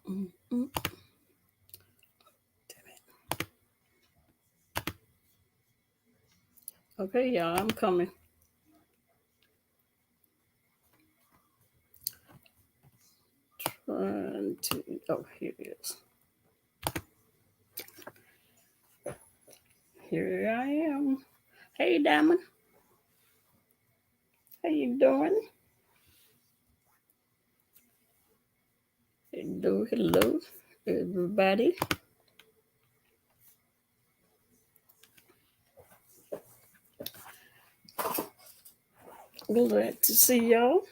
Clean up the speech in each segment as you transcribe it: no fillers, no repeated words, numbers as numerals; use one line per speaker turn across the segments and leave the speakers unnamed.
Mm-mm. Damn it. Okay, y'all, I'm coming. Trying to. Oh, here it is. Here I am. Hey, Diamond. How you doing? Hello, hello, everybody. Glad to see y'all.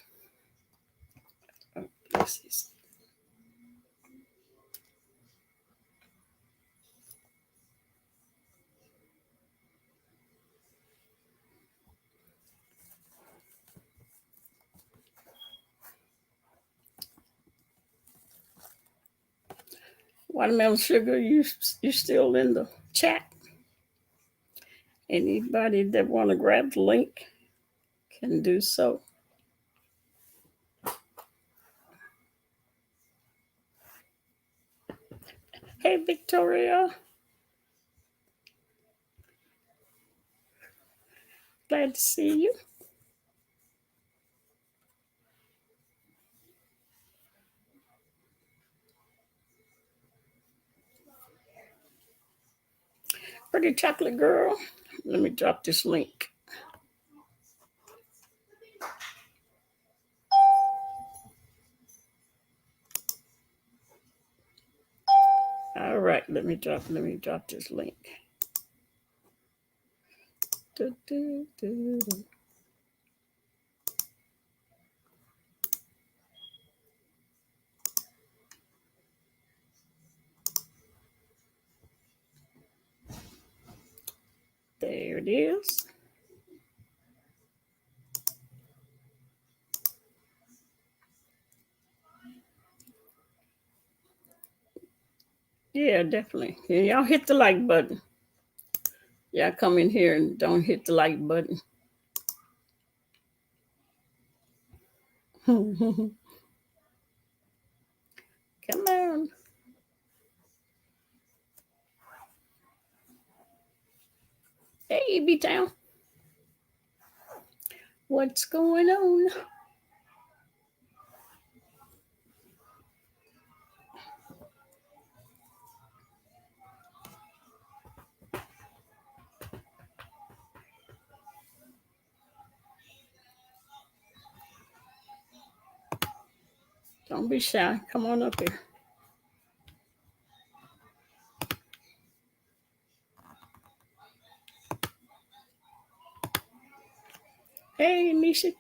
Oh, this is. Watermelon Sugar, you still in the chat? Anybody that want to grab the link can do so. Hey, Victoria. Glad to see you. Pretty chocolate girl. Let me drop this link. All right, let me drop this link. Do, do, do, do. There it is. Yeah, definitely. Yeah, y'all hit the like button. Y'all come in here and don't hit the like button. Come on. Hey, B-Town. What's going on? Don't be shy. Come on up here. Hey, Nisha.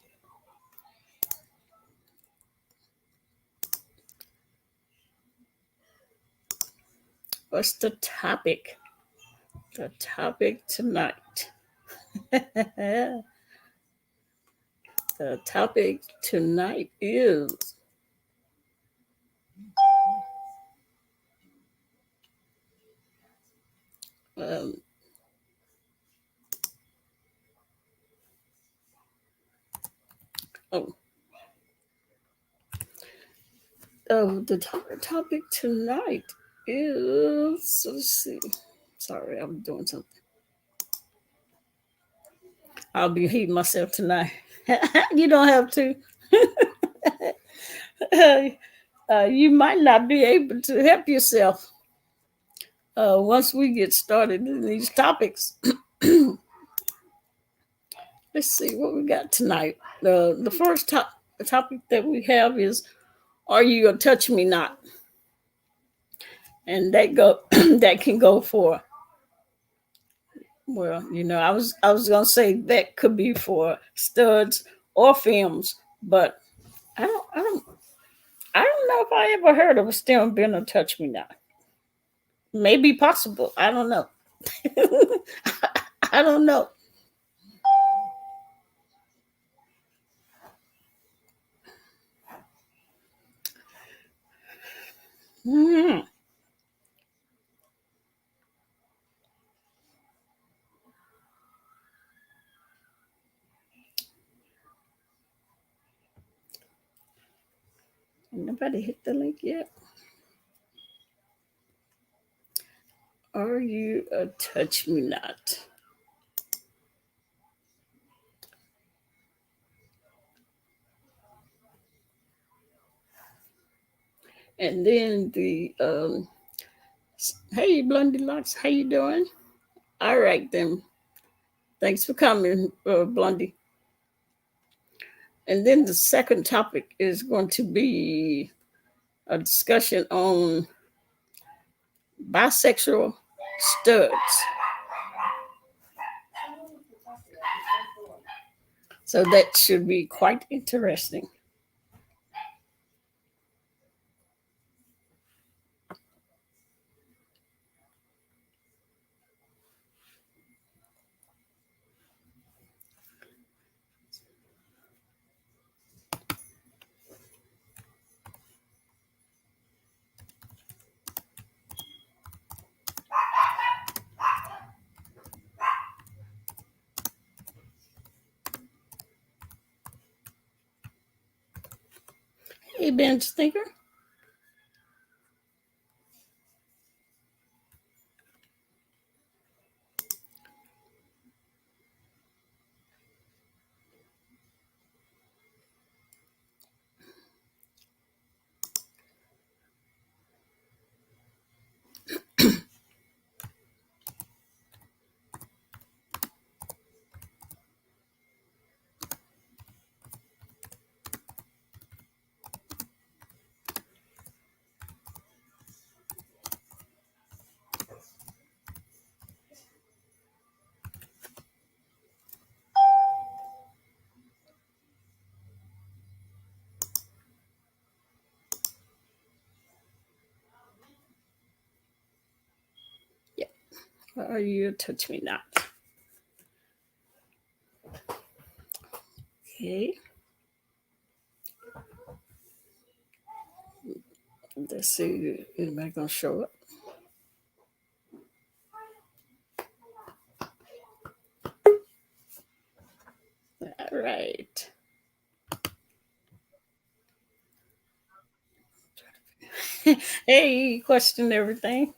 What's the topic? The topic tonight. The topic tonight is um, oh, the topic tonight is, let's see. Sorry, I'm doing something. I'll be heating myself tonight. You don't have to. You might not be able to help yourself once we get started in these topics. Let's see what we got tonight. The first topic that we have is, "Are you a touch me not?" And that can go for, well, I was gonna say that could be for studs or films, but I don't know if I ever heard of a stem being a touch me not. Maybe possible. I don't know. I don't know. Hmm. Nobody hit the link yet. you a touch me not? And then the hey Blondie Locks, how you doing? All right then. Thanks for coming, Blondie. And then the second topic is going to be a discussion on bisexual studs. So that should be quite interesting. Hey, Ben Stinker. Yeah. You touch me not. Okay. Let's see. Is anybody gonna show up? All right. Hey, question everything.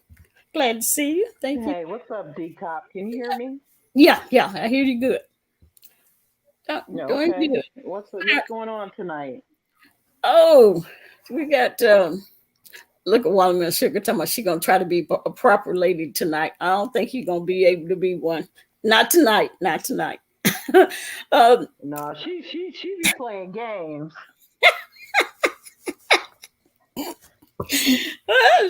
Glad to see you. Thank you.
Hey, what's up, DCOP? Can you hear me?
Yeah, I hear you good.
No,
Doing
okay.
good.
What's going on tonight?
Oh, we got look at Watermelon Sugar talking about she gonna try to be a proper lady tonight. I don't think you're gonna be able to be one. Not tonight. Not tonight.
No, she be playing games.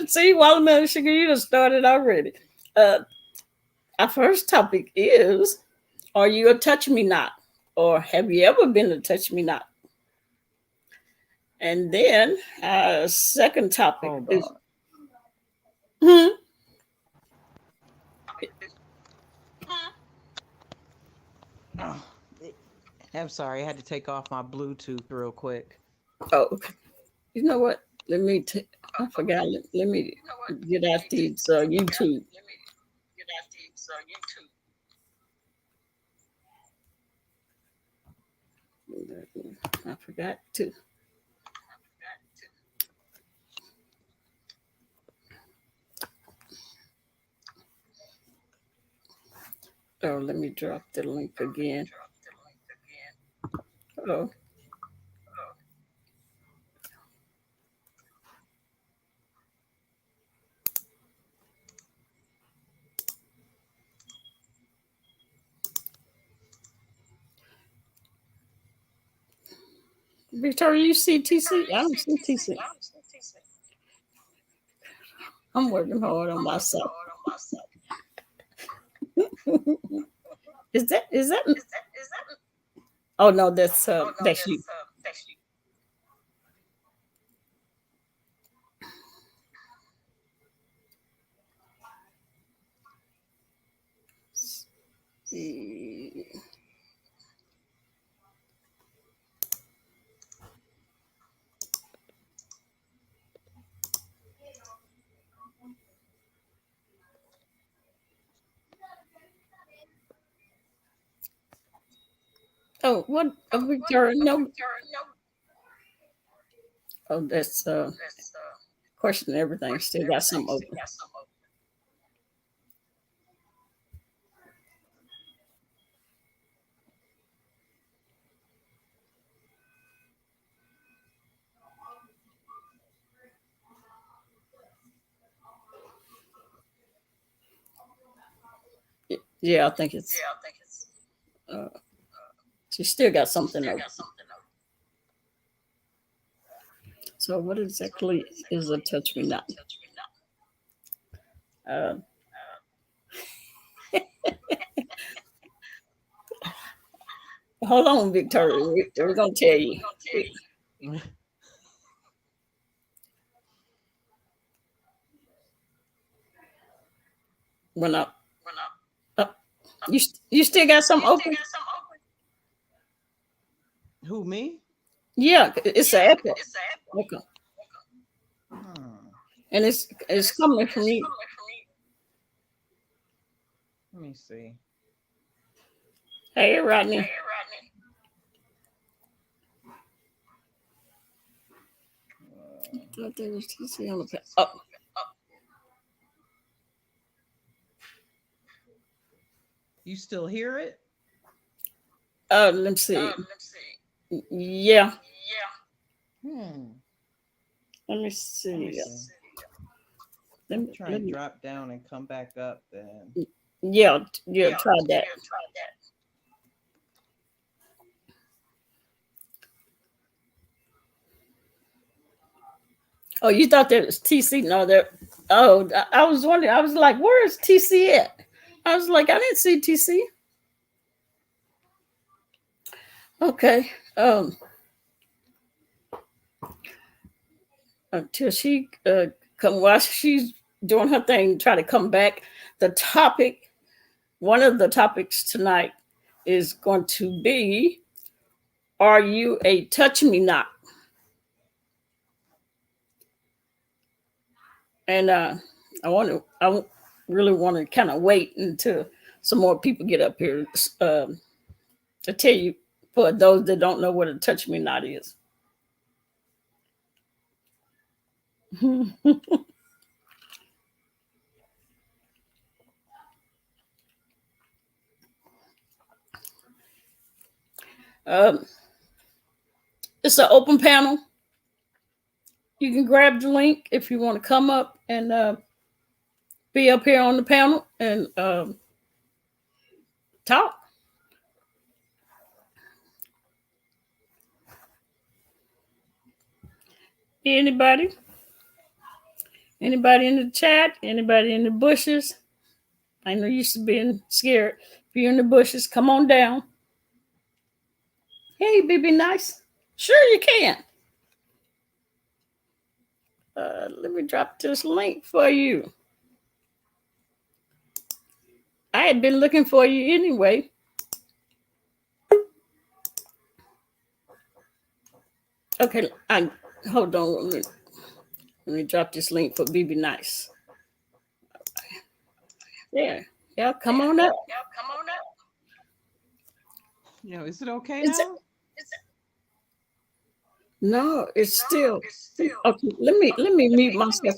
See, Watermelon Sugar, you just started already. Our first topic is: are you a touch me not, or have you ever been a touch me not? And then our second topic
Hold
is.
on. Oh, I'm sorry, I had to take off my Bluetooth real quick.
Oh, okay. You know what? I forgot. Let me get out these YouTube. I forgot to. Oh, let me drop the link again. Oh, Victoria, you see TC? I don't see TC. I'm working hard on myself. Is that? Oh no, that's you. Oh, what? Victoria, no. Oh, that's question everything. Still got some open. Yeah, I think it's. She still got something open. So what exactly is a touch me not? Hold on, Victoria. We're gonna tell you. When I, you still got something open?
Who, me?
Yeah, it's an echo. Okay. And it's coming from you.
Let me see.
Hey, Rodney. Oh.
You still hear it?
Let me see. Yeah. Let me see.
Let me try and drop down and come back up then.
Yeah, try that. Oh, you thought that was TC? No, there. Oh, I was wondering. I was like, where is TC at? I was like, I didn't see TC. Okay. Until she come while she's doing her thing, try to come back. The topic, one of the topics tonight is going to be, are you a touch me not? And I really want to kind of wait until some more people get up here to tell you, for those that don't know what a touch me not is. It's an open panel. You can grab the link if you want to come up and be up here on the panel and talk. Anybody? Anybody in the chat? Anybody in the bushes? I know you used to being scared. If you're in the bushes, come on down. Hey, be nice. Sure you can. Let me drop this link for you. I had been looking for you anyway. Okay, hold on. Let me drop this link for BB Nice. Yeah, come on up.
You know, is it okay now?
No, it's still. Okay, let me mute myself.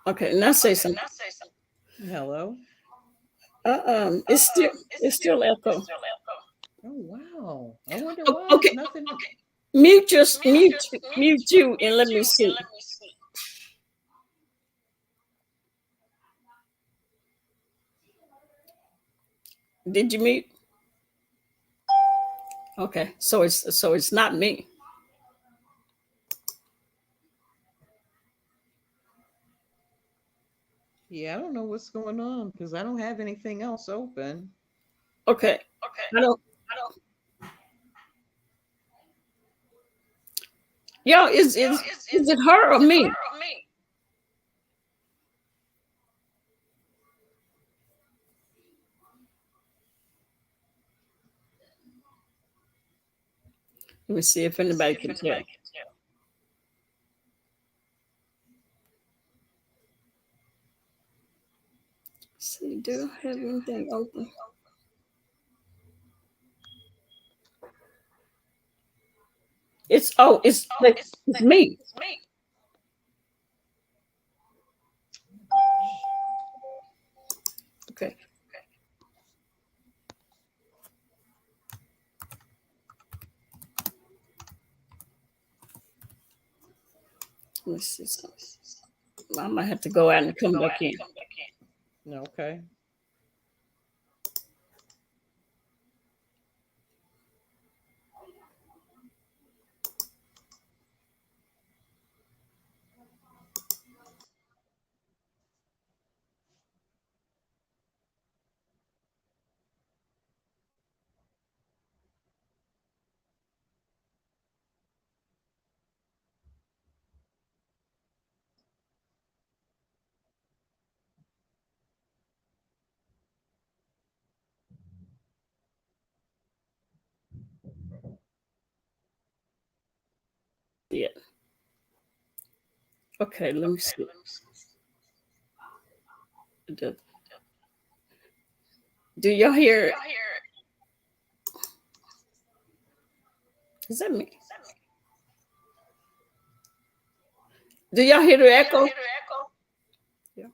Okay, now say something.
Hello.
It's still echo.
Oh wow! I wonder why.
Okay.
Nothing.
Mute you and let me see. Did you mute? Okay, so it's not me.
Yeah, I don't know what's going on because I don't have anything else open.
Okay. I don't. Yo, is it her or me? Let me see if anybody can tell. See, do I have anything open? It's me. Let me see something. I might have to go out and come back in.
Okay.
Yeah. Okay, let me see. Do y'all hear? Is that me? Do y'all hear the echo? Yeah.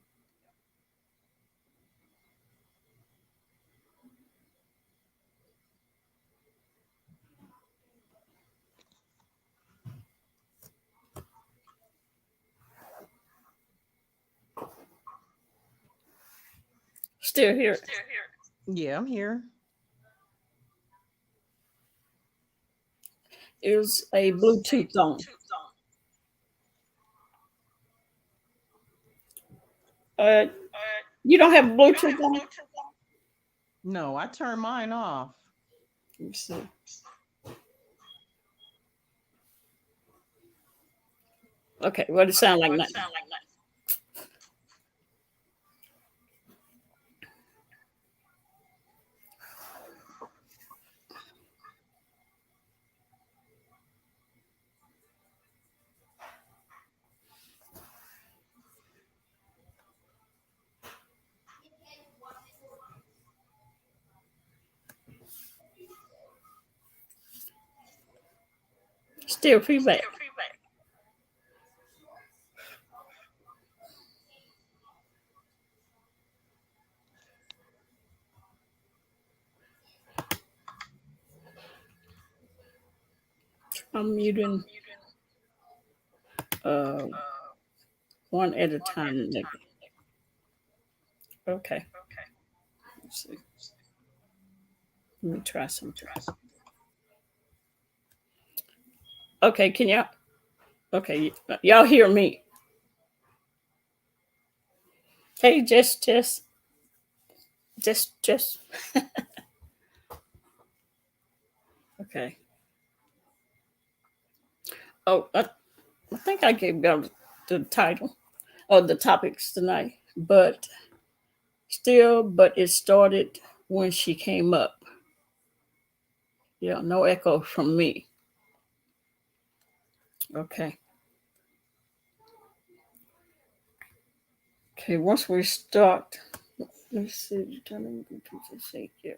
Still here.
Yeah, I'm here.
Is a Bluetooth on. You don't have Bluetooth on?
No, I turned mine off.
Let me see. Okay, what does it sound like now? Still feedback. I'm muting one at a time. Okay. Let's see. Let me try something. Okay, can y'all? Okay, y'all hear me? Hey, just. Okay. Oh, I think I gave y'all the title of the topics tonight, but it started when she came up. Yeah, no echo from me. Okay. Okay, once we start, let's see, turning computer sync here.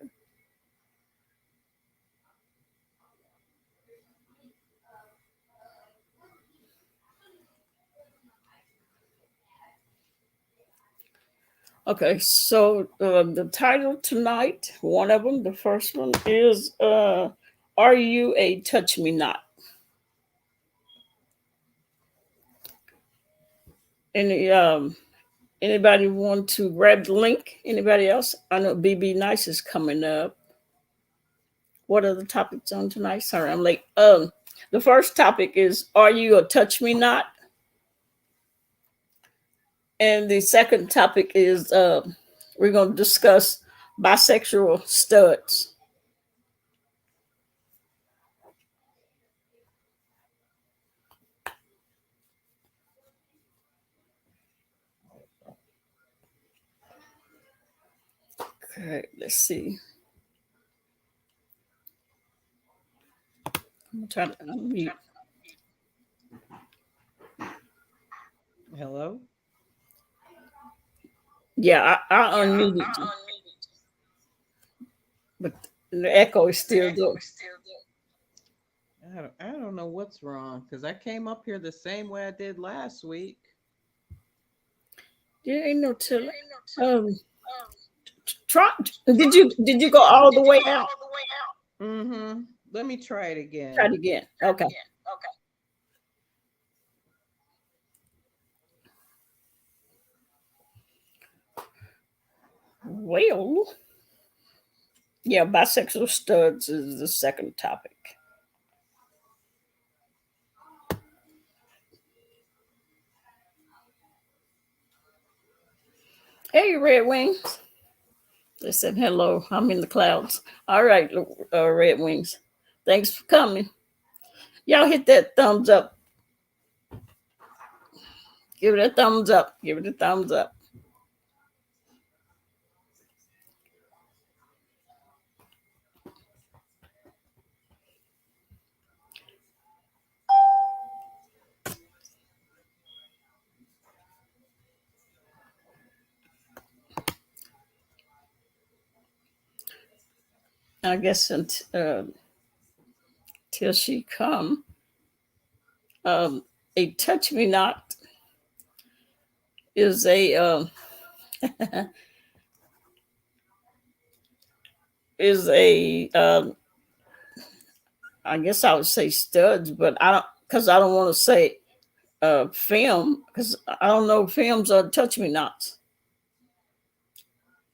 Okay, so the title tonight, one of them, the first one is Are You a Touch Me Not? Anybody want to grab the link? Anybody else? I know BB Nice is coming up. What are the topics on tonight? Sorry, I'm late. The first topic is Are You a Touch Me Not? And the second topic is we're going to discuss bisexual studs. Okay, let's see. I'm trying to unmute.
Hello?
Yeah, I unmuted you. But the echo is still there.
I don't know what's wrong because I came up here the same way I did last week.
Yeah, ain't no telling. Try. Did you go all the way out?
Mm-hmm. Let me try it again.
Try it again. Okay. Well, yeah, bisexual studs is the second topic. Hey, Red Wings. They said hello. I'm in the clouds. All right, Red Wings. Thanks for coming. Y'all hit that thumbs up. Give it a thumbs up. Give it a thumbs up. I guess until she come, a touch me not is a is a I guess I would say studs, but I don't, because I don't want to say film, because I don't know if films are touch me nots.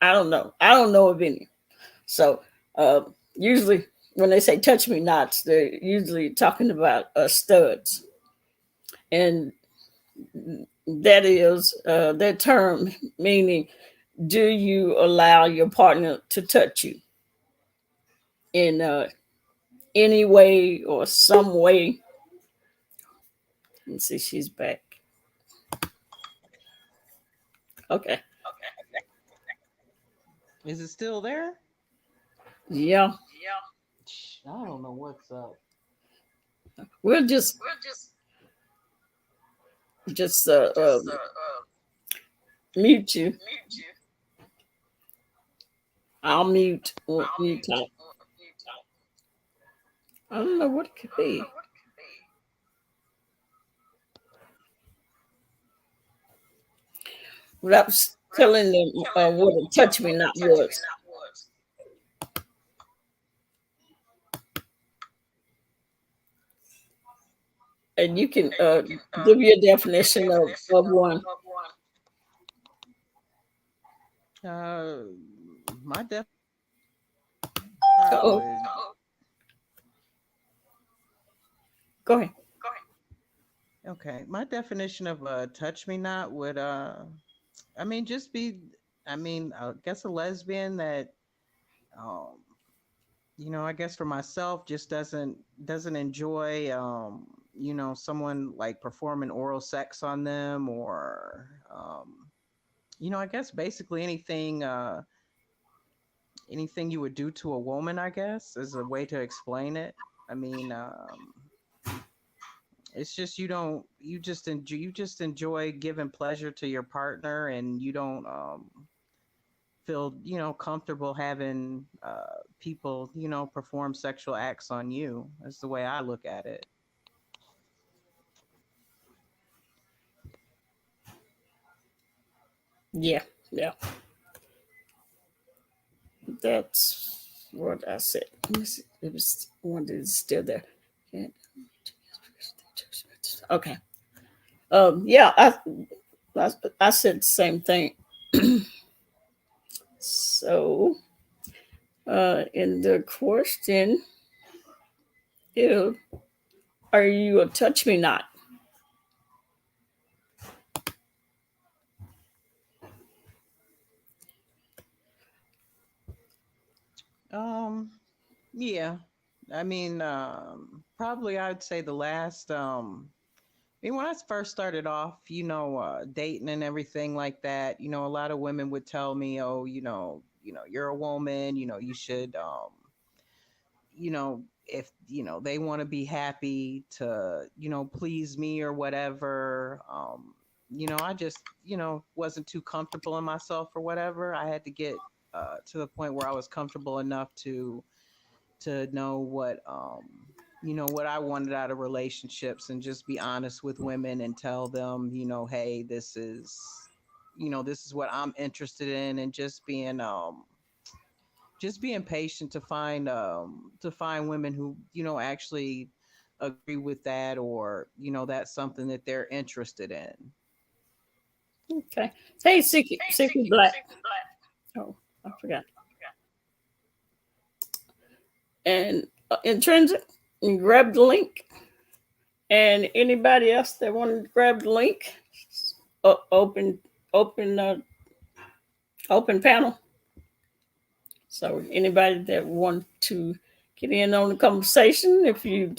I don't know. I don't know of any. So usually when they say touch me nots, they're usually talking about studs, and that is that term meaning, do you allow your partner to touch you in any way or some way? Let's see, she's back. Okay.
Is it still there?
Yeah.
I don't know what's up.
We'll just mute you. I'll mute. Mute talk. I don't know what it could be. But I was telling them what a touch me not was. And you can give you a definition of one.
My definition.
Oh, go ahead.
Okay, my definition of touch me not would I mean just be, I mean, I guess a lesbian that um I guess for myself just doesn't enjoy someone like performing oral sex on them, or I guess basically anything you would do to a woman, I guess, is a way to explain it. I mean, it's just you just enjoy giving pleasure to your partner, and you don't feel comfortable having people perform sexual acts on you. That's the way I look at it.
Yeah, yeah. That's what I said. Let me see. It was one that is still there. Okay. Yeah, I said the same thing. So, in the question, ew, are you a touch me not?
Yeah. I mean, probably I'd say the last I mean, when I first started off, dating and everything like that, a lot of women would tell me, "Oh, you're a woman, you should if they want to be happy to please me or whatever." I just wasn't too comfortable in myself or whatever. I had to get to the point where I was comfortable enough to know what I wanted out of relationships, and just be honest with women and tell them, hey, this is what I'm interested in, and just being patient to find women who actually agree with that, or that's something that they're interested in.
Okay. Hey, Sicky Black. Oh. I forgot. And intrinsic, you grab the link. And anybody else that wanted to grab the link, open, open, open panel. So anybody that want to get in on the conversation, if you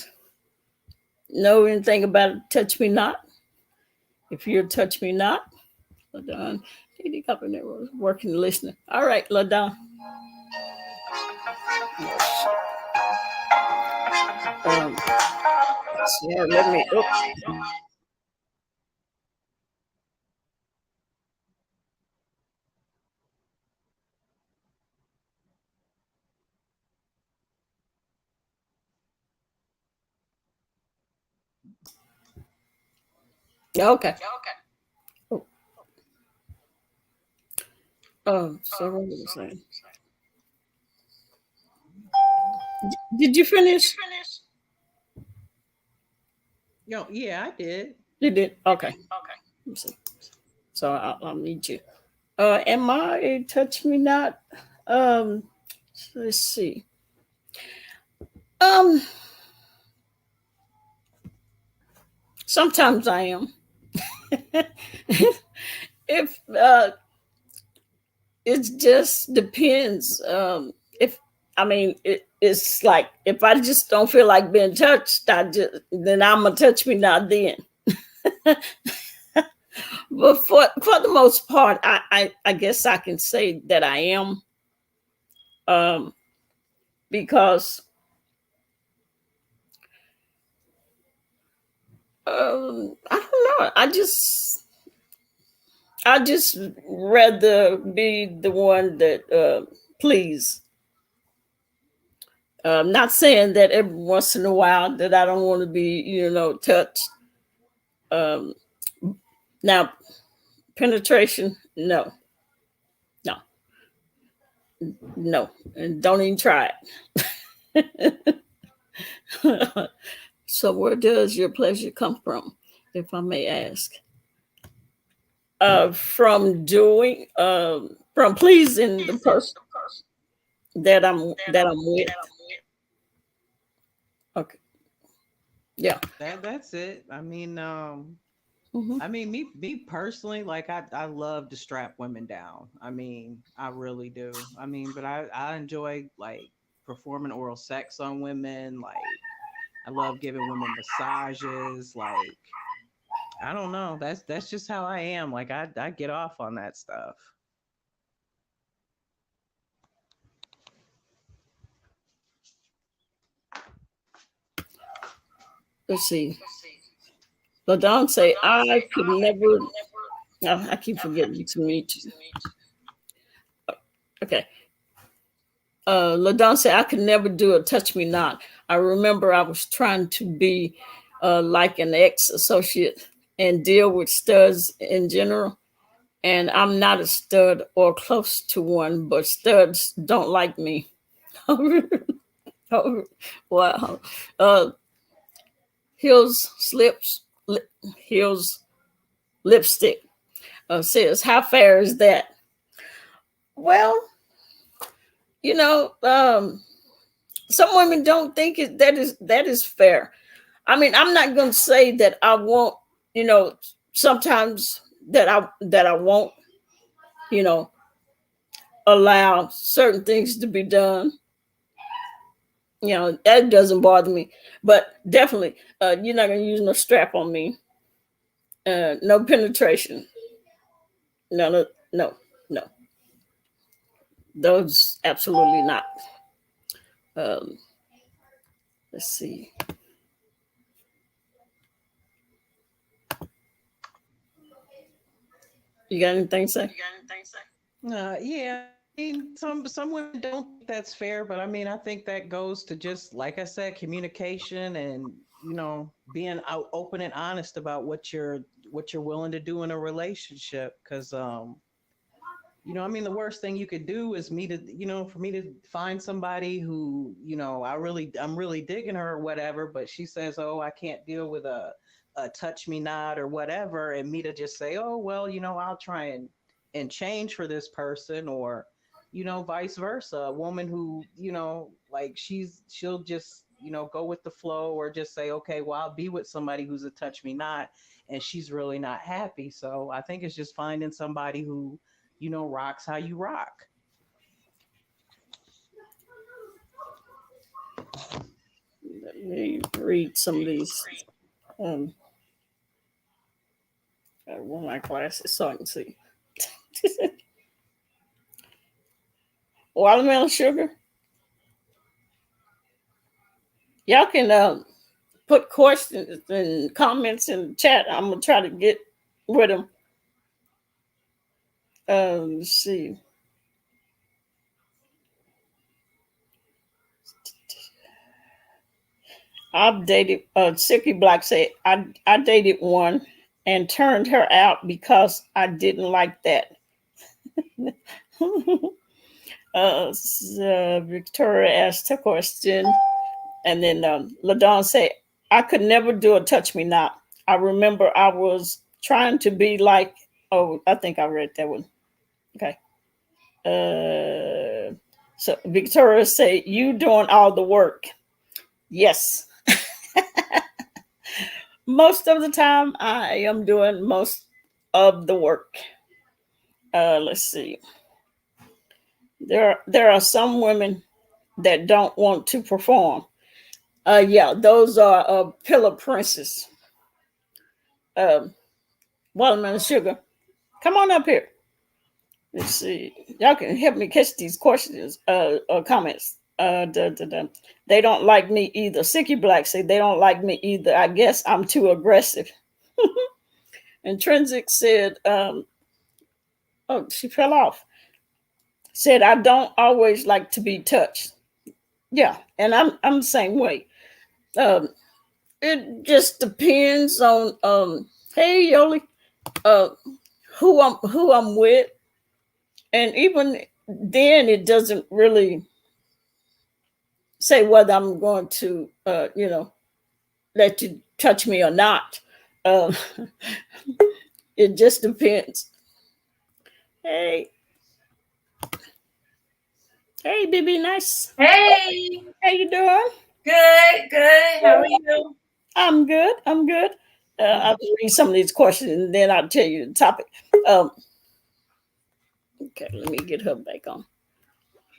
know anything about it, touch me not. If you're touch me not, LaDon, TEECEE there was working listening. All right, LaDon. So let me. Okay. Oh, so what was I saying? Did you finish?
No, yeah, I did.
You did. Okay. Let's see. So I'll need you. Am I touch me not? Um, let's see. Um, sometimes I am. If it just depends. If I mean, it's like if I just don't feel like being touched, then I'm gonna touch me not then. But for the most part, I guess I can say that I am. Um, because I don't know. I just rather be the one that please. Not saying that every once in a while that I don't want to be, touched. Um, now, penetration, no, no, no, and don't even try it. So, where does your pleasure come from, if I may ask? From doing, from pleasing the person that I'm with. Okay, yeah.
That's it.
Hmm.
I mean, me personally, like I love to strap women down. I mean, I really do. I mean, but I enjoy like performing oral sex on women. Like I love giving women massages. Like I don't know. That's just how I am. Like I get off on that stuff.
Let's see. Ladon say I could never. Oh, I keep forgetting to meet you. Okay. Ladon said I could never do a touch me not. I remember I was trying to be like an ex associate and deal with studs in general. And I'm not a stud or close to one, but studs don't like me. Oh, wow. Uh, Hills slips, Hills lipstick says, how fair is that? Well, you know, some women don't think that is fair. I mean, I'm not going to say that I won't, sometimes that I won't, you know, allow certain things to be done. That doesn't bother me, but definitely, you're not going to use no strap on me. No penetration. No, no, no, no. Those absolutely not. Um, let's see. You got anything to say?
Yeah. I mean, some women don't think that's fair, but I mean, I think that goes to just like I said, communication and being out open and honest about what you're willing to do in a relationship. Because I mean, the worst thing you could do is for me to find somebody who I'm really digging her or whatever, but she says, oh, I can't deal with a touch me not or whatever, and me to just say, oh well, I'll try and change for this person, or vice versa. A woman who, like she'll just, go with the flow, or just say, okay, well, I'll be with somebody who's a touch me not, and she's really not happy. So I think it's just finding somebody who, rocks how you rock.
Let me read some of these. I wear my glasses so I can see. Watermelon sugar. Y'all can put questions and comments in the chat. I'm gonna try to get with them. Let's see. I've dated Sicky Black said I dated one and turned her out because I didn't like that. So Victoria asked a question, and then LaDon said, I could never do a touch me not. I remember I was trying to be like, oh, I think I read that one. Okay. So Victoria said, you doing all the work. Yes. Most of the time, I am doing most of the work. Let's see. There are some women that don't want to perform. Yeah, those are pillar princess. Watermelon sugar. Come on up here. Let's see. Y'all can help me catch these questions or comments. They don't like me either. Sicky Black say they don't like me either. I guess I'm too aggressive. Intrinsic said, oh, she fell off. Said I don't always like to be touched. Yeah, and I'm the same way. It just depends on hey Yoli, uh who I'm with. And even then it doesn't really say whether I'm going to let you touch me or not. Um, it just depends. Hey, hey, BB, nice.
Hey,
How you doing?
good, good. How are you?
I'm good. I'm good. I'll just read some of these questions and then I'll tell you the topic. Okay, let me get her back on.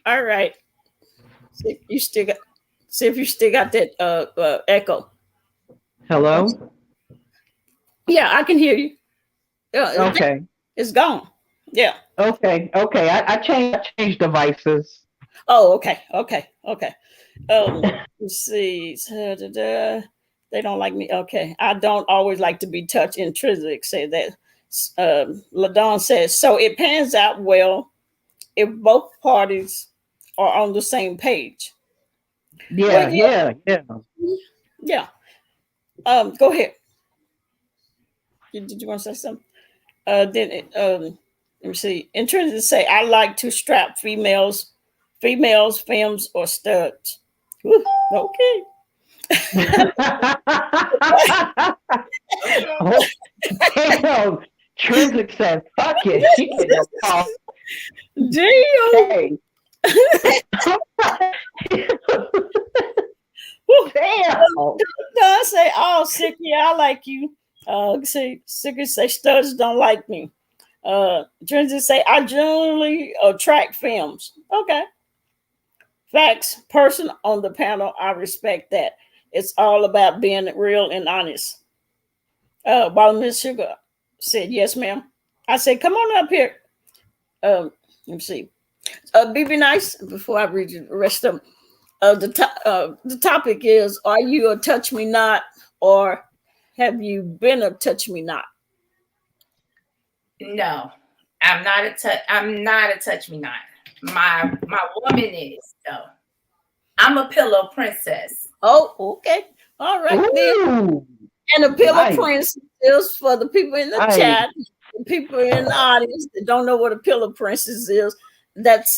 All right. See if you still got that echo.
Hello?
Yeah, I can hear you.
Okay.
It's gone. Yeah.
Okay. I changed devices.
Oh, okay. Let's see. They don't like me. Okay. I don't always like to be touched. Intrinsic say that. LaDon says, so it pans out well if both parties are on the same page.
Yeah.
Yeah. Go ahead. Did you want to say something? Let me see. Intrinsic say, I like to strap females, films, or studs. Woo, okay.
Oh, damn. Trinsic said, fuck it. She can just call.
Damn.
Damn.
I say, oh, Sicky, I like you. Sicky say, studs don't like me. Trinity say, I generally attract films. Okay. Facts. Person on the panel, I respect that. It's all about being real and honest. While Miss Sugar said, yes, ma'am. I said, come on up here. Let me see. Be nice before I read you the rest of them. The topic is, are you a touch me not, or have you been a touch me not?
No, I'm not a touch me not. My woman is though. I'm a pillow princess.
Oh, okay. All right. Then. And a pillow princess is for the people in the chat, the people in the audience that don't know what a pillow princess is. That's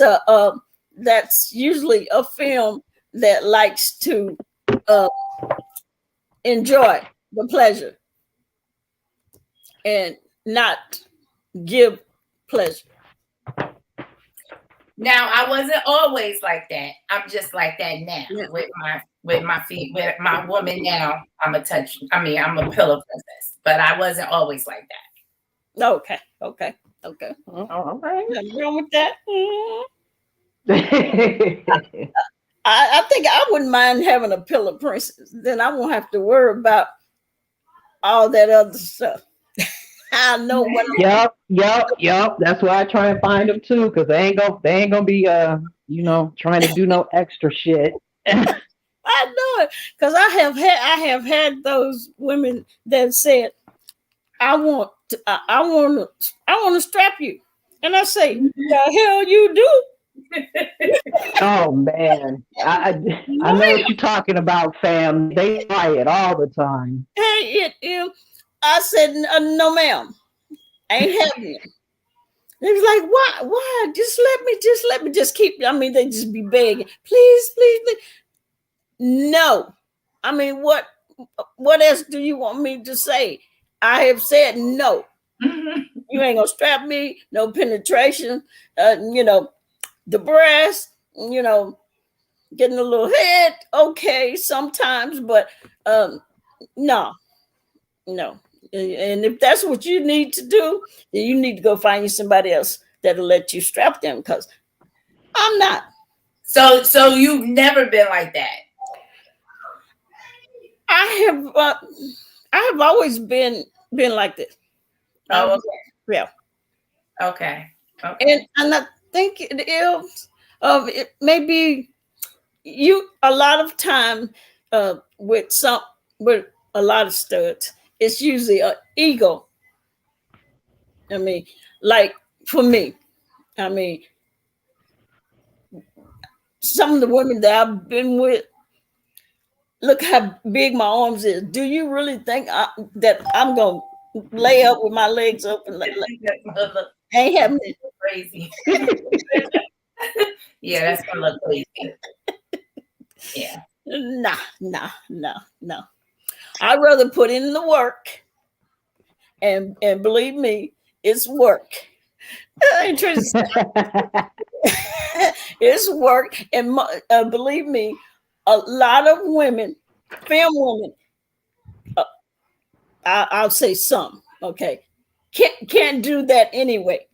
usually a film that likes to enjoy the pleasure and not give pleasure.
Now I wasn't always like that. I'm just like that now
Yeah.
with my feet, with my woman now. I'm a pillow princess, but I wasn't always like that.
Okay.
All right.
Nothing wrong with that. I think I wouldn't mind having a pillow princess. Then I won't have to worry about all that other stuff. I know what
Yep. That's why I try and find them too, because they ain't gonna be trying to do no extra shit.
I know it because I have had those women that said, I want to strap you, and I say, the hell you do.
Oh man, I know what you're talking about, fam. They try it all the time.
Hey, I said, no, ma'am, I ain't having it. They was like, why? Just let me just keep. I mean, they just be begging, please. No, I mean, what else do you want me to say? I have said no. You ain't gonna strap me. No penetration. The breast. Getting a little head. Okay, sometimes, but no. And if that's what you need to do, then you need to go find you somebody else that'll let you strap them, because I'm not.
So you've never been like that?
I have always been like this.
Oh, okay.
Yeah.
Okay.
And I think it is it maybe you a lot of time with a lot of studs, it's usually an ego. I mean, like for me, I mean, some of the women that I've been with, look how big my arms is. Do you really think that I'm gonna lay up with my legs open? Ain't happening.
Crazy. Yeah, that's gonna look crazy. Yeah.
Nah. I'd rather put in the work, and believe me, it's work. It's work, and believe me, a lot of women, film women, I'll say some, okay, can't do that anyway.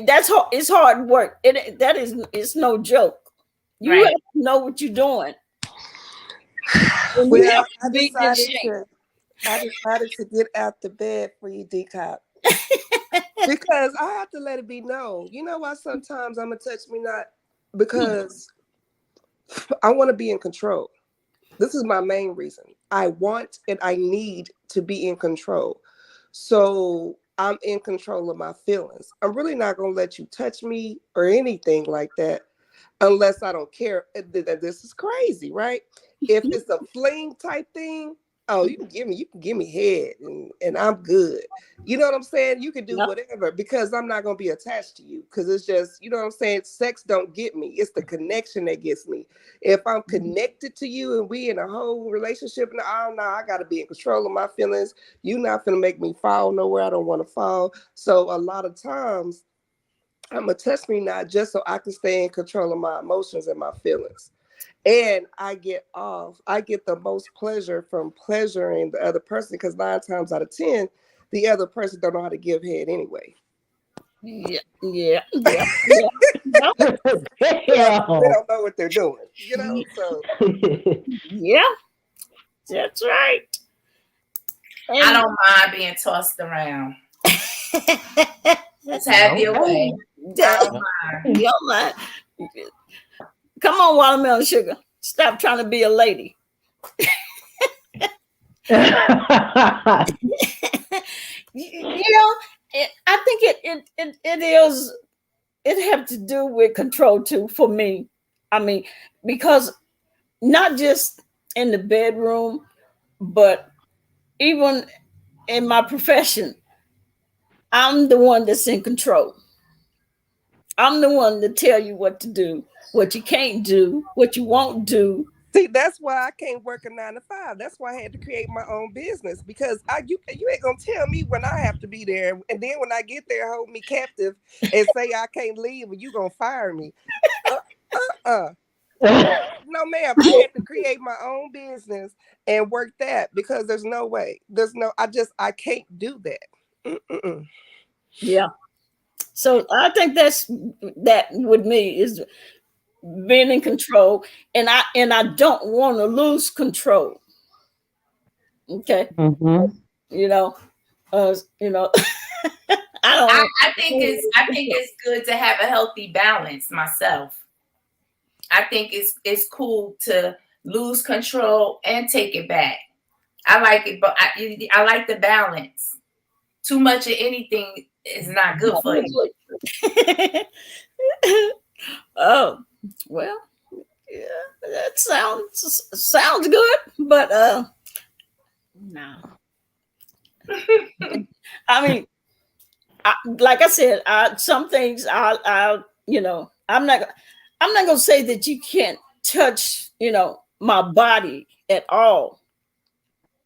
That's hard. It's hard work. It's no joke. You have to know what you're doing.
Well, I decided to get out the bed for you, DCOP. Because I have to let it be known. You know why sometimes I'm a touch me not? Because I want to be in control. This is my main reason. I want and I need to be in control. So I'm in control of my feelings. I'm really not going to let you touch me or anything like that unless I don't care. This is crazy, right? If it's a fling type thing, oh, you can give me head and I'm good. You know what I'm saying? You can do whatever, because I'm not going to be attached to you, because it's just, you know what I'm saying? Sex don't get me. It's the connection that gets me. If I'm connected to you and we in a whole relationship, I got to be in control of my feelings. You're not going to make me fall nowhere I don't want to fall. So a lot of times I'm a touch me not just so I can stay in control of my emotions and my feelings. And I get the most pleasure from pleasuring the other person, because 9 times out of 10, the other person don't know how to give head anyway.
Yeah.
They don't know what they're doing, so.
Yeah, that's right. And
I don't mind being tossed around. Just have your way. I don't mind.
Come on, watermelon sugar. Stop trying to be a lady. I think it have to do with control too, for me. I mean, because not just in the bedroom, but even in my profession, I'm the one that's in control. I'm the one to tell you what to do, what you can't do, what you won't do.
See, that's why I can't work a 9 to 5. That's why I had to create my own business because you ain't gonna tell me when I have to be there, and then when I get there, hold me captive and say I can't leave, and you gonna fire me. No, ma'am. I had to create my own business and work that because there's no way. I can't do that. Mm-mm.
Yeah. So I think that with me is being in control, and I don't want to lose control. Okay.
Mm-hmm.
You know, you know, I don't want.
I think it's good to have a healthy balance myself. I think it's cool to lose control and take it back. I like it, but I like the balance. Too much of anything is not good for you.
Oh, well, yeah, that sounds good, but no. I mean, like I said, some things I'm not gonna say that you can't touch, my body at all.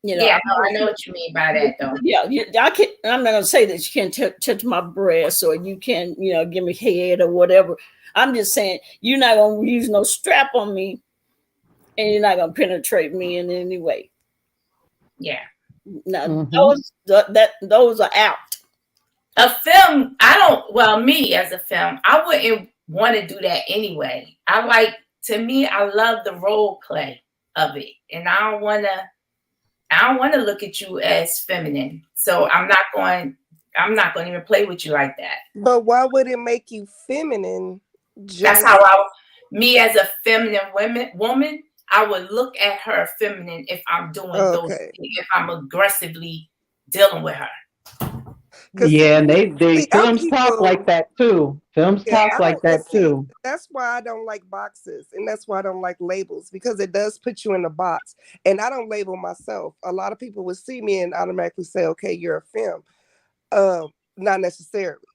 Yeah, no, I know what you mean by that, though.
Yeah, I can't. I'm not gonna say that you can't touch my breast or you can, give me head or whatever. I'm just saying you're not gonna use no strap on me, and you're not gonna penetrate me in any way.
Yeah.
Now those are out.
A film, me as a film, I wouldn't want to do that anyway. To me, I love the role play of it. And I don't want to look at you as feminine. So I'm not going to even play with you like that.
But why would it make you feminine?
That's how me as a feminine woman, I would look at her feminine if I'm doing those things, if I'm aggressively dealing with her.
Yeah, and they films talk like that too. Films talk like that too.
That's why I don't like boxes, and that's why I don't like labels, because it does put you in a box. And I don't label myself. A lot of people would see me and automatically say, "Okay, you're a femme." Not necessarily,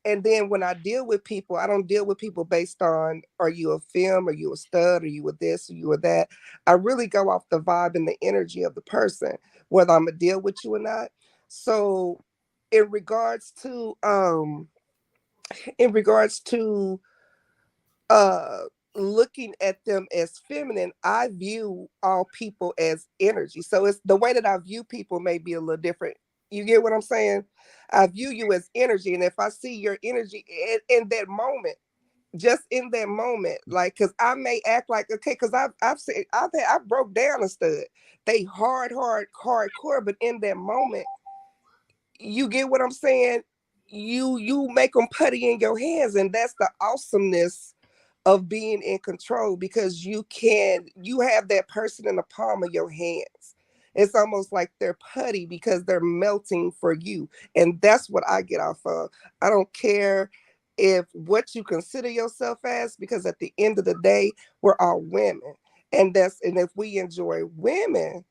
and then when I deal with people, I don't deal with people based on, are you a femme, are you a stud, are you a this, are you a that. I really go off the vibe and the energy of the person, whether I'm gonna deal with you or not. So in regards to looking at them as feminine, I view all people as energy. So it's the way that I view people may be a little different. You get what I'm saying? I view you as energy, and if I see your energy in that moment, just in that moment, like, because I may act like, okay, because I've broke down a stud. They hardcore, but in that moment, you get what I'm saying? You make them putty in your hands, and that's the awesomeness of being in control, because you have that person in the palm of your hands. It's almost like they're putty because they're melting for you. And that's what I get off of. I don't care if what you consider yourself as, because at the end of the day, we're all women. And if we enjoy women,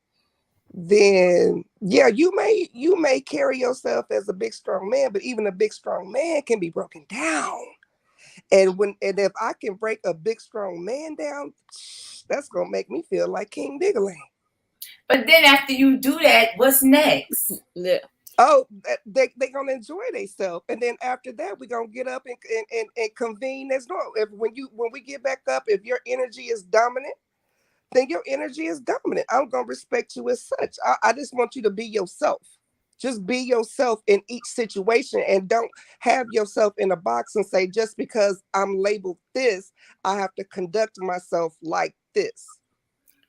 then yeah, you may carry yourself as a big strong man, but even a big strong man can be broken down. And if I can break a big strong man down, that's gonna make me feel like King Diggling.
But then after you do that, what's next?
Yeah.
Oh, they gonna enjoy themselves, and then after that, we're gonna get up and convene as normal. When we get back up, if your energy is dominant, then your energy is dominant. I'm gonna respect you as such. I just want you to be yourself. Just be yourself in each situation, and don't have yourself in a box and say, just because I'm labeled this, I have to conduct myself like this.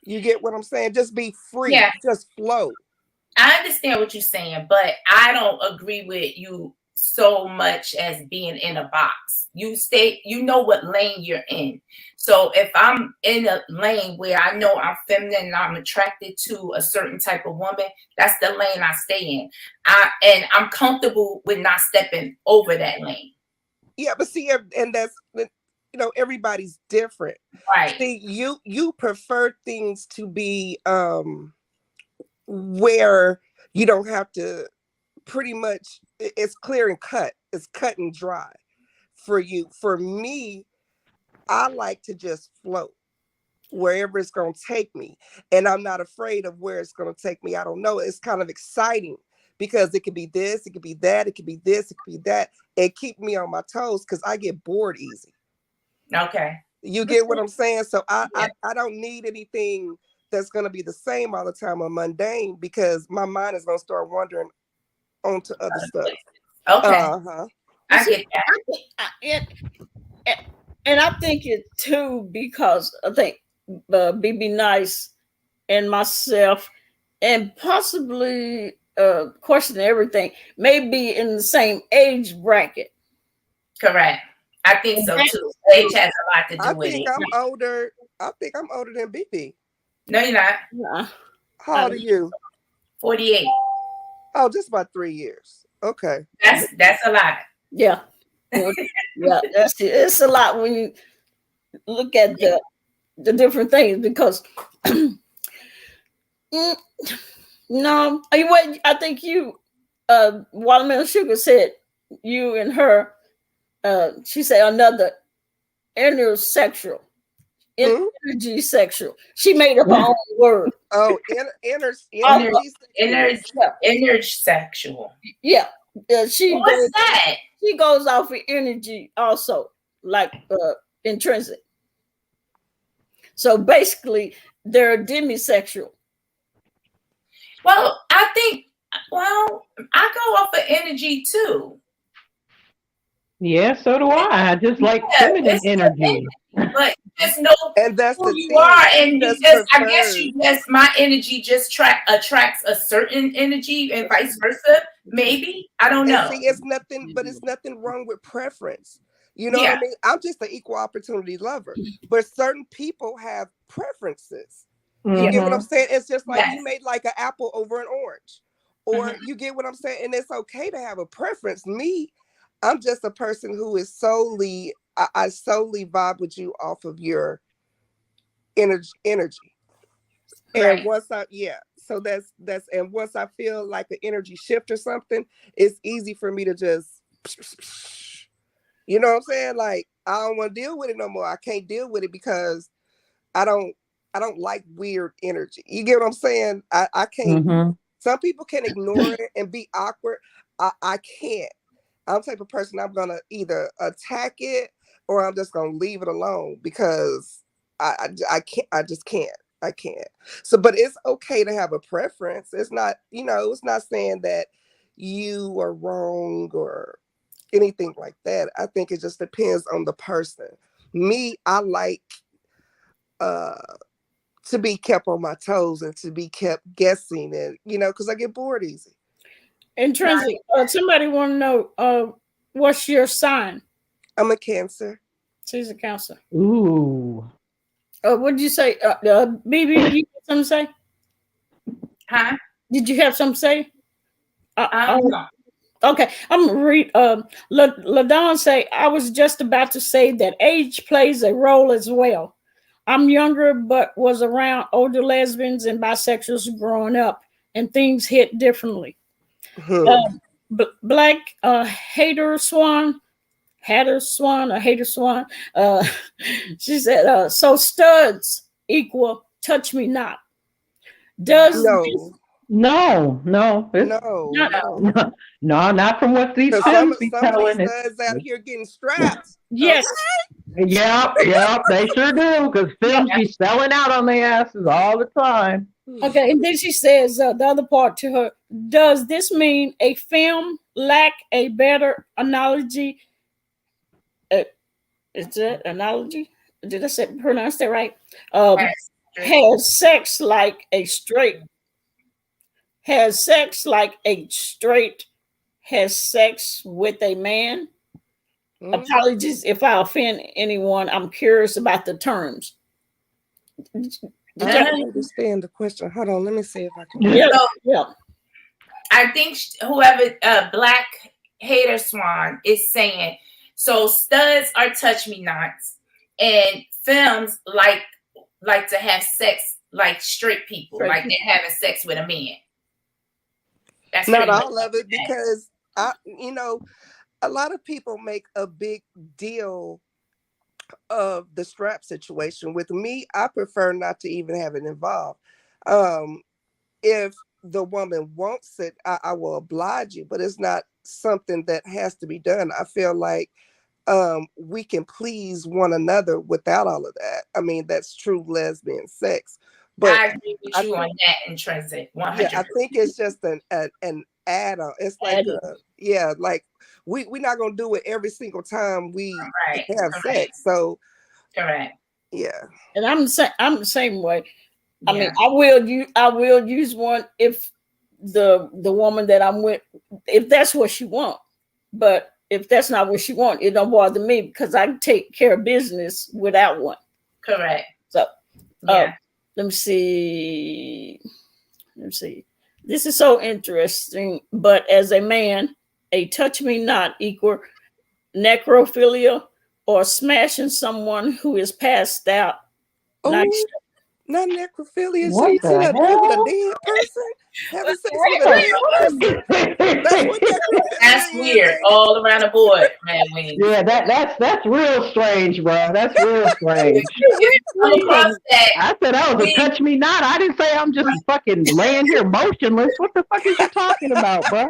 You get what I'm saying? Just be free.
Yeah.
Just flow.
I understand what you're saying, but I don't agree with you so much as being in a box. You know what lane you're in. So if I'm in a lane where I know I'm feminine and I'm attracted to a certain type of woman, that's the lane I stay in. And I'm comfortable with not stepping over that lane.
Yeah, but see, and that's, everybody's different.
Right.
See, you prefer things to be where you don't have to, pretty much, it's clear and cut. It's cut and dry for you. For me, I like to just float. wherever it's going to take me. And I'm not afraid of where it's going to take me. I don't know. It's kind of exciting because it could be this, it could be that, it could be this, it could be that. It keep me on my toes because I get bored easy.
Okay.
You get what I'm saying? So I don't need anything that's going to be the same all the time or mundane, because my mind is going to start wandering onto other stuff.
Okay.
Uh-huh.
I get that.
And I think it too, because I think BB Nice and myself, and possibly Question Everything, may be in the same age bracket.
Correct. I think so too. Age has a lot to do with it.
I think I'm older than BB.
No, you're not.
Nah.
How old are you?
48.
Oh, just about 3 years. Okay.
That's a lot.
Yeah. Yeah, it's a lot when you look at the different things, because no, I think you Watermelon Sugar said you and her, she said another intersexual, energy sexual. She made up her own word.
Oh,
intersexual.
Yeah.
What's that?
She goes off of energy also, like intrinsic. So basically, they're demisexual.
Well, I go off of energy too.
Yeah, so do I. I just like feminine energy.
But just know
and that's
who
the
you
thing.
are, and you just, I guess you just, my energy just attracts a certain energy, and vice versa. Maybe, I don't know.
See, it's nothing wrong with preference. You know what I mean? I'm just an equal opportunity lover, but certain people have preferences. You get what I'm saying? It's just like you made like an apple over an orange, or you get what I'm saying? And it's okay to have a preference. Me, I'm just a person who is solely, I solely vibe with you off of your energy. And once so that's, and once I feel like an energy shift or something, it's easy for me to just, you know what I'm saying? Like, I don't want to deal with it no more. I can't deal with it because I don't like weird energy. You get what I'm saying? I can't. Some people can ignore it and be awkward. I can't. I'm the type of person, I'm gonna either attack it or I'm just gonna leave it alone, because I can't. I just can't. I can't. So, but it's okay to have a preference. It's not, it's not saying that you are wrong or anything like that. I think it just depends on the person. Me, I like to be kept on my toes and to be kept guessing, and because I get bored easy.
Intrinsic. Somebody want to know what's your sign?
I'm a Cancer.
She's a Cancer.
Ooh.
What did you say, BB? You have something to say?
Huh?
Did you have something to say?
No.
Okay, I'm gonna read. LaDon say, I was just about to say that age plays a role as well. I'm younger, but was around older lesbians and bisexuals growing up, and things hit differently. Black Hater Swan. She said, so studs equal touch me not. Does
No,
not
not from what these
some
be
of
telling.
These studs out here getting straps.
Yes.
Okay?
Yep, they sure do, because films be selling out on their asses all the time.
Okay, and then she says the other part to her, does this mean a film lack a better analogy? Is it analogy? Did I pronounce that right? Has sex like a straight has sex with a man? Apologies if I offend anyone. I'm curious about the terms.
I don't understand the question. Hold on, let me see if I can.
Yeah.
I think whoever Black Hater Swan is saying, so studs are touch me nots, and films like to have sex like straight people, like they're having sex with a man. That's
not all of it, because a lot of people make a big deal of the strap situation. With me, I prefer not to even have it involved. If the woman wants it, I will oblige you, but it's not something that has to be done. I feel like we can please one another without all of that. I mean, that's true lesbian sex. But
I agree with you on that, Intrinsic, 100%.
yeah, I think it's just an add-on. It's like like we're not gonna do it every single time we have sex. So
correct.
Yeah.
And I'm the same way. I mean, I will use one if the woman that I'm with, if that's what she want. But if that's not what she want, it don't bother me because I can take care of business without one.
Correct.
So let me see. This is so interesting. But as a man, a touch me not equal necrophilia or smashing someone who is passed out.
Not necrophilia.
What
So you see
the
that with a
hell?
dead person? Having sex with a dead person? That's what necrophilia
That's weird
is.
all around the board, man.
Yeah, that's real strange, bro. That's real strange.
Come across that.
I said that was a touch me not. I didn't say I'm just fucking laying here motionless. What the fuck is you talking about, bro?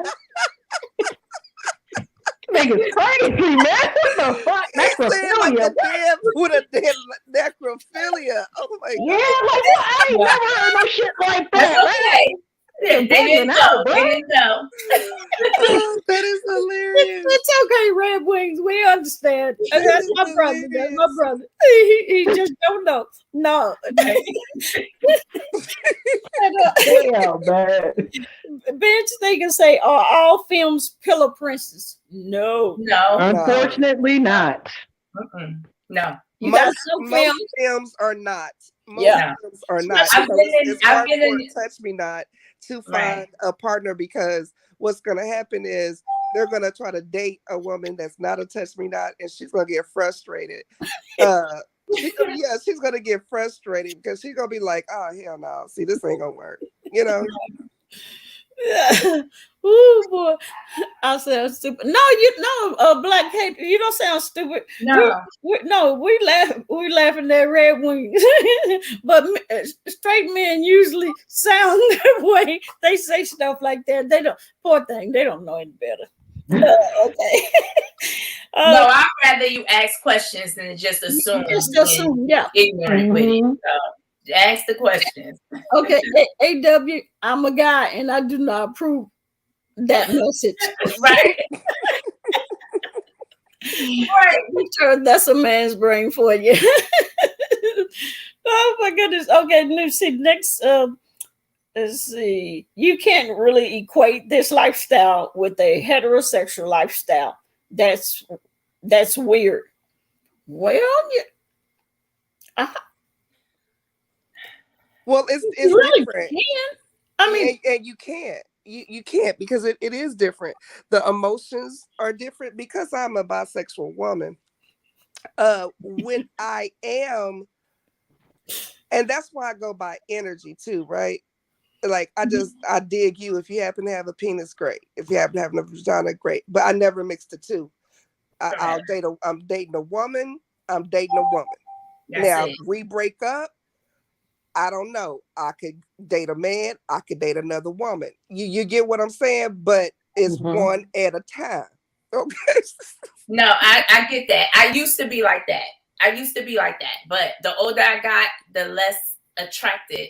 Nigga's crazy, man. What the fuck? Necrophilia.
Like a dead with a dead necrophilia. Oh my god.
Yeah, like I ain't never heard no shit like that.
Okay. They didn't know. They didn't know.
That is hilarious.
It's okay, Red Wings. We understand. That's my brother. That's my brother. He just don't know. No.
Damn, man.
Bench, they can say, are all films pillow princess? No.
Unfortunately, not.
No.
Most films are not. Most films are not. It's hard for Touch Me Not to find a partner because what's going to happen is they're going to try to date a woman that's not a Touch Me Not, and she's going to get frustrated. She's going to get frustrated because she's going to be like, oh, hell no. See, this ain't going to work. You know?
Oh boy, I sound stupid. No, Black Kate, you don't sound stupid.
No,
we laughing at Red Wings, but straight men usually sound that way. They say stuff like that. They don't. Poor thing, they don't know any better. Okay.
No, I'd rather you ask questions than just assume.
Yeah.
Ignorant with it. So ask the questions.
Okay, AW, I'm a guy and I do not approve that message.
Right.
Right. Sure, that's a man's brain for you. Oh my goodness. Okay, let's see. Next, let's see. You can't really equate this lifestyle with a heterosexual lifestyle. That's weird. Well,
well, it's
really
different.
I mean,
and you can't. You can't because it is different. The emotions are different because I'm a bisexual woman. When I am, and that's why I go by energy too, right? Like I dig you. If you happen to have a penis, great. If you happen to have a vagina, great. But I never mix the two. I'm dating a woman. I'm dating a woman. Now we break up. I don't know. I could date a man. I could date another woman. You get what I'm saying? But it's one at a time. Okay.
No, I get that. I used to be like that. But the older I got, the less attracted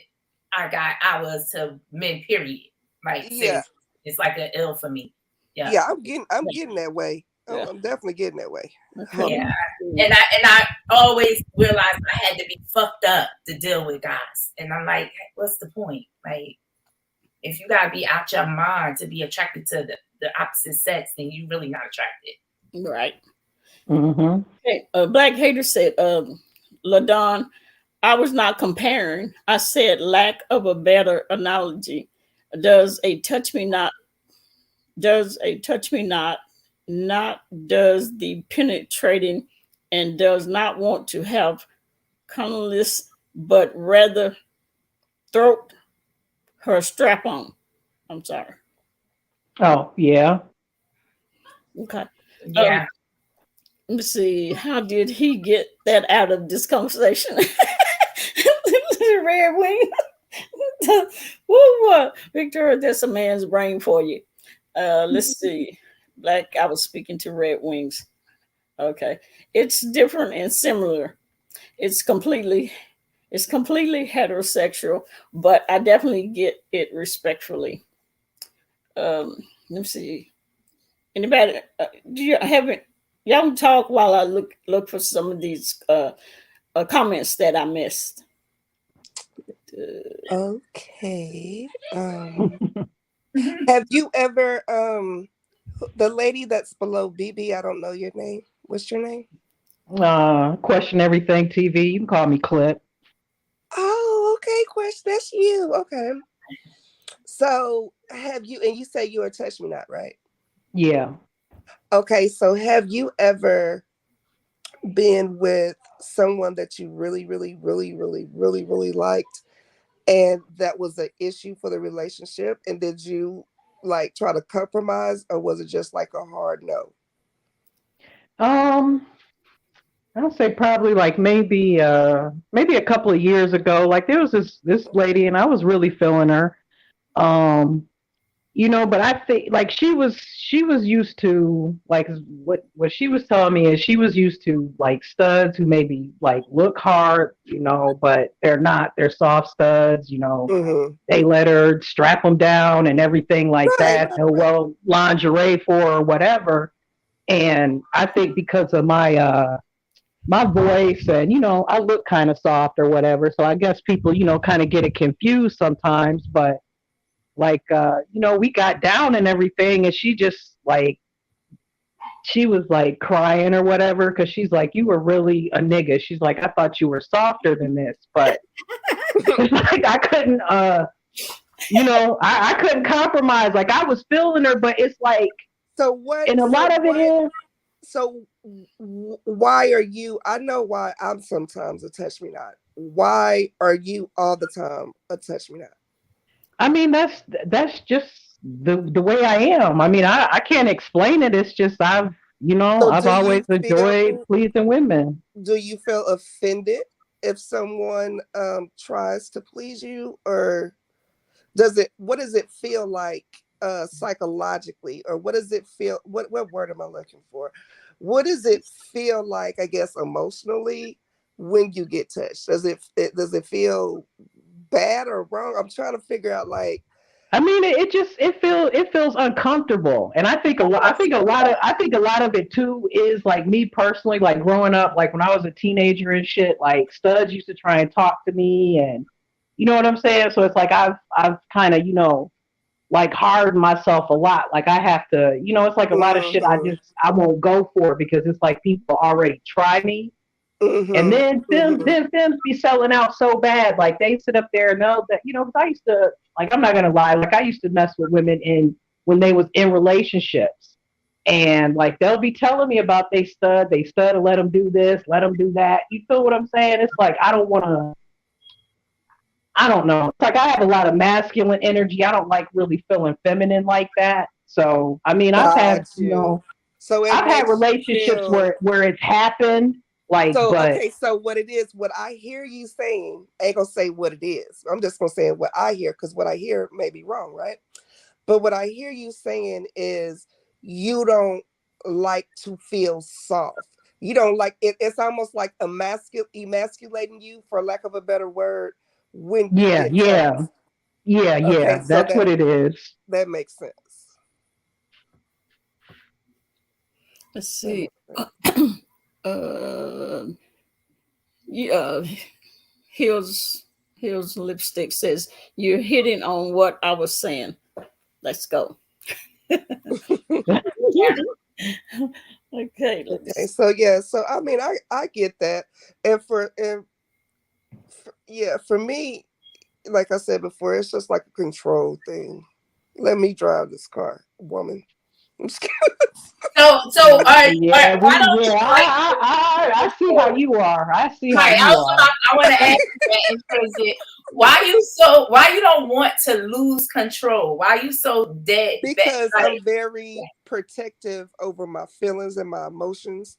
I was to men, period. Like, it's like an ill for me.
Yeah, I'm getting that way. I'm definitely getting that way.
Yeah, and I always realized I had to be fucked up to deal with guys, and I'm like, what's the point? Like, if you gotta be out your mind to be attracted to the opposite sex, then you really not attracted.
Right. Okay. Black Hater said, LaDon, I was not comparing. I said lack of a better analogy. Does a touch me not does the penetrating and does not want to have cunnilingus, but rather throat her strap on. I'm sorry.
Oh, yeah.
Okay.
Yeah.
Let me see. How did he get that out of this conversation? Red Wing. Woo, Victoria, that's a man's brain for you. Let's see. Black, I was speaking to Red Wings. Okay. It's different and similar. It's completely heterosexual, but I definitely get it respectfully. Let me see. Anybody? Do you haven't? Y'all can talk while I look for some of these comments that I missed.
Okay. Have you ever the lady that's below BB? I don't know your name. What's your name?
Question Everything TV. You can call me Clip.
Oh, okay. Question. That's you. Okay. So have you? And you say you are Touch Me Not, right?
Yeah.
Okay. So have you ever been with someone that you really, really, really, really, really, really liked, and that was an issue for the relationship? And did you like try to compromise, or was it just like a hard no?
I'll say probably like maybe a couple of years ago. Like there was this lady, and I was really feeling her. But I think like she was used to like what she was telling me is she was used to like studs who maybe like look hard, but they're not. They're soft studs,
Mm-hmm.
They let her strap them down and everything like
Right.
that. Well, lingerie for or whatever. And I think because of my voice and I look kind of soft or whatever, so I guess people kind of get it confused sometimes. But like we got down and everything, and she just like she was like crying or whatever because she's like, you were really a nigga. She's like, I thought you were softer than this, but it's like I couldn't I couldn't compromise. Like I was feeling her, but it's like
so what
and a lot of it is.
So why are you? I know why I'm sometimes a Touch Me Not. Why are you all the time a Touch Me Not?
I mean, that's just the way I am. I mean, I can't explain it. It's just I've always enjoyed pleasing women.
Do you feel offended if someone tries to please you, or what does it feel like psychologically, or what does it feel? What word am I looking for? What does it feel like, I guess, emotionally when you get touched? Does it feel bad or wrong? I'm trying to figure out like.
I mean, it feels uncomfortable, and I think a lot of it too is like me personally, like growing up, like when I was a teenager and shit, like studs used to try and talk to me, and you know what I'm saying. So it's like I've kind of like hardened myself a lot. Like I have to, it's like a lot of shit I won't go for because it's like people already try me. And then Sims be selling out so bad. Like they sit up there and know that, because I used to, like, I'm not going to lie. Like I used to mess with women when they was in relationships. And like, they'll be telling me about they stud and let them do this, let them do that. You feel what I'm saying? It's like, I don't know. It's like I have a lot of masculine energy. I don't like really feeling feminine like that. So, I mean, I've had, I've had relationships where it's happened. Like,
so what it is, what I hear you saying, I ain't gonna say what it is. I'm just gonna say what I hear, because what I hear may be wrong, right? But what I hear you saying is you don't like to feel soft. You don't like it. It's almost like emasculating you, for lack of a better word. When you get touched.
Okay, that's what it is.
That makes sense.
Let's see. Here's Lipstick says you're hitting on what I was saying. Let's go. Okay.
So I mean, I get that, and for me, like I said before, it's just like a control thing. Let me drive this car, woman. I'm just kidding.
I
see how you are. I
want to ask that, why you don't want to lose control? Why are you so dead?
Because I'm very protective over my feelings and my emotions.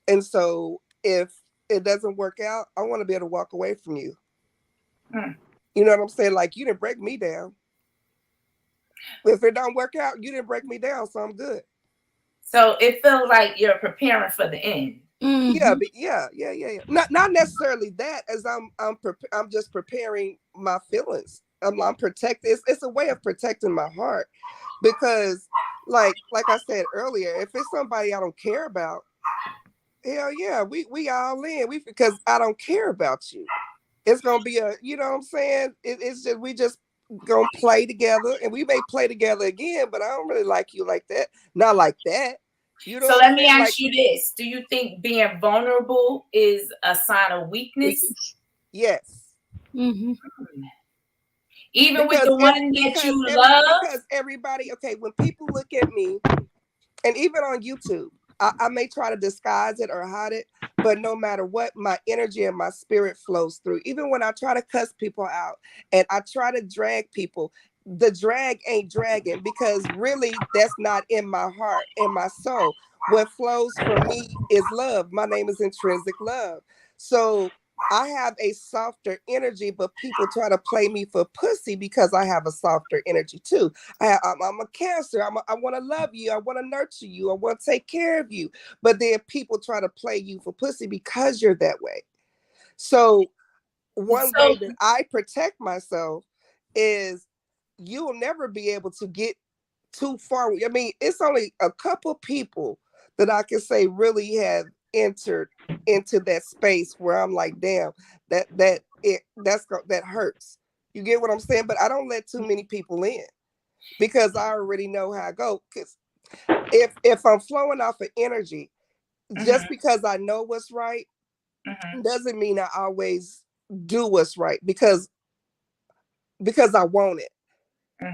And so if it doesn't work out, I want to be able to walk away from you. You know what I'm saying? Like, you didn't break me down. If it don't work out, you didn't break me down, so I'm good.
So it feels like you're preparing for the end.
Yeah, but yeah. Not necessarily that, as I'm just preparing my feelings. I'm protecting. It's a way of protecting my heart, because like I said earlier, if it's somebody I don't care about, hell yeah, we all in. Because I don't care about you. It's gonna be you know what I'm saying? It's just, we just gonna play together, and we may play together again, but I don't really like you like that. Not like that. You know
So
what
let
I'm
me
saying?
ask
Like,
you this. Do you think being vulnerable is a sign of weakness?
yes.
Even with the one that you love?
Because everybody, okay, when people look at me, and even on YouTube, I may try to disguise it or hide it, but no matter what, my energy and my spirit flows through. Even when I try to cuss people out and I try to drag people, the drag ain't dragging, because really that's not in my heart, in my soul. What flows from me is love. My name is Intrinsic Love. So I have a softer energy, but people try to play me for pussy because I have a softer energy too. I'm a Cancer. I want to love you. I want to nurture you. I want to take care of you. But then people try to play you for pussy because you're that way. So one way that I protect myself is, you'll never be able to get too far. I mean, it's only a couple people that I can say really have entered into that space where I'm like, damn, that hurts. You get what I'm saying? But I don't let too many people in, because I already know how I go. Because if I'm flowing off of energy, just because I know what's right doesn't mean I always do what's right, because I want it.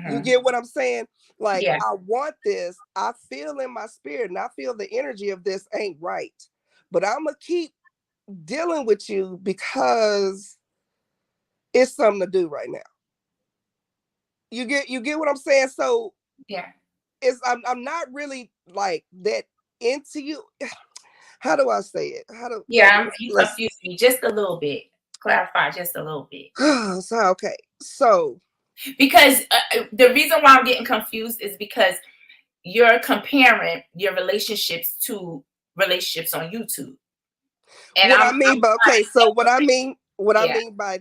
You get what I'm saying? Like,
yeah.
I want this. I feel in my spirit, and I feel the energy of this ain't right. But I'm gonna keep dealing with you because it's something to do right now. You get what I'm saying? So
yeah,
I'm not really like that into you. How do I say it?
you confused me just a little bit. Clarify just a little bit.
So okay. So
because the reason why I'm getting confused is because you're comparing your relationships to relationships on YouTube. And
what I mean by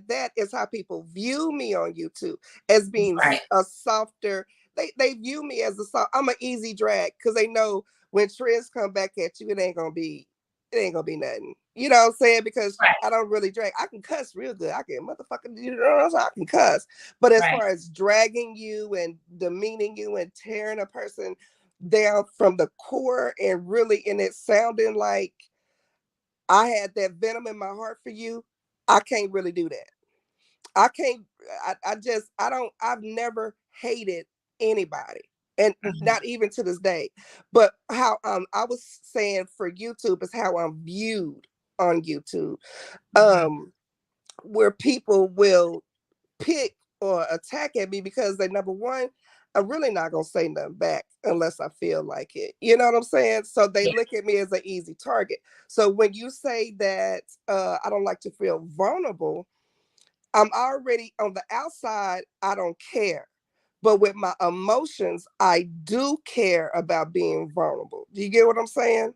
that is how people view me on YouTube as being a softer. They view me as I'm an easy drag, because they know when trends come back at you, it ain't gonna be nothing. You know what I'm saying? Because I don't really drag. I can cuss real good. I can motherfucking, you know, I can cuss. But as far as dragging you and demeaning you and tearing a person down from the core, and really in it sounding like I had that venom in my heart for you, I can't really do that. I can't, I've never hated anybody, and not even to this day. But how I was saying for YouTube is how I'm viewed on YouTube, where people will pick or attack at me because they, number one, I'm really not gonna say nothing back unless I feel like it. You know what I'm saying? So they look at me as an easy target. So when you say that I don't like to feel vulnerable, I'm already on the outside, I don't care. But with my emotions, I do care about being vulnerable. Do you get what I'm saying?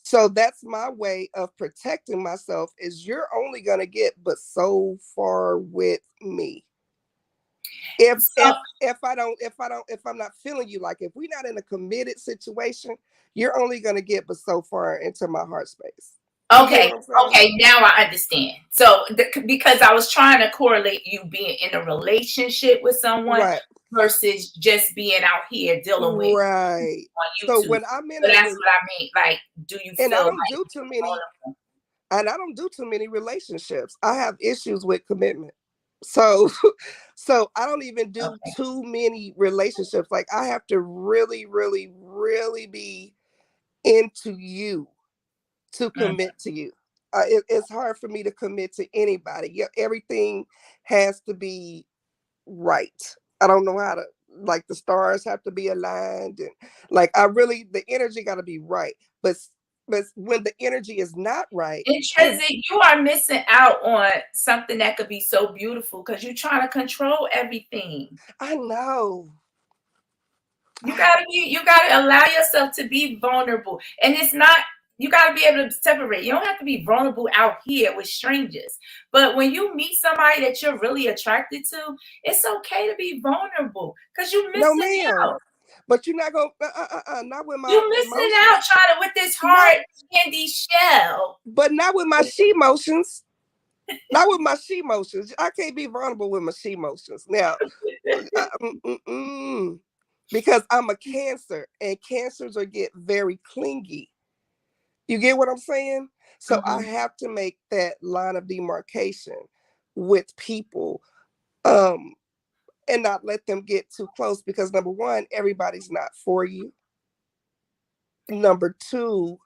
So that's my way of protecting myself, is you're only gonna get but so far with me. If I'm not feeling you, like if we're not in a committed situation, you're only gonna get but so far into my heart space.
Okay, now I understand. So because I was trying to correlate you being in a relationship with someone versus just being out here dealing with on YouTube.
So when I'm in
that's what I mean. Like, do you feel
I don't do too many, and I don't do too many relationships. I have issues with commitment. So I don't even do too many relationships. Like, I have to really, really, really be into you to commit to you. It's hard for me to commit to anybody. Yeah, everything has to be right. I don't know how to, like, the stars have to be aligned, and like the energy got to be right. But But when the energy is not right,
Intrinsic, you are missing out on something that could be so beautiful because you're trying to control everything.
I know.
You gotta allow yourself to be vulnerable. And it's not, you gotta be able to separate. You don't have to be vulnerable out here with strangers. But when you meet somebody that you're really attracted to, it's okay to be vulnerable because you're missing out.
But you're not gonna not with my
You're missing
emotions.
out trying to with this hard candy shell.
But not with my she motions. Not with my she motions. I can't be vulnerable with my she motions. Now, because I'm a Cancer, and Cancers are get very clingy. You get what I'm saying? So I have to make that line of demarcation with people, and not let them get too close, because number one, everybody's not for you. Number two,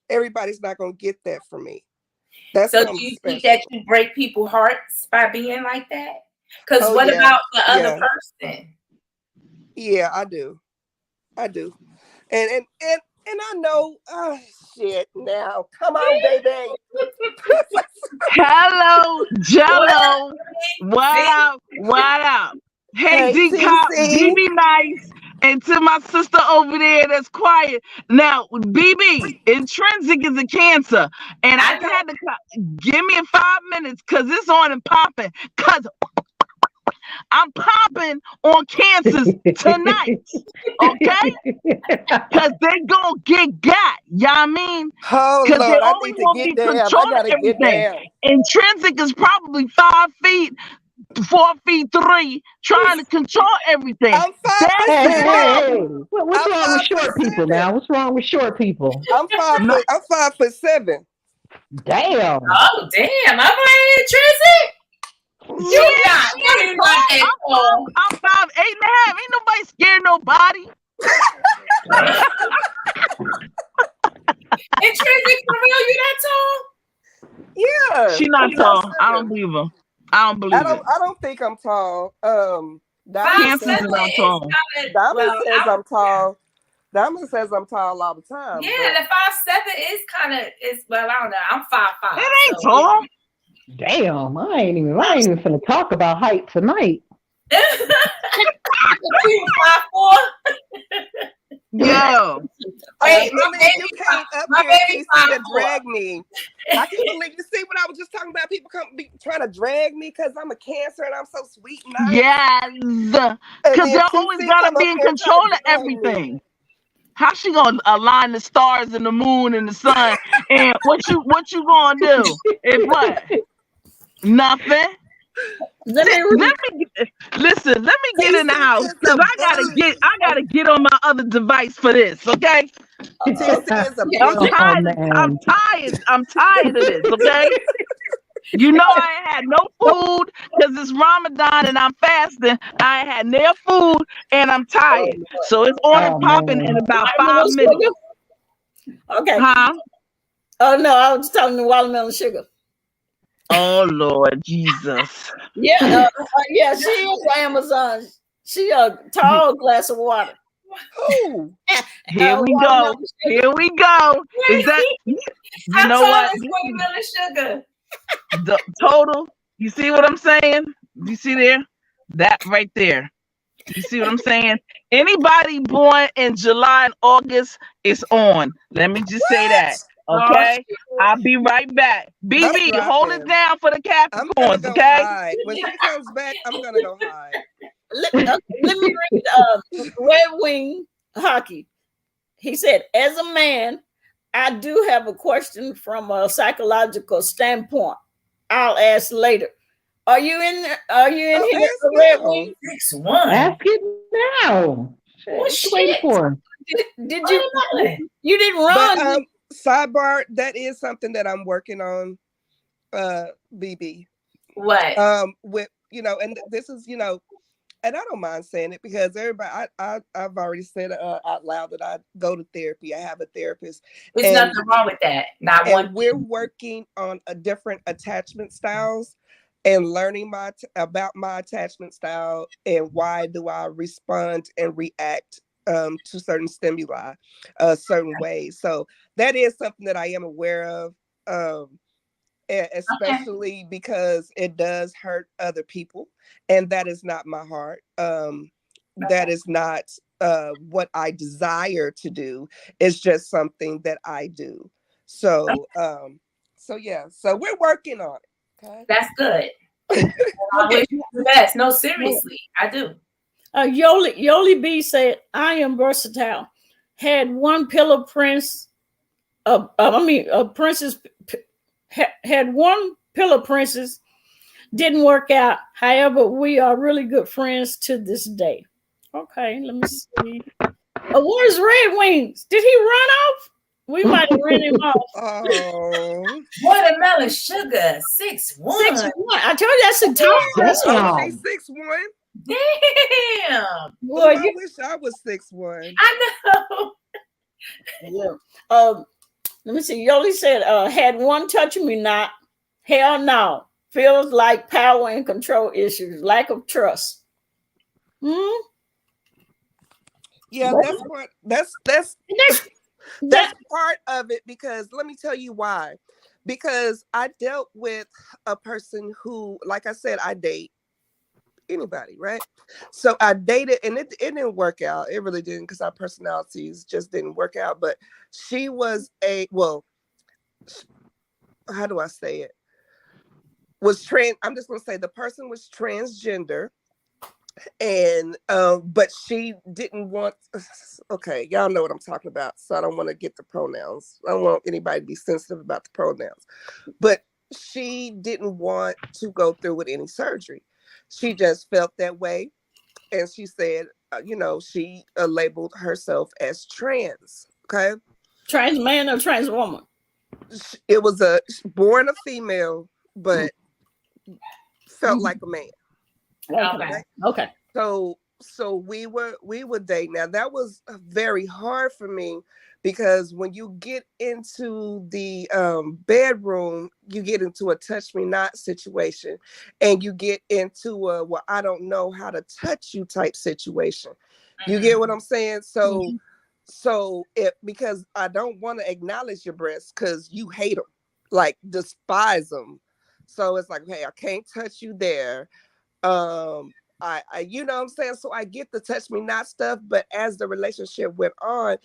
everybody's not gonna get that from me. That's
so do you think that you break people's hearts by being like that? Because what about the other person?
Yeah, I do. And I know, oh shit, now come on, baby.
Hello, Jello. What up? Hey, DCOP, BB nice. And to my sister over there that's quiet. Now, BB, Intrinsic is a Cancer. And I had to give me 5 minutes because it's on and popping. Because I'm popping on Cancers tonight. Okay? Because they gonna get got. You know what I mean?
Because they always want to be controlling everything.
Intrinsic is probably 5 feet, 4 feet 3, trying to control everything.
I'm 5'7".
Hey. What's wrong with short people now? What's wrong with short people?
I'm 5'7".
Damn.
Oh damn! I'm like Intrinsic. You're not that tall.
I'm 5'8.5". Ain't nobody scared nobody.
Intrinsic, for real, you that tall?
Yeah.
She not tall. I don't believe her. I don't believe it.
I don't think I'm tall.
Cancers are not tall.
Diamond says I'm tall. Diamond says I'm tall all the time.
Yeah, the 5'7" is kind of well, I don't know. I'm 5'5".
It ain't tall.
Damn, I ain't even finna talk about height tonight.
You 5'4".
Yo.
Wait,
you came up here to drag me. I can't believe you see what I was just talking about. People trying to drag me because I'm a Cancer and I'm so sweet and nice.
Yes, because they're always gotta be in control of everything. How she gonna align the stars and the moon and the sun? And what you gonna do? If what? Nothing. Let me get in the house because I gotta get on my other device for this. Okay. I'm tired of this. Okay. You know I ain't had no food because it's Ramadan and I'm fasting. I ain't had no food and I'm tired. So it's on and popping in about 5 minutes.
Okay.
Huh?
Oh no, I was talking to watermelon sugar.
Oh Lord Jesus.
Yeah, yeah, she is Amazon. She a tall glass of water.
Oh,
Here we go. Here we go. Is that you know what?
Watermelon sugar.
The total. You see what I'm saying? You see there? That right there. You see what I'm saying? Anybody born in July and August is on. Let me just say that. Okay, I'll be right back. BB, hold it down for the Capricorns, okay?
Hide. When she comes back, I'm gonna go hide.
Let me read Red Wing Hockey. He said, as a man, I do have a question from a psychological standpoint. I'll ask later. Are you in here, Red Wing?
6'1".
Ask it now.
What you
waiting for?
Did you didn't run?
But, sidebar, that is something that I'm working on, BB.
What?
With and this is and I don't mind saying it because everybody, I've already said out loud that I go to therapy. I have a therapist.
There's nothing wrong with that. Not one.
We're working on a different attachment styles and learning about my attachment style and why do I respond and react to certain stimuli, certain ways. So that is something that I am aware of, especially because it does hurt other people, and that is not my heart. That is not what I desire to do. It's just something that I do. So, so yeah. So we're working on it. Okay.
That's good. I wish you the best. No, seriously, I do.
Yoli B said, "I am versatile. Had one pillow prince. A princess had one pillow princess. Didn't work out. However, we are really good friends to this day." Okay, let me see. Where's Red Wings? Did he run off? We might have ran him off.
Oh,
Watermelon Sugar 6'1".
6'1". I told you that's a tall person.
6'1".
Damn.
Boy,
I wish I was 6'1".
I know.
Yeah. Let me see. Yoli said, "Had one touching me not. Hell no. Feels like power and control issues, lack of trust."
Yeah,
What?
that's part. That's part of it, because let me tell you why. Because I dealt with a person who, like I said, I date anybody, right? So I dated, and it didn't work out. It really didn't, because our personalities just didn't work out. But she was how do I say it? I'm just gonna say the person was transgender, and but she didn't want. Okay, y'all know what I'm talking about, so I don't want to get the pronouns. I don't want anybody to be sensitive about the pronouns. But she didn't want to go through with any surgery. She just felt that way, and she said, she labeled herself as trans. Okay,
Trans man or trans woman?
it was born a female, but felt like a man.
Okay.
So we would date. Now that was very hard for me, because when you get into the bedroom, you get into a touch me not situation, and you get into a, well, I don't know how to touch you type situation. You get what I'm saying? So because I don't want to acknowledge your breasts, because you hate them, like despise them. So it's like, hey, I can't touch you there. I you know what I'm saying? So I get the touch me not stuff, but as the relationship went on,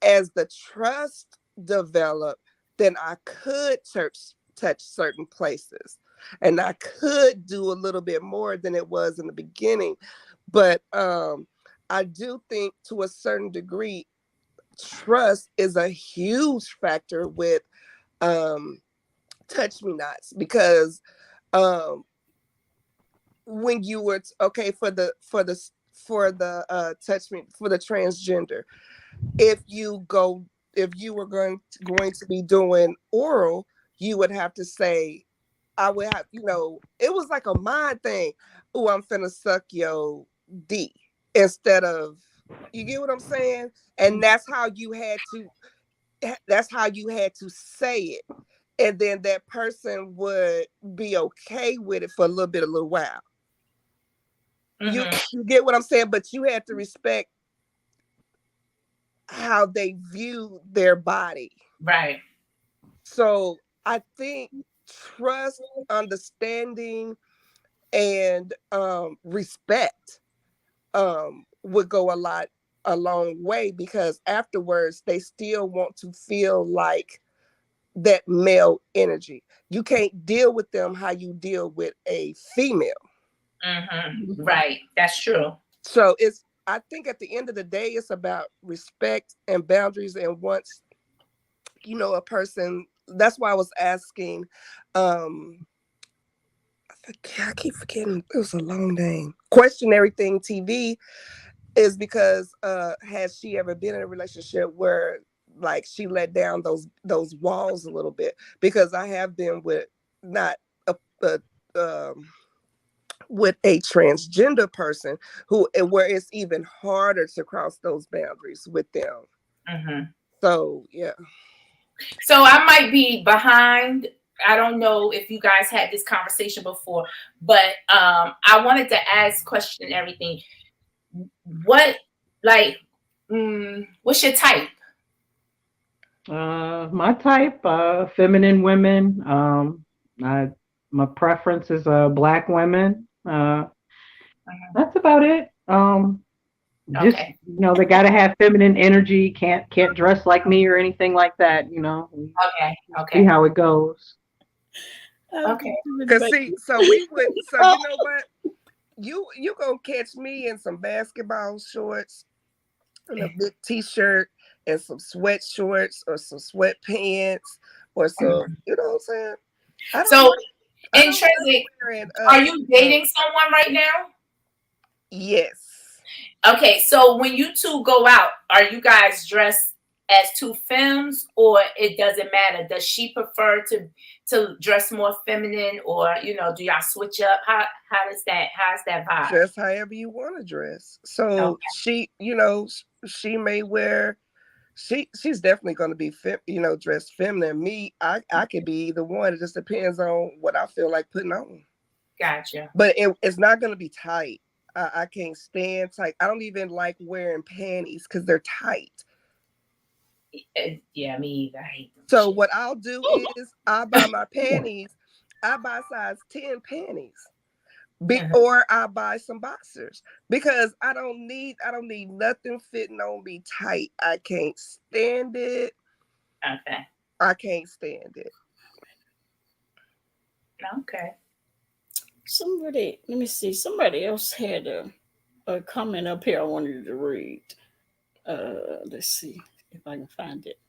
as the trust developed, then I could touch certain places, and I could do a little bit more than it was in the beginning. But I do think, to a certain degree, trust is a huge factor with touch me nots, because when you were for the touch me, for the transgender, if you were going to be doing oral, you would have to say, I would have, it was like a mind thing. Oh, I'm finna suck your D, instead of, you get what I'm saying? And that's how you had to say it. And then that person would be okay with it for a little while. You get what I'm saying? But you had to respect how they view their body.
Right.
So I think trust, understanding, and respect would go a long way, because afterwards they still want to feel like that male energy. You can't deal with them how you deal with a female.
Right. That's true.
So I think at the end of the day, it's about respect and boundaries. And once, a person, that's why I was asking, I keep forgetting, it was a long name. Question Everything TV, is because has she ever been in a relationship where, like, she let down those walls a little bit? Because I have been with with a transgender person where it's even harder to cross those boundaries with them. So yeah.
So I might be behind. I don't know if you guys had this conversation before, but I wanted to ask Question Everything. What, like, What's your type?
My type, feminine women. My preference is Black women. That's about it. Just
Okay.
they gotta have feminine energy. Can't dress like me or anything like that.
Okay.
See how it goes.
Okay.
Cause see, so we would. So you know what? You gonna catch me in some basketball shorts and a big t-shirt and some sweat shorts or some sweatpants or some. You know what I'm saying?
So, Intrinsic, are you dating someone right now?
Yes.
Okay, so when you two go out, are you guys dressed as two femmes, or it doesn't matter? Does she prefer to dress more feminine, or do y'all switch up? How's that vibe?
Dress however you want to dress. So she, she may wear. She's definitely going to be dressed feminine. Me, I could be either one. It just depends on what I feel like putting on.
Gotcha.
But it's not going to be tight. I can't stand tight. I don't even like wearing panties because they're tight.
Yeah, me either. I hate them.
So what I'll do is I buy my panties. I buy size 10 panties. Or I buy some boxers because I don't need nothing fitting on me tight. I can't stand it.
Okay.
I can't stand it.
Okay.
Somebody, let me see. Somebody else had a comment up here I wanted to read. Let's see if I can find it.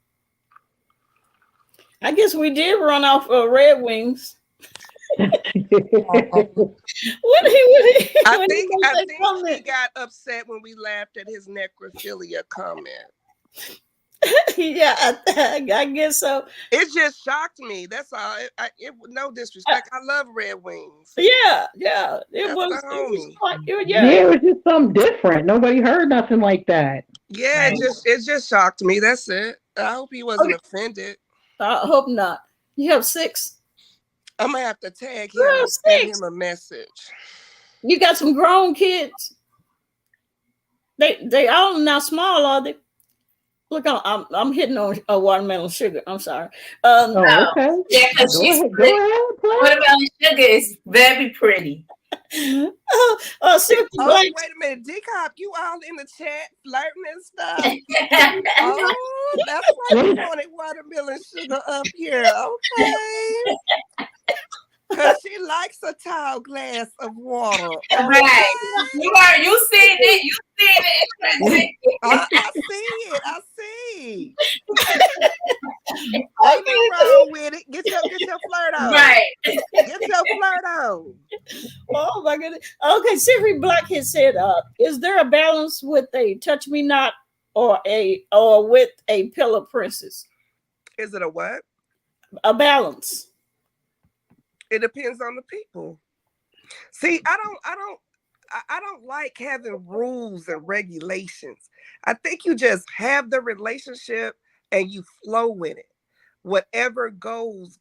I guess we did run off Red Wings.
I think he got upset when we laughed at his necrophilia comment.
Yeah, I guess so.
It just shocked me. That's all. No disrespect. I love Red Wings.
Yeah. It was
just something different. Nobody heard nothing like that.
Yeah, it just shocked me. That's it. I hope he wasn't offended.
I hope not. You have 6.
I'm gonna have to tag him and send him a message.
You got some grown kids. They all not small, are they? Look, I'm hitting on a watermelon sugar. I'm sorry.
Okay.
Yeah, because watermelon sugar is very pretty.
Wait a minute, DCOP, you all in the chat flirting and stuff. That's why you wanted watermelon sugar up here, okay? Because she likes a tall glass of water. Okay?
Right. You seen it. You seen it.
I see. Ain't nothing wrong with it. Get your flirt on.
Right.
Get your flirt on.
Oh my goodness. Okay, Siri Black has said, is there a balance with a touch me not or with a pillow princess?
Is it a what?
A balance.
It depends on the people. See, I don't like having rules and regulations. I think you just have the relationship and you flow with it. Whatever goes.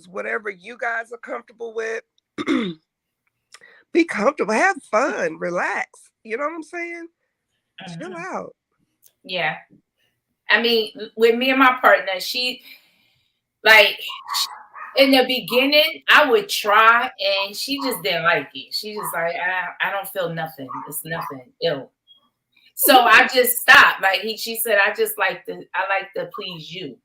Whatever you guys are comfortable with, be comfortable, have fun, relax. You know what I'm saying? Chill out.
Yeah. I mean, with me and my partner, she in the beginning, I would try, and she just didn't like it. She just like, I don't feel nothing. It's nothing ill. So I just stopped. She said, I like to please you,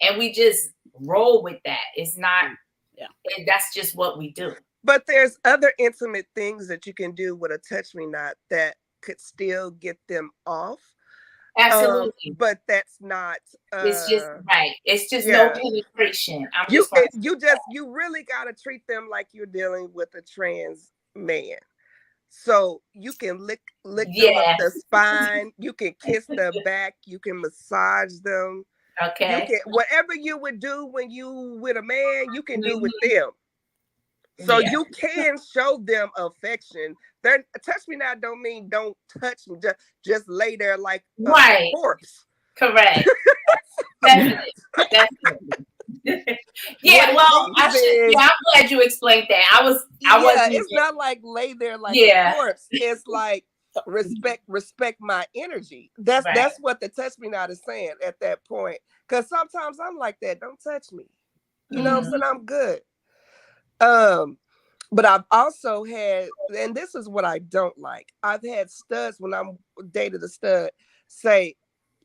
and we just roll with that. It's not. Yeah. That's just what we do.
But there's other intimate things that you can do with a touch me not that could still get them off.
Absolutely.
But that's not
it's just right. It's just no penetration.
You really gotta treat them like you're dealing with a trans man. So you can lick them up the spine, you can kiss the back, you can massage them.
Okay.
Whatever you would do when you with a man, you can do with them. So you can show them affection. Touch me now don't mean don't touch me. Just lay there like a corpse.
Correct. Definitely. I'm glad you explained that. It's not
like lay there like a corpse. It's like respect my energy. That's what the touch me not is saying at that point. Because sometimes I'm like that. Don't touch me. You know what I'm saying? I'm good. But I've also had, and this is what I don't like. I've had studs when I'm dated a stud say,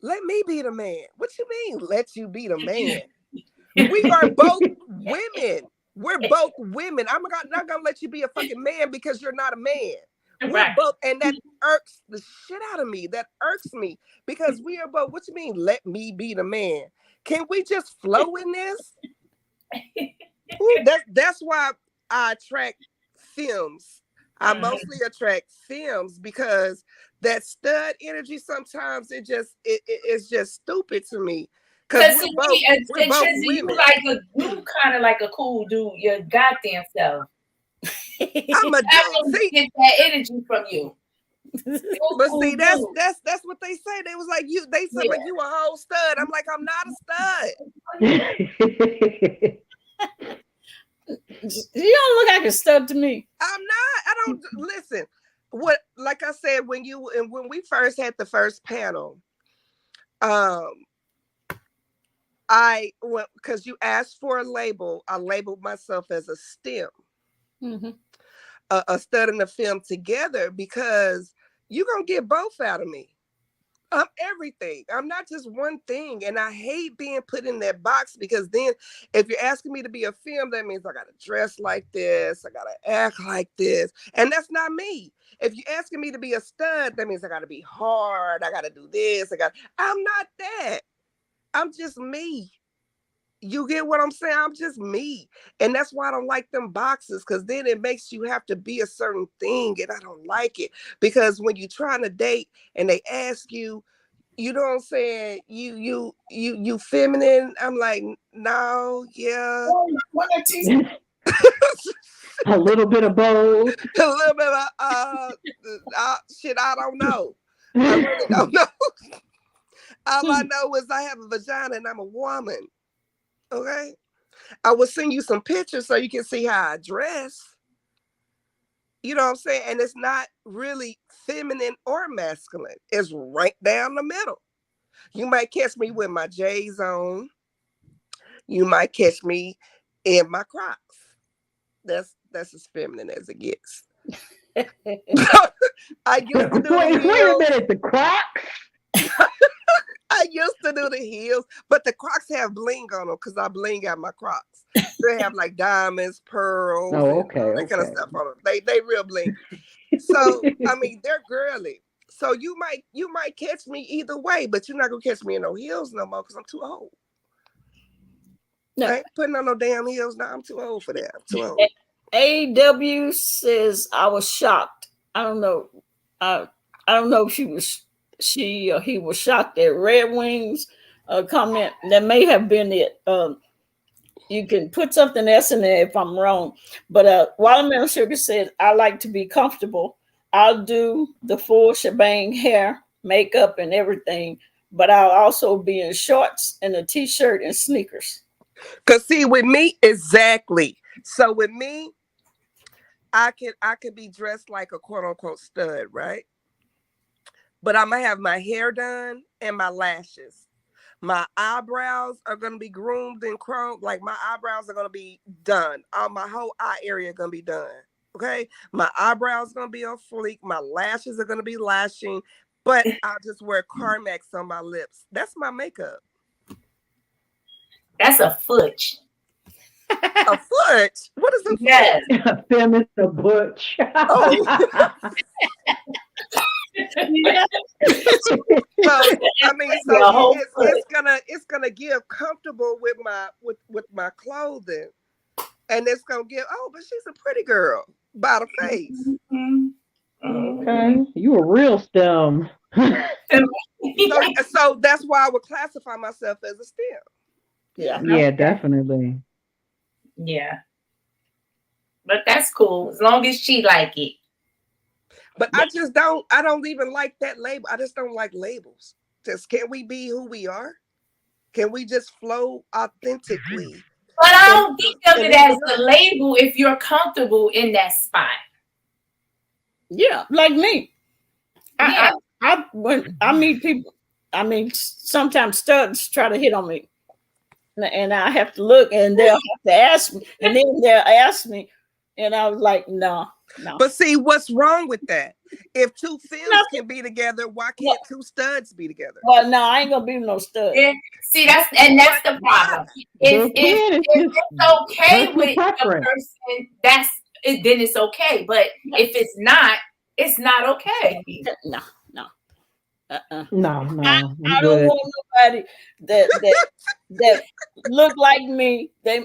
"Let me be the man." What you mean? Let you be the man? We are both women. We're both women. I'm not gonna let you be a fucking man because you're not a man. We're both, and that irks the shit out of me. That irks me because we are both. What you mean? Let me be the man? Can we just flow in this? Ooh, that's why I attract films. I mostly attract films because that stud energy sometimes it's just stupid to me. Because we're both women.
You kind of like a cool dude, your goddamn self.
I'm a dude. See,
get that energy from you.
But see, that's what they say. They was like they said like you a whole stud. I'm like, I'm not a stud.
You don't look like a stud to me.
I'm not. I don't listen. What, like I said, when we first had the first panel, because you asked for a label, I labeled myself as a STEM, a stud and a film together, because you're gonna get both out of me. I'm everything. I'm not just one thing. And I hate being put in that box because then if you're asking me to be a film, that means I got to dress like this. I got to act like this. And that's not me. If you're asking me to be a stud, that means I got to be hard. I got to do this. I'm not that. I'm just me. You get what I'm saying? I'm just me. And that's why I don't like them boxes, because then it makes you have to be a certain thing. And I don't like it, because when you're trying to date and they ask you, you know what I'm saying, you feminine, I'm like, no, yeah.
A little bit of both.
A little bit of shit, I don't know. I really don't know. All I know is I have a vagina and I'm a woman. Okay, I will send you some pictures so you can see how I dress. You know what I'm saying? And it's not really feminine or masculine. It's right down the middle. You might catch me with my J's on. You might catch me in my Crocs. That's as feminine as it gets. I used to do
wait a minute, the Crocs?
I used to do the heels, but the Crocs have bling on them because I bling out my Crocs. They have like diamonds, pearls, that kind of stuff on them. They real bling. So I mean, they're girly. So you might catch me either way, but you're not gonna catch me in no heels no more because I'm too old. No. I ain't putting on no damn heels now. I'm too old for that. I'm too old.
AW says I was shocked. I don't know. I don't know if he was shocked at Red Wings comment. That may have been it. You can put something else in there if I'm wrong. But Watermelon Sugar says, I like to be comfortable. I'll do the full shebang, hair, makeup, and everything. But I'll also be in shorts and a t-shirt and sneakers.
Because see, with me, exactly. So with me, I could be dressed like a quote unquote stud, right? But I'm gonna have my hair done and my lashes. My eyebrows are gonna be groomed and chromed. Like my eyebrows are gonna be done. My whole eye area gonna be done. Okay, my eyebrows gonna be on fleek. My lashes are gonna be lashing, but I'll just wear Carmex on my lips. That's my makeup.
That's a fudge.
A foot? What is a
yes.
foot? Feminist a butch.
Oh. So I mean, so it's gonna give comfortable with my clothing, and it's gonna give. Oh, but she's a pretty girl by the face.
Okay, you a real STEM.
So that's why I would classify myself as a STEM.
Yeah, definitely.
Yeah, but that's cool as long as she like it.
But I don't even like that label. I just don't like labels. Just, can we be who we are? Can we just flow authentically?
But I don't think of it as a label if you're comfortable in that spot.
Yeah, like me. When I meet people, I mean, sometimes studs try to hit on me, and I have to look, and they'll have to ask me, and then they'll ask me, and I was like, no.
But see, what's wrong with that? If two films can be together, why can't two studs be together?
Well, no, I ain't gonna be no stud.
Yeah. See, that's the problem. If it's okay with a person, then it's okay. But if it's not okay.
No.
No.
I don't want nobody that look like me. They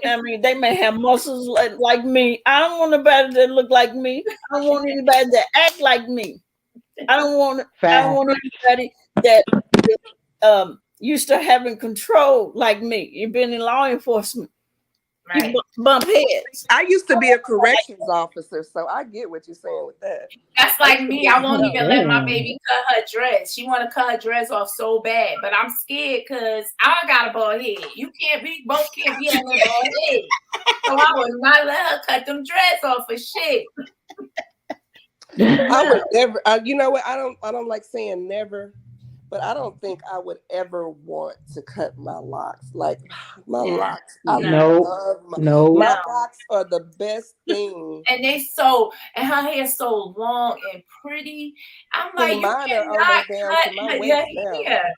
may have muscles like me. I don't want nobody that look like me. I don't want anybody that act like me. I don't want anybody that used to having control like me. You've been in law enforcement.
Right.
You bump heads.
I used to be a corrections officer, so I get what you're saying with that.
That's like me. I won't even let my baby cut her dress. She want to cut her dress off so bad, but I'm scared because I got a bald head. Both can't be on a bald head. So I would not let her cut them dreads off for shit.
I would never. You know what? I don't like saying never, but I don't think I would ever want to cut my locks. Like my locks. My locks are the best thing.
And her hair's so long and pretty. I'm like, you cannot cut your hair.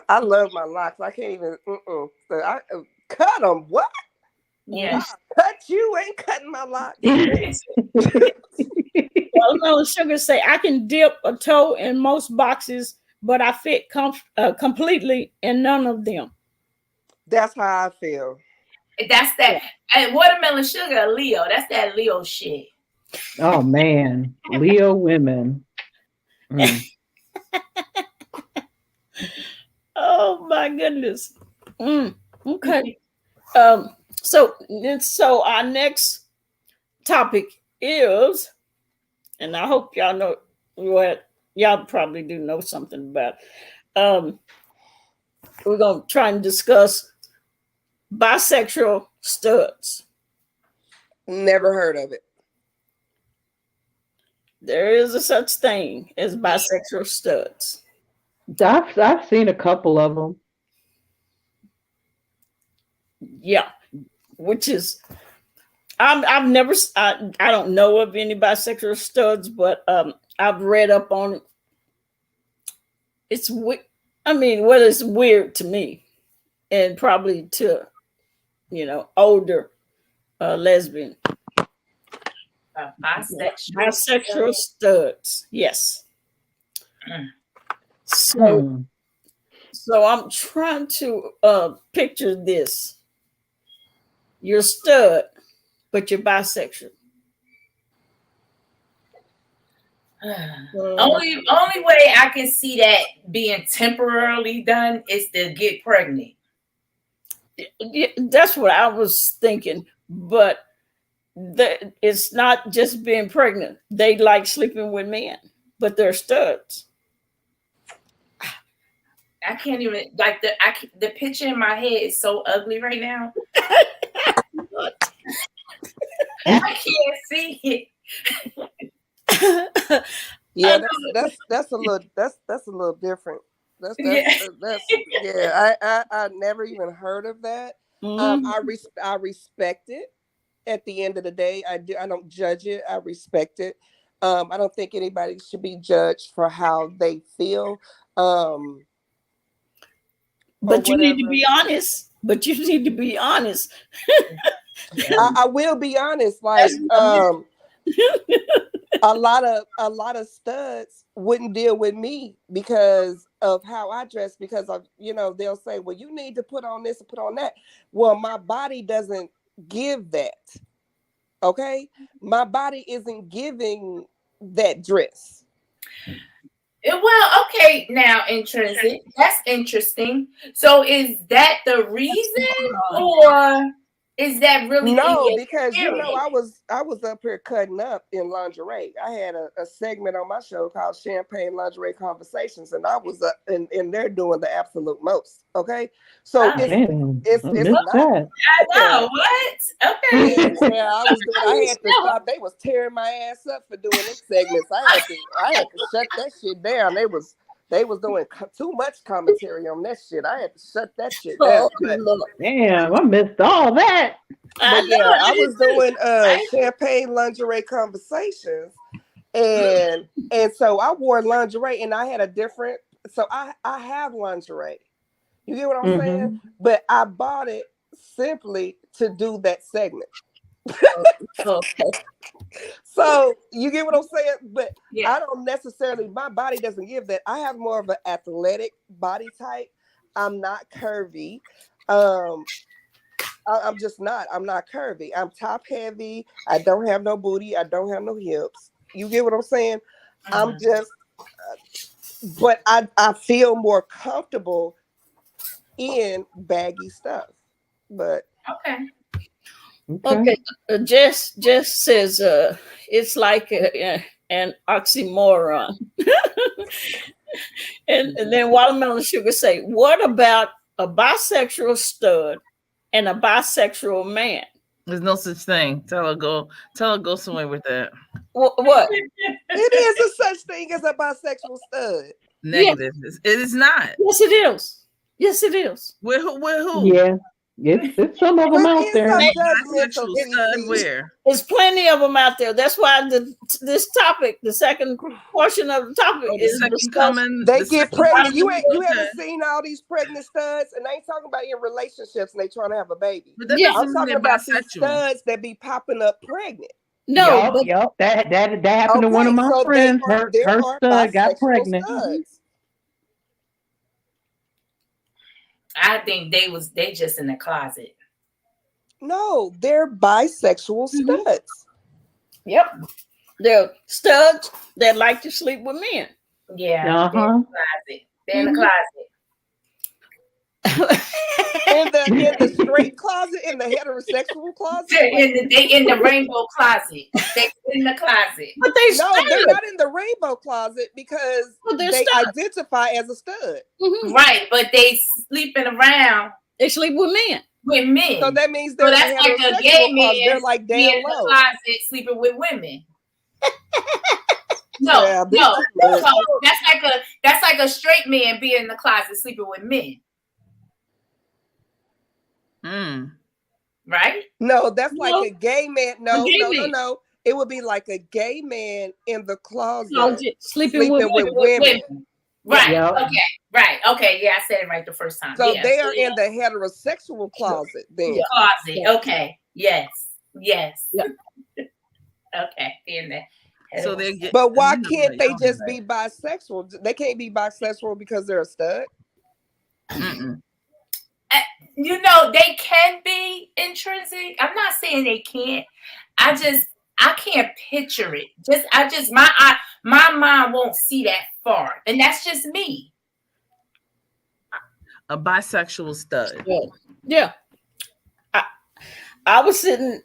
I love my locks. I can't even. So I cut them. What?
Yeah.
Cut you ain't cutting my locks.
Well, no, Sugar say I can dip a toe in most boxes, but I fit completely in none of them.
That's how I feel.
That's that. And Watermelon Sugar, Leo. That's that Leo shit.
Oh man, Leo women.
Oh my goodness. Okay. So our next topic is, and I hope y'all know what y'all probably do know something about. We're gonna try and discuss bisexual studs.
Never heard of it.
There is a such thing as bisexual studs.
I've seen a couple of them.
Yeah, which is I've never I don't know of any bisexual studs, but I've read up on it. It's it's weird to me, and probably to older lesbian. Bisexual studs, yes. So I'm trying to picture this. You're a stud, but you're bisexual.
Only way I can see that being temporarily done is to get pregnant.
Yeah, that's what I was thinking, but it's not just being pregnant. They like sleeping with men, but they're studs.
I can't even the picture in my head is so ugly right now. I can't see it.
Yeah, that's a little different. I never even heard of that. I respect it. At the end of the day, I don't judge it. I respect it. I don't think anybody should be judged for how they feel.
But you need to be honest.
I will be honest. Like a lot of studs wouldn't deal with me because of how I dress, because of they'll say, well, you need to put on this and put on that. Well, my body doesn't give that. Okay, my body isn't giving that dress.
Well, okay, now Intrinsic. That's interesting. So is that the reason, or is that really
No,
in your
because you know
spirit?
I was up here cutting up in lingerie. I had a segment on my show called Champagne Lingerie Conversations, and I was and they're doing the absolute most. Okay, so
Oh,
Man,
it's
I missed
not.
that.
wow, what? Okay.
Yeah, I was doing. I had to stop. They was tearing my ass up for doing them segments. I had to shut that shit down. They was doing too much commentary on that shit. I had to shut that shit down.
Oh, Lord.
Damn, I missed all that.
But yeah, I was doing champagne lingerie conversations, and so I wore lingerie, and I had a different. So I have lingerie. You get what I'm saying? But I bought it simply to do that segment.
Okay.
So you get what I'm saying? But
Yeah.
I don't necessarily, my body doesn't give that. I have more of an athletic body type. I'm not curvy. I'm just not. I'm not curvy. I'm top heavy. I don't have no booty. I don't have no hips. You get what I'm saying? I'm just, but I feel more comfortable in baggy stuff. But
Okay.
Okay. Jess says it's like an oxymoron. and then Watermelon Sugar say, what about a bisexual stud and a bisexual man?
There's no such thing. Tell her go somewhere with that.
What?
it is a such thing as a bisexual stud.
Negative. It is not.
Yes, it is. Yes, it is.
With who?
Yeah, it's some of them out there.
Judgmental
Stud where?
There's plenty of them out there. That's why this topic, the second portion of the topic, is
they get pregnant. You haven't seen all these pregnant studs, and they ain't talking about in relationships and they trying to have a baby. I'm talking about these studs that be popping up pregnant.
No,
yep. That happened to one of my friends. Her stud got pregnant.
Studs.
I think they just in the closet.
No, they're bisexual studs.
Yep. They're studs that like to sleep with men.
Yeah. They're in the closet.
in the straight closet, in the heterosexual closet.
They in the rainbow closet. They in the closet.
But
they're not in the rainbow closet because they identify as a stud.
Right, but they sleeping around.
They sleep with men.
With men.
So that means they're
that's like a gay man.
They're like down
in
low.
the closet sleeping with women. No. That's like a straight man being in the closet sleeping with men. Right?
No, that's like a gay man. No. It would be like a gay man in the closet sleeping with women.
Right. Yep. Okay. Right. Okay. Yeah, I said it right the first time.
So they are in the heterosexual closet then.
Closet. Okay. Yes. Yep. Okay. In there.
So but why can't they just be bisexual? They can't be bisexual because they're a stud.
You know, they can be intrinsic. I'm not saying they can't. I can't picture it. My mind won't see that far, and that's just me.
A bisexual stud.
Yeah. I was sitting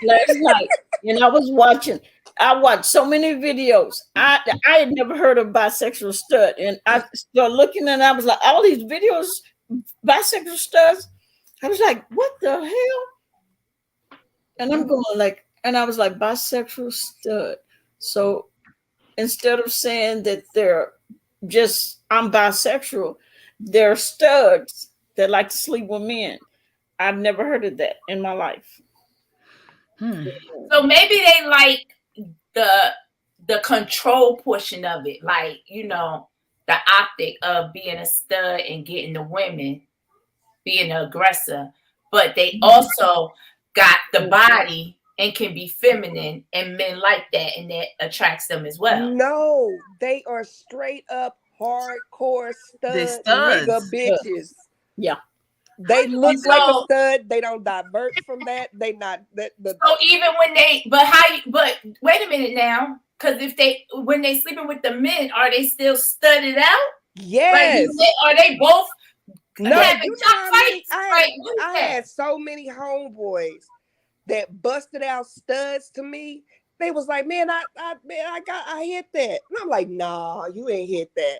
last night and I watched so many videos. I had never heard of bisexual stud, and I started looking and I was like, all these videos, bisexual studs. I was like, what the hell? And I'm going like, and I was like, bisexual stud. So instead of saying that they're just, I'm bisexual, they're studs that like to sleep with men. I've never heard of that in my life.
So maybe they like the control portion of it, like, you know, the optic of being a stud and getting the women, being an aggressor, but they also got the body and can be feminine, and men like that, and that attracts them as well.
No, they are straight up hardcore studs. Bitches.
Yeah.
They look like a stud. They don't divert from that. They not that.
So even when but wait a minute now, because when they sleeping with the men, are they still studded out?
Yes.
Like, are they both
No,
having
you know
jock
how many,
fights. Right? What is
I
that?
had so many homeboys that busted out studs to me. They was like, man, I hit that. And I'm like, nah, you ain't hit that.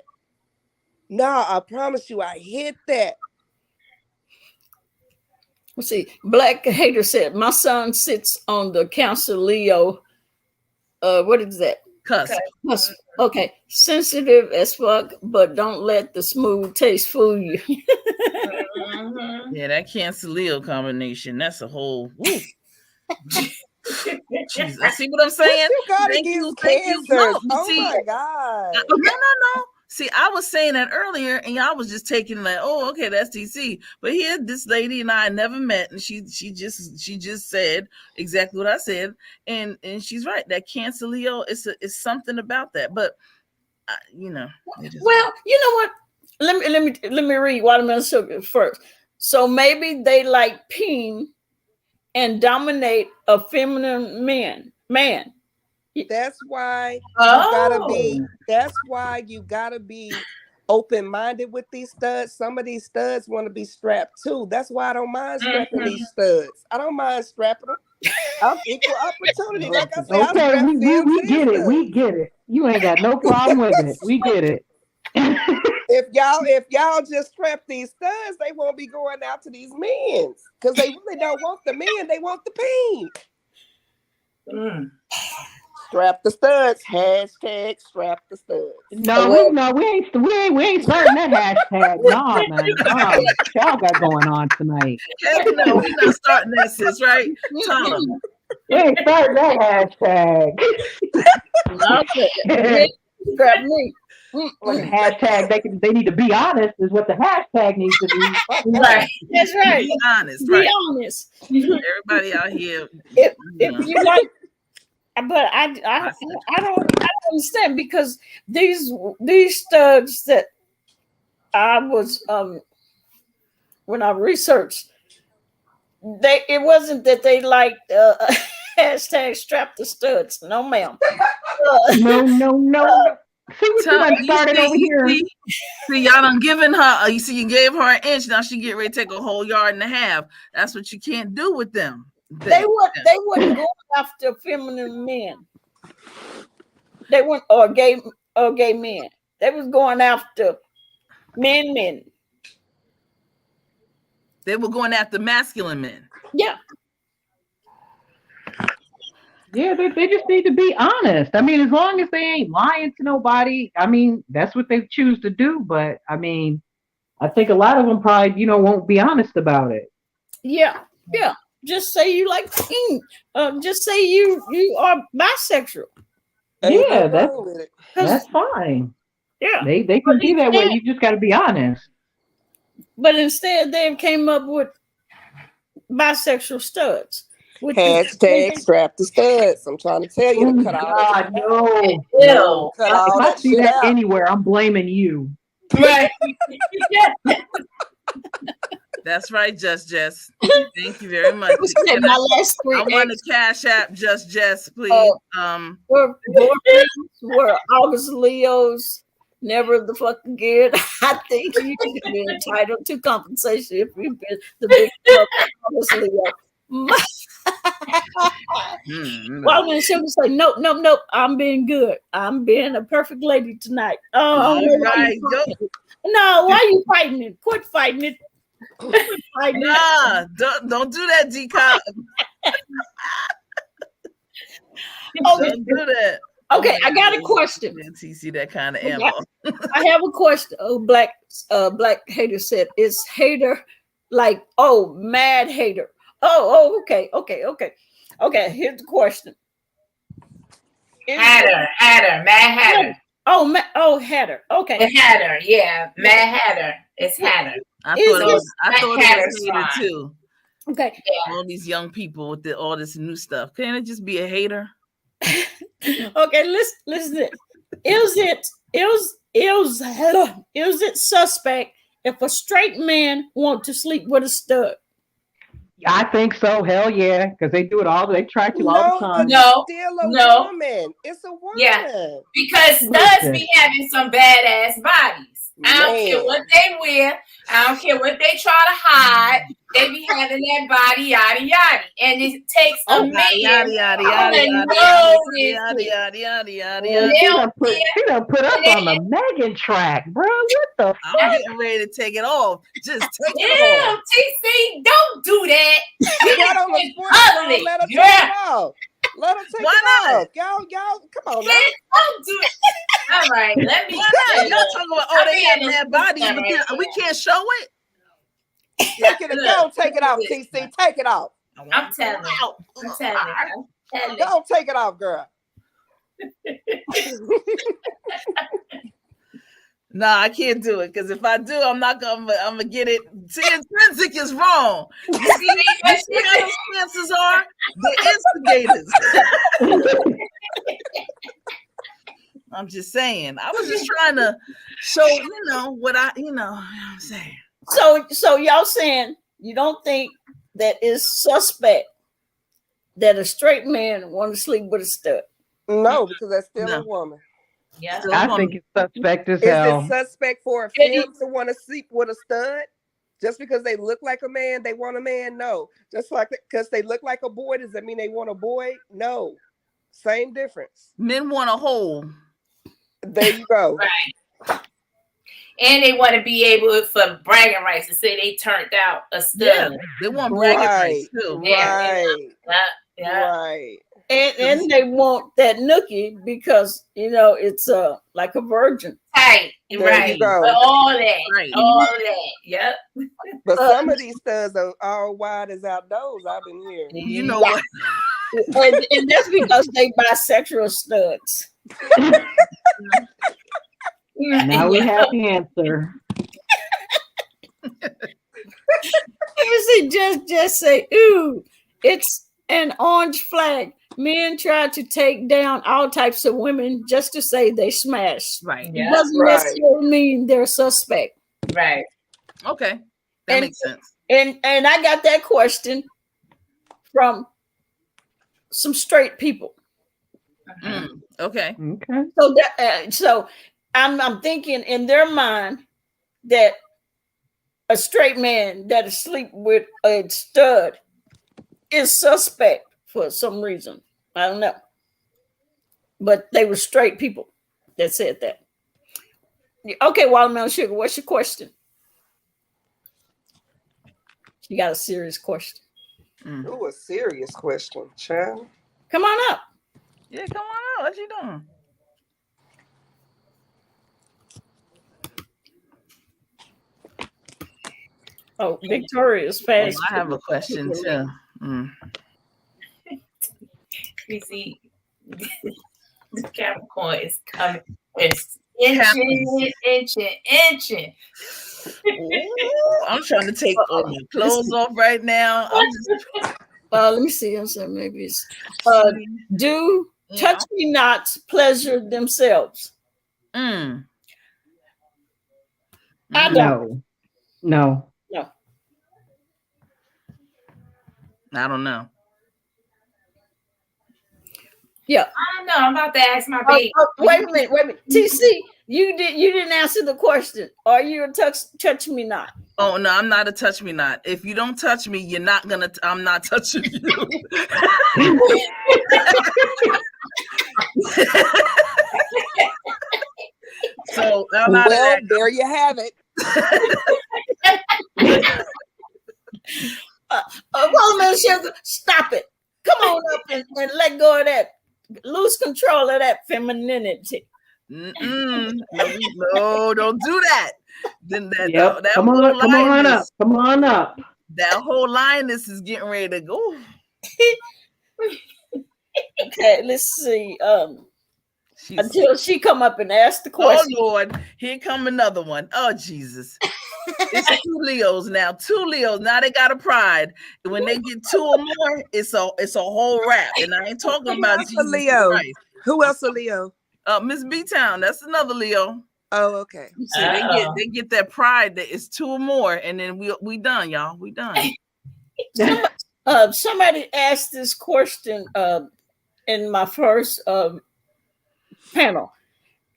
Nah, I promise you, I hit that.
Let's see. Black Hater said, my son sits on the Cancer Leo. What is that?
Cusp.
Cusp. Okay. Sensitive as fuck, but don't let the smooth taste fool you.
Mhm.
Yeah, that Cancer Leo combination. That's a whole. Jesus, see what I'm saying?
What you got
Thank
against
you, thank you.
cancers?
No, but
Oh
see,
my God.
no. See, I was saying that earlier, and y'all was just taking it like, oh, okay, that's TC. But here, this lady and I never met, and she just said exactly what I said, and she's right. That Cancer Leo is something about that, but you know.
Well, you know what? Let me read Watermelon Sugar first. So maybe they like peen and dominate a feminine man.
That's why
Oh.
that's why you gotta be open-minded with these studs. Some of these studs want to be strapped too. That's why I don't mind strapping these studs. I don't mind strapping them. I'm equal opportunity. Like I said, I
Okay,
strap
we get it. We get it. You ain't got no problem with it. We get it.
If y'all just strap these studs, they won't be going out to these men because they really don't want the men. They want the peen. Strap the studs. Hashtag strap the studs.
No, we ain't starting that hashtag. No, man. No, y'all got going on tonight.
Heck no, we're not starting that, sis, right? Tell them.
We ain't starting that hashtag.
Strap me.
Or the hashtag they need to be honest is what the hashtag needs to be.
Right.
That's right.
Be honest,
Be
right?
honest.
Everybody out here.
If you like, but I don't understand because these studs that I was when I researched, it wasn't that they liked hashtag strap the studs. No, ma'am.
No. See what you done started over here.
See, y'all done given her. You see, you gave her an inch. Now she get ready to take a whole yard and a half. That's what you can't do with them.
They wouldn't go after feminine men. They weren't or gay men. They was going after men.
They were going after masculine men.
Yeah.
Yeah, they just need to be honest. I mean, as long as they ain't lying to nobody, I mean, that's what they choose to do. But I mean, I think a lot of them probably, won't be honest about it.
Yeah. Just say you like pink. Just say you are bisexual.
Yeah, that's fine.
Yeah,
they can be that way. You just got to be honest.
But instead, they came up with bisexual studs.
Hashtag strap the studs. I'm trying to tell you to cut all that.
No.
Cut all
if I
that
see
shit
that
out.
anywhere, I'm blaming you.
Right.
That's right, Just Jess. Thank you very much.
My last three
I want to cash app Just Jess, please.
Were August Leos never the fuck again? I think you should be entitled to compensation if you've been the big August Leo. Well, when she would say, nope, I'm being good. I'm being a perfect lady tonight. Oh, no, why are you fighting it? Quit fighting it.
Nah, don't do that, DCOP. Don't do that.
Okay, I got a question.
TEECEE that kind of ammo.
I have a question. Oh, Black Hater said, is hater like, mad hater? Okay. Here's the question.
Hatter, Mad Hatter.
Hatter. Okay.
The Hatter, yeah, Mad Hatter. It's Hatter.
I thought it was hater too.
Okay.
Yeah.
All these young people with all this new stuff. Can't it just be a hater?
Okay, listen. Is it suspect if a straight man want to sleep with a stud?
I think so. Hell yeah, because they do it all. They try to all the time.
No,
still a woman. It's a woman.
Yeah, because studs be having some badass bodies. I don't care what they wear. I don't care what they try to hide. They be having that body, yada yada, and it takes a man
Yada yada yada
to
yada
know
yada
this.
yada yada yada
They
yada.
She done put us on the Megan track, bro. What the
I'm getting ready to take it off. Just take it
Yeah,
off.
TC, don't do that.
You got on the
It's
sports bra,
ugly.
let her take
Yeah.
it off. Let her take
Why
it
not?
off. Y'all, come on now.
Man, don't do it. All right, let me.
Why not? Y'all talking about they have bad bodies, but then we can't show it.
Take it, don't take it off, TC. Take it off.
I'm telling you. I'm telling you.
Don't take it off, girl.
Nah, I can't do it because if I do, I'm gonna get it. See, intrinsic is wrong. You see how those chances are? The instigators. I'm just saying. I was just trying to show, what I'm saying.
So y'all saying you don't think that it's suspect that a straight man want to sleep with a stud?
No, because that's still a woman.
Yeah,
I think it's suspect as
Is
hell.
it suspect for a femme to want to sleep with a stud? Just because they look like a man, they want a man? No. Just like because they look like a boy, does that mean they want a boy? No. Same difference.
Men want a hole.
There you go.
Right. And they want to be able for bragging rights to say they turned out a stud.
Yeah, they want bragging rights too.
Right.
Yeah.
Right.
And they want that nookie because it's like a virgin.
Right.
There
Right.
you go.
All that.
Right.
All that. Yep.
But some of these studs are all wide as outdoors. I've been hearing.
You know what?
And that's because they bisexual studs.
Now we have the answer.
Just say, ooh, it's an orange flag. Men try to take down all types of women just to say they smashed.
Right.
It doesn't necessarily mean they're suspect.
Right.
Okay. That makes sense.
And I got that question from some straight people.
Okay.
So I'm thinking in their mind that a straight man that is sleep with a stud is suspect for some reason. I don't know. But they were straight people that said that. Okay, Watermelon Sugar, what's your question? You got a serious question.
Ooh, a serious question, child.
Come on up.
Yeah, come on out. What you doing?
Oh, Victoria is fast.
I have a question too.
You see, the Capricorn is coming. It's inching.
Ooh, I'm trying to take all my clothes off right now.
Let me see. I'm saying maybe it's do touch me nots pleasure themselves? I don't.
No.
I don't know.
Yeah.
I don't know. I'm about to ask my baby.
Wait a minute. TC, you didn't answer the question. Are you a touch me not?
Oh no, I'm not a touch me not. If you don't touch me, you're not gonna. I'm not touching you. So
there you have it.
Watermelon Sugar, stop it. Come on up and let go of that. Lose control of that femininity.
No, don't do that. Then that
come on up.
That whole lioness is getting ready to go.
Okay, let's see. Until she come up and ask the question.
Oh Lord, here come another one. Oh Jesus. It's two Leos now. Now they got a pride. When they get two or more, it's a whole wrap. And I ain't talking about Jesus
Leo.
Christ.
Who else a Leo?
Miss B Town. That's another Leo.
Oh, okay.
So they get that pride that it's two or more, and then we done, y'all. We done.
Somebody asked this question in my first panel.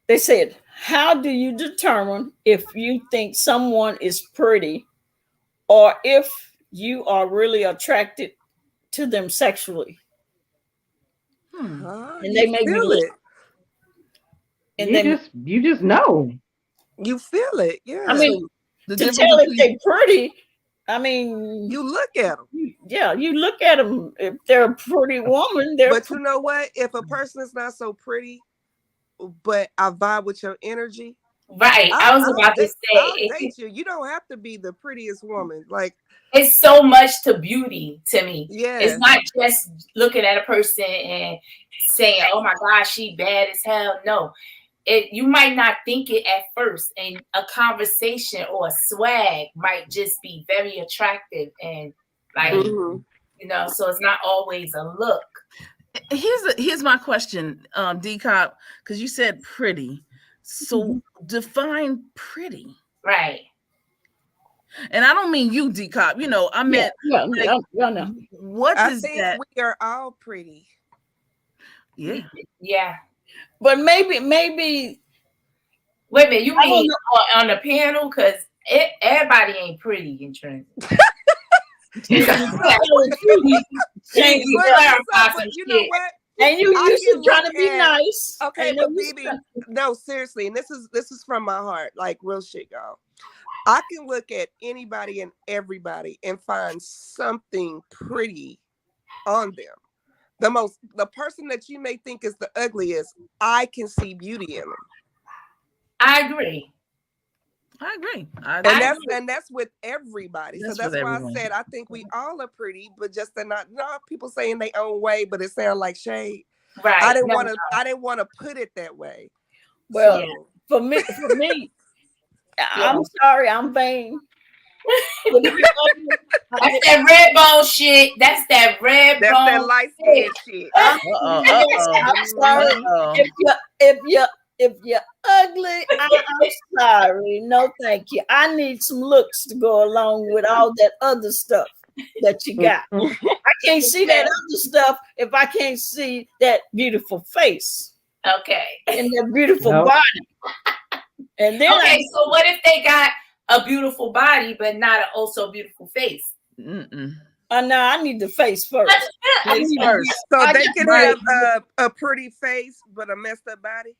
They said, how do you determine if you think someone is pretty or if you are really attracted to them sexually?
Huh?
And
You
they made me
feel
look.
it.
And
You just know.
You feel it. Yeah.
I mean,
The
to
difference
tell if
between
they're pretty, I mean,
you look at them.
yeah, you look at them. If they're a pretty woman, they're
But you know what? If a person is not so pretty, but I vibe with your energy,
Right. I was about to
I'll
say
date you. You don't have to be the prettiest woman. Like,
it's so much to beauty to me.
yeah.
It's not just looking at a person and saying, "Oh my gosh, she bad as hell." No, you might not think it at first, and a conversation or a swag might just be very attractive and like you know. So it's not always a look.
here's my question, DCOP, because you said pretty. So define pretty.
Right.
And I don't mean you, DCOP. You know, I meant
yeah,
like,
no.
what
I
is
think
that?
we are all pretty.
Yeah.
Yeah.
But maybe
Wait a minute, you
I don't
mean on the panel? Because everybody ain't pretty in trans.
But you know what?
And you used to try to be nice.
Okay, but BB, no, seriously, and this is from my heart, like real shit, y'all. I can look at anybody and everybody and find something pretty on them. The person that you may think is the ugliest, I can see beauty in them.
I agree.
And that's with everybody.
That's
so that's why I said I think we all are pretty, but just they're not people saying their own way, but it sounds like shade.
Right.
I didn't want to put it that way.
Well,
so.
for me, I'm sorry, I'm vain.
That's that red bone shit. That's that red
That's
bone.
That light skin shit.
I'm sorry. If you're ugly, I'm sorry. No, thank you. I need some looks to go along with all that other stuff that you got. I can't see that other stuff if I can't see that beautiful face.
Okay.
And that beautiful body. And then
so what if they got a beautiful body but not an also beautiful face?
No, I need the face first.
So they can have a pretty face but a messed up body.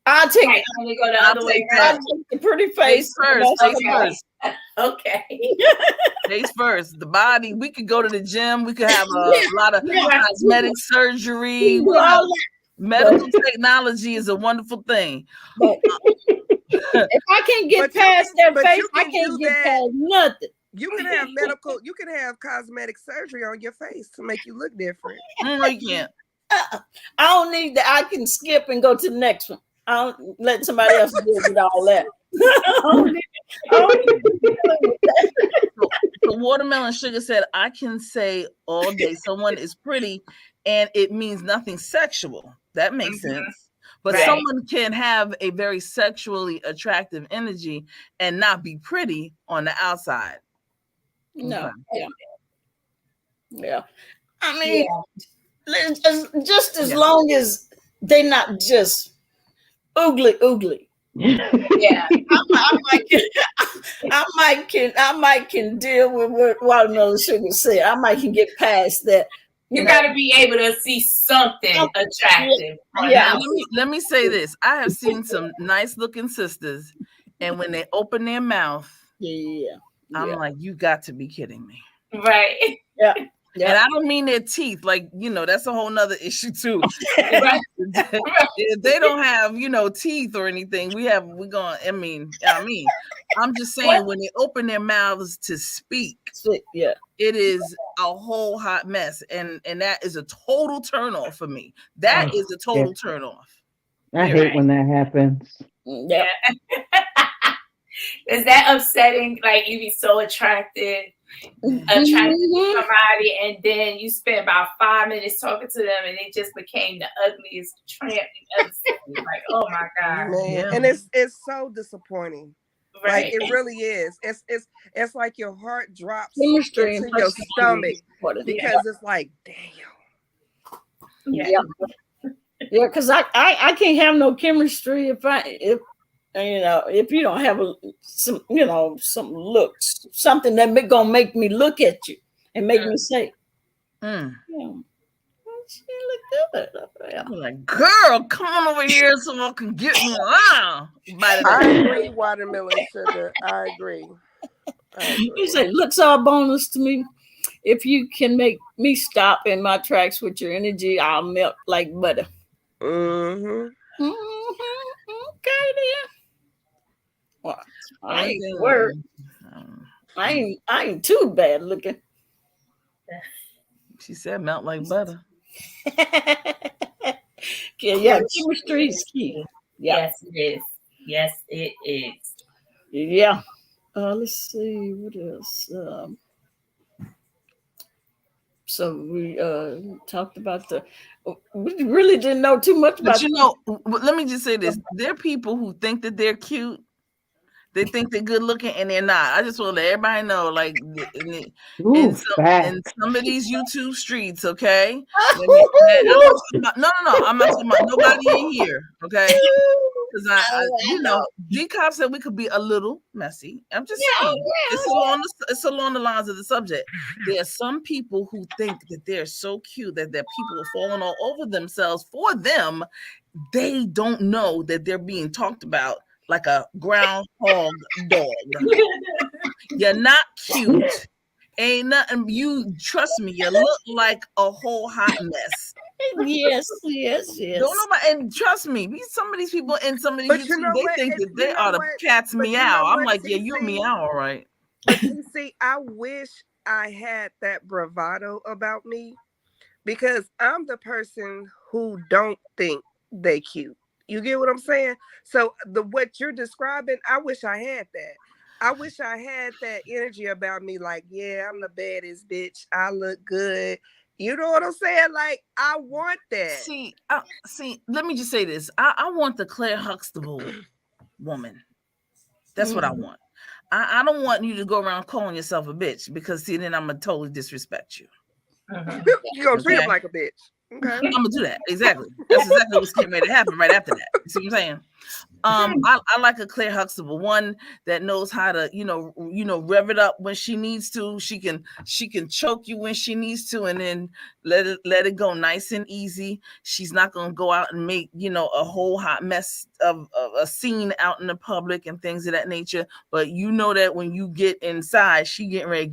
I'll take
it. Go the other way around.
I'll take the pretty face
first.
Okay.
Face first. The body. We could go to the gym. We could have a lot of cosmetic surgery. Medical technology is a wonderful thing.
If I can't get past that face, I can't get past nothing.
You can have cosmetic surgery on your face to make you look different.
No, you can't.
I don't need that. I can skip and go to the next one. I'll let somebody else deal with all that.
So Watermelon Sugar said, I can say all day someone is pretty and it means nothing sexual. That makes sense. But someone can have a very sexually attractive energy and not be pretty on the outside.
No. Okay. Yeah. I mean, just as long as they're not just oogly.
Yeah.
I might can deal with what Watermelon Sugar said. I might can get past that.
You got to be able to see something attractive.
Yeah. Let me say this. I have seen some nice looking sisters, and when they open their mouth, I'm like, you got to be kidding me.
Right.
Yeah.
And I don't mean their teeth, like, that's a whole nother issue too. If they don't have, teeth or anything, I'm just saying when they open their mouths to speak, it is a whole hot mess. And that is a total turnoff for me. That is a total turnoff.
I hate when that happens.
Yeah. Is that upsetting? Like you be so attracted to somebody, and then you spend about 5 minutes talking to them, and it just became the ugliest tramp you ever seen. Like, oh my god,
man! And it's so disappointing. Right. Like it really is. It's like your heart drops into your stomach because it's like, damn.
Yeah. Yeah, because I can't have no chemistry if you don't have some looks, something that gonna make me look at you and make me say,
Mm.
yeah, she look good.
I'm like, girl, come on over here so I can get me around.
I agree, watermelon sugar. I agree.
You say looks are a bonus to me. If you can make me stop in my tracks with your energy, I'll melt like butter.
Mm-hmm.
Okay then. Well, I ain't worried. I ain't too bad looking.
She said melt like butter.
Yeah, chemistry is key. Yeah.
Yes, it is. Yes, it is.
Yeah. Let's see what else. So we talked about we really didn't know too much about.
But let me just say this: there are people who think that they're cute. They think they're good looking and they're not. I just want to let everybody know, like in some of these YouTube streets, okay? I'm not talking about nobody in here, okay? Because DCOP said we could be a little messy. I'm just saying, it's along the lines of the subject. There are some people who think that they're so cute that people are falling all over themselves for them. They don't know that they're being talked about like a groundhog dog. You're not cute. Ain't nothing. You trust me. You look like a whole hot mess.
Yes.
Don't nobody, and trust me, some of these people in some of these YouTube, they think that they are the cat's meow. I'm like, yeah, you meow, all right.
But TC, I wish I had that bravado about me because I'm the person who don't think they cute. You get what I'm saying? So what you're describing, I wish I had that. I wish I had that energy about me. Like, yeah, I'm the baddest bitch. I look good. You know what I'm saying? Like, I want that.
See, let me just say this. I want the Claire Huxtable woman. That's what I want. I don't want you to go around calling yourself a bitch because see, then I'm gonna totally disrespect you.
You're gonna treat him like a bitch. Okay.
I'm gonna do that. Exactly. That's exactly what's getting ready to happen right after that. You see what I'm saying? I like a Claire Huxtable, one that knows how to, rev it up when she needs to. She can choke you when she needs to, and then let it go nice and easy. She's not gonna go out and make a whole hot mess of a scene out in the public and things of that nature. But you know that when you get inside, she getting ready to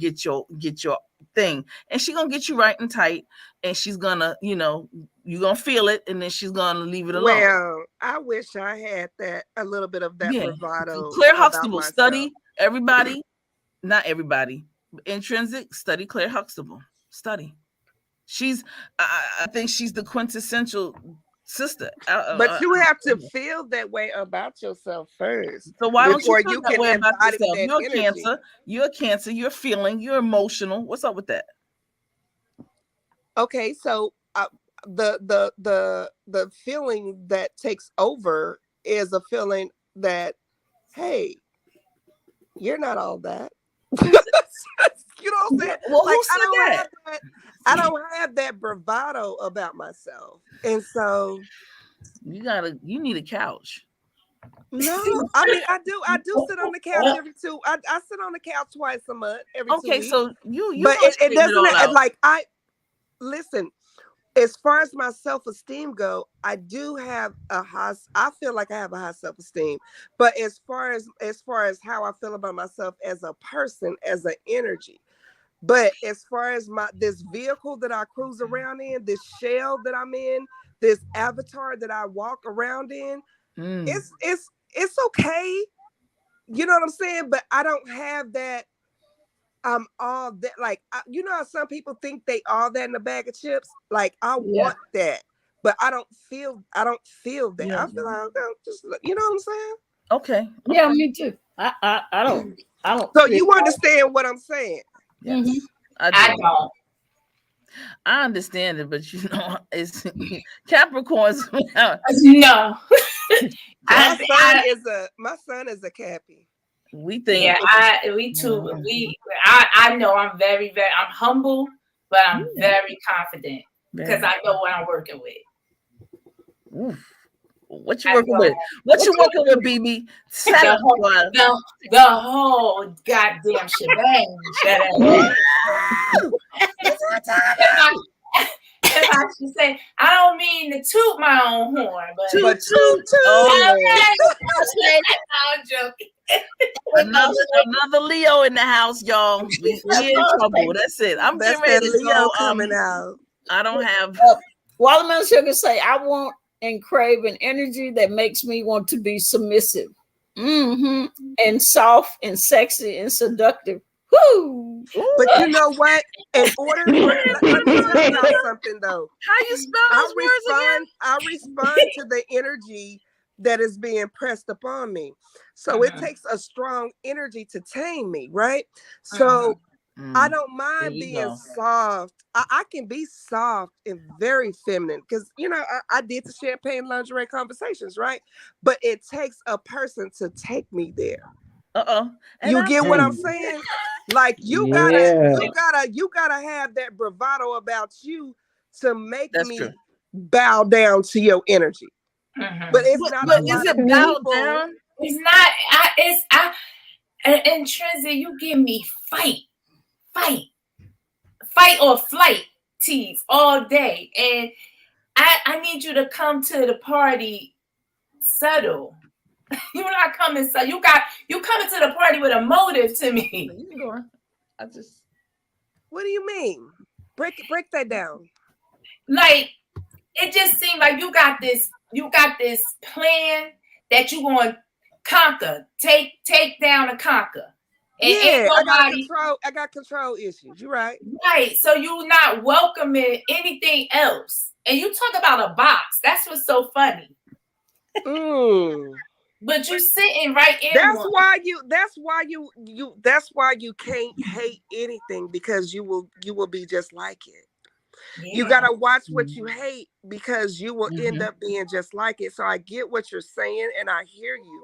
get your thing, and she gonna get you right and tight, and she's gonna you're gonna feel it, and then she's gonna leave it alone.
Well, I wish I had a little bit of that bravado.
Claire Huxtable, study everybody, not everybody. Intrinsic, study Claire Huxtable. Study. I think she's the quintessential sister.
But you have to feel that way about yourself first.
So why don't you feel that way about yourself? You're a Cancer. You're a Cancer. You're feeling. You're emotional. What's up with that?
Okay, so the feeling that takes over is a feeling that, hey, you're not all that. You know what I'm saying?
Well, like,
I don't have that bravado about myself, and so
you need a couch.
No, I mean I do sit on the couch every two. I sit on the couch twice a month. Every 2 weeks.
So you
but it doesn't like I listen. As far as my self-esteem go, I do have I feel like I have a high self-esteem. But as far as how I feel about myself as a person, as an energy, but as far as this vehicle that I cruise around in, this shell that I'm in, this avatar that I walk around in, it's okay. You know what I'm saying? But I don't have that. All that, like, you know how some people think they all that in a bag of chips. Like, I want that, but I don't feel that. I feel like I'm just, you know what I'm saying?
Okay.
Yeah, me too. I don't.
So you understand what I'm saying?
Yes, I don't. I understand it, but it's Capricorns.
No.
My son is a Cappy.
We think.
Yeah, we too. I know I'm very, very. I'm humble, but I'm very confident because I know what I'm working with.
What you working with? What you working with, BB?
The whole goddamn shebang. If I should say, I don't mean to toot my own horn, but
toot.
I'm joking.
Another Leo in the house, y'all. We in trouble. That's it. I'm
That's
getting ready
that
to
Leo
go.
coming out.
I don't have.
Watermelon Sugar say, I want and crave an energy that makes me want to be submissive, and soft and sexy and seductive. Woo!
But you know what? In order for let me tell y'all something though.
How you spell those words again?
I respond to the energy that is being pressed upon me. So it takes a strong energy to tame me, right? So I don't mind being soft. I can be soft and very feminine because, you know, I did the champagne lingerie conversations, right? But it takes a person to take me there. You get what I'm saying? Like you gotta have that bravado about you to make me bow down to your energy. But it's not.
But is it bow down?
It's not. Intrinsic. You give me fight or flight tease all day, and I need you to come to the party subtle. You're not coming so you coming to the party with a motive to me.
What do you mean? Break that down.
Like it just seemed like you got this plan that you gonna conquer, take down and conquer. And
yeah, I got control issues. You're right.
Right. So you're not welcoming anything else. And you talk about a box. That's what's so funny. But you're sitting right in.
That's why you can't hate anything, because you will be just like it. Yeah. You gotta watch what you hate, because you will end up being just like it. So I get what you're saying and I hear you.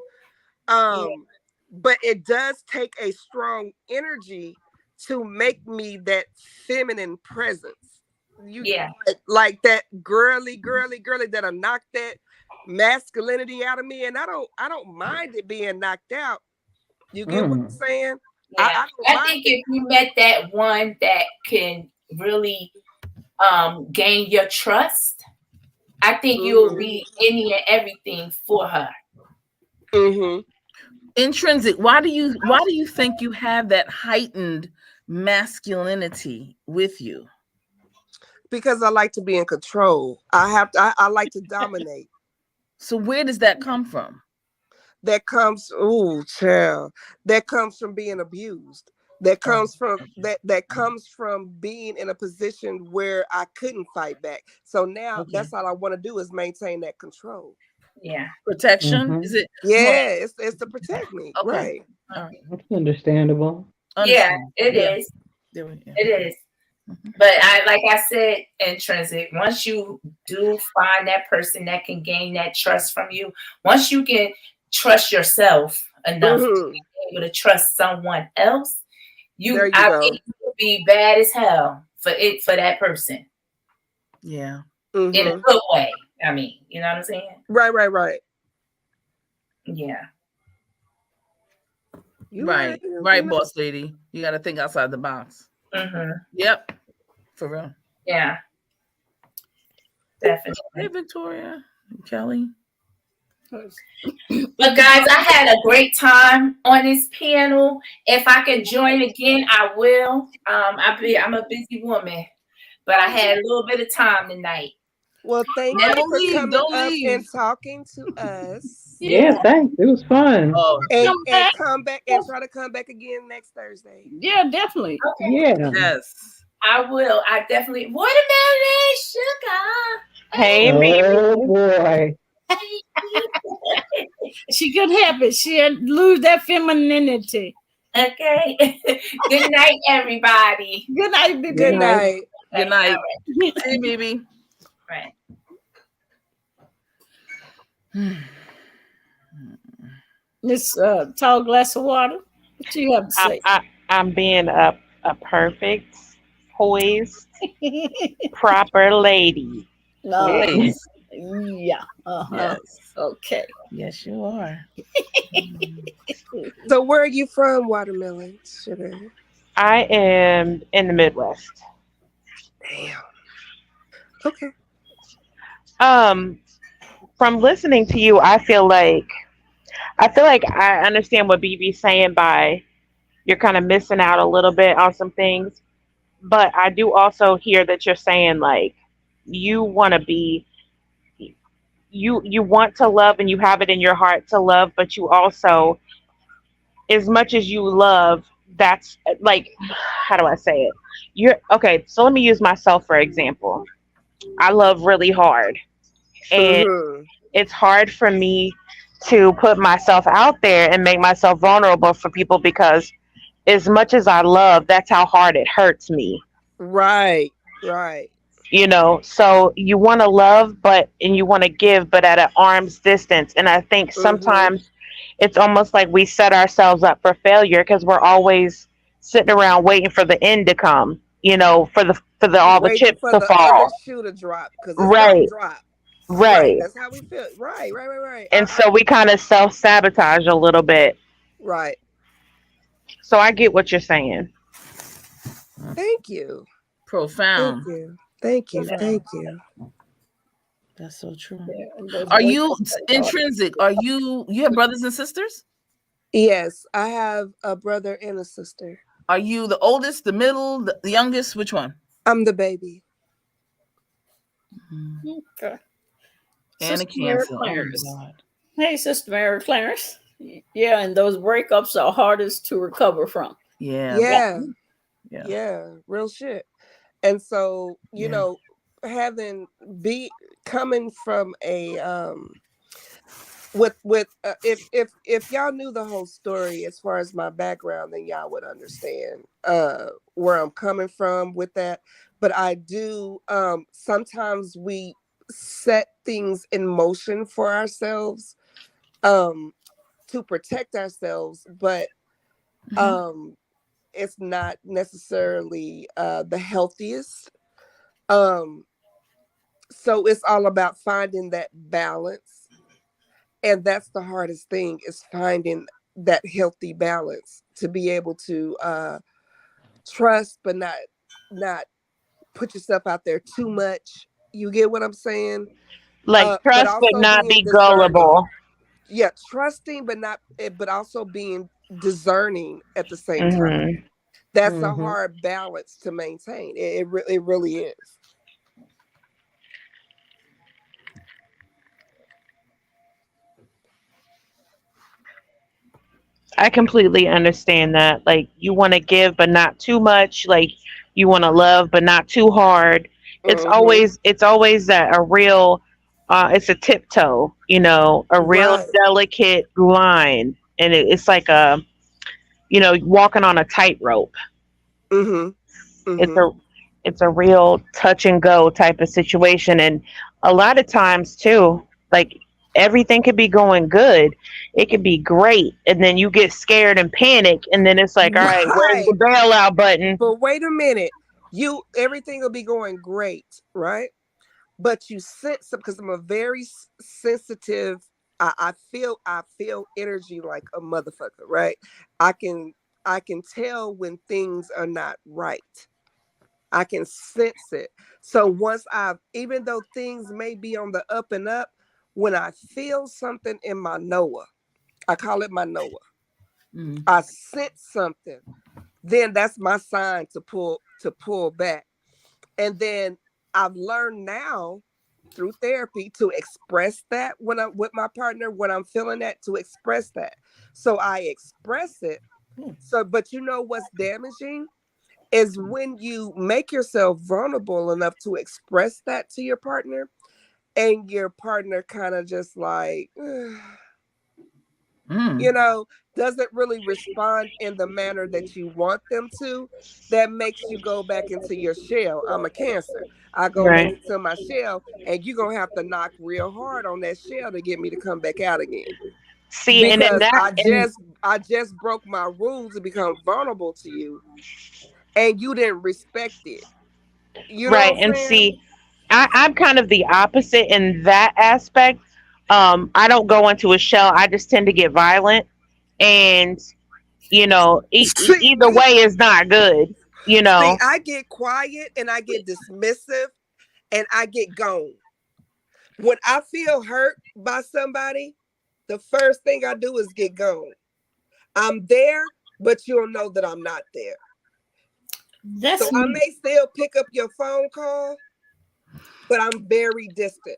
But it does take a strong energy to make me that feminine presence. Like that girly that'll knock that masculinity out of me, and I don't mind it being knocked out. You get what I'm saying?
Yeah. I think if you met that one that can really gain your trust, I think you'll be any and everything for her.
Intrinsic, why do you think you have that heightened masculinity with you?
Because I like to be in control. I like to dominate.
So where does that come from?
That comes, that comes from being abused. That comes from that comes from being in a position where I couldn't fight back. So now that's all I want to do is maintain that control.
Yeah.
Protection? Is it?
Yeah, it's to protect me.
Okay.
Right.
All right.
That's understandable.
Yeah, it is. It is. But like I said, Intrinsic, once you do find that person that can gain that trust from you, once you can trust yourself enough to be able to trust someone else, I think you will be bad as hell for that person.
Yeah.
In a good way. I mean, you know what I'm saying?
Right.
Yeah.
Right, boss lady. You got to think outside the box. Yep. For real.
Yeah. Definitely.
Hey, Victoria, Kelly.
But guys, I had a great time on this panel. If I can join again, I will. I'm a busy woman, but I had a little bit of time tonight.
Well, thank you for coming up and talking to us.
Yeah, thanks. It was fun.
And come back and try to come back again next Thursday.
Yeah, definitely.
Okay.
Yeah.
Yes.
I will. I definitely. Watermelon sugar.
Hey, oh boy.
She could have it. She'll lose that femininity.
Okay. Good night, everybody.
Good night, baby.
Good night.
Good night. Hey, baby.
Right.
This tall glass of water. What you have to say?
I'm being a perfect, poised, proper lady.
No. Yeah.
Yes.
Okay.
Yes, you are.
So where are you from, Watermelon Sugar?
I am in the Midwest.
Damn. Okay.
Um, from listening to you, I feel like I understand what BB's saying by you're kind of missing out a little bit on some things, but I do also hear that you're saying like you want to be you want to love and you have it in your heart to love, but you also, as much as you love, that's like, how do I say it? You're okay. So let me use myself for example. I love really hard, and
Mm-hmm.
it's hard for me to put myself out there and make myself vulnerable for people because as much as I love, that's how hard it hurts me.
Right. Right.
So you want to love and you want to give but at an arm's distance, and I think
Mm-hmm.
sometimes it's almost like we set ourselves up for failure because we're always sitting around waiting for the end to come, for the all the
Waiting
chips
for
to
the other
fall.
shoe to drop because it's gonna
Right.
drop. Right.
Right.
That's how we feel. Right. Right. Right. Right.
And so we kind of self-sabotage a little bit.
Right.
So I get what you're saying.
Thank you. Thank
Profound.
you. Thank you. Thank you.
That's so true.
Yeah, and those
Are you
breakups are hard.
intrinsic? Are you have brothers and sisters?
Yes, I have a brother and a sister.
Are you the oldest, the middle, the youngest? Which one?
I'm the baby.
Okay.
And a
Sister Mary
Cancer. Oh
Clarence.
my God.
Hey, Sister Mary Clarence. Yeah, and those breakups are hardest to recover from.
Yeah.
Yeah.
Yeah.
Yeah. Real shit. And so,
Yeah.
coming from a if y'all knew the whole story as far as my background, then y'all would understand where I'm coming from with that. But I do sometimes we set things in motion for ourselves to protect ourselves, but it's not necessarily the healthiest. So it's all about finding that balance. And that's the hardest thing, is finding that healthy balance to be able to trust, but not put yourself out there too much. You get what I'm saying?
Like
But
trust but
also
not
being
be
discerning.
gullible.
Yeah, trusting, but also being discerning at the same time.
Mm-hmm.
That's a hard balance to maintain. It really is.
I completely understand that. Like you want to give but not too much. Like you want to love but not too hard. It's
Mm-hmm.
always that a real it's a tiptoe, a real
Right.
delicate line, and it's like walking on a tightrope.
Mm-hmm.
It's
Mm-hmm.
a real touch and go type of situation, and a lot of times too, like everything could be going good, it could be great, and then you get scared and panic, and then it's like, all right, where's
Right.
the bailout button?
But wait a minute. Everything will be going great, right? But you sense, because I'm a very sensitive. I feel energy like a motherfucker, right? I can tell when things are not right. I can sense it. So even though things may be on the up and up, when I feel something in my Noah, I call it my Noah. I sense something, then that's my sign to pull back. And then I've learned now through therapy to express that when I'm with my partner, when I'm feeling that, to express that. So I express it. So, but you know what's damaging is when you make yourself vulnerable enough to express that to your partner, and your partner kind of just like, doesn't really respond in the manner that you want them to. That makes you go back into your shell. I'm a Cancer. I go back
Right.
into my shell, and you're going to have to knock real hard on that shell to get me to come back out again.
See, and then
Because
that
I just broke my rules to become vulnerable to you, and you didn't respect it. You know
right,
what I'm
and
saying?
see,
I'm kind of the opposite in that aspect. I don't go into a shell. I just tend to get violent, and
See,
either way is not good.
see, I get quiet and I get dismissive and I get gone. When I feel hurt by somebody, the first thing I do is get gone. I'm there, but you'll know that I'm not there.
That's
So I
me.
may still pick up your phone call, but I'm very distant.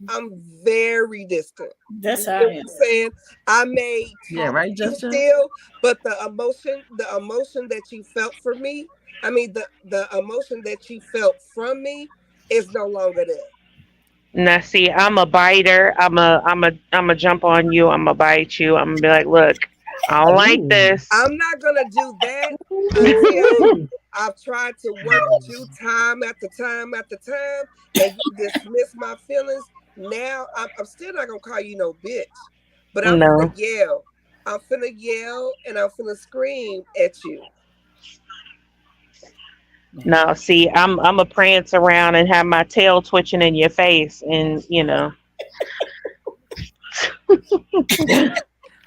I'm very distant.
That's
You
how
know
I
what
am.
I'm saying? I may
Yeah,
talk
right,
to you
Justin?
still, but the emotion that you felt for me, I mean the emotion that you felt from me is no longer there.
Now, see, I'm a biter. I'm a jump on you. I'm a bite you. I'm gonna be like, look, I don't like this.
I'm not gonna do that until I've tried to work with you time after time after time, and you dismiss my feelings. Now I'm still not gonna call you no bitch, but I'm finna
No,
yell. I'm finna yell and I'm finna scream at you.
no. See, I'm a prance around and have my tail twitching in your face, and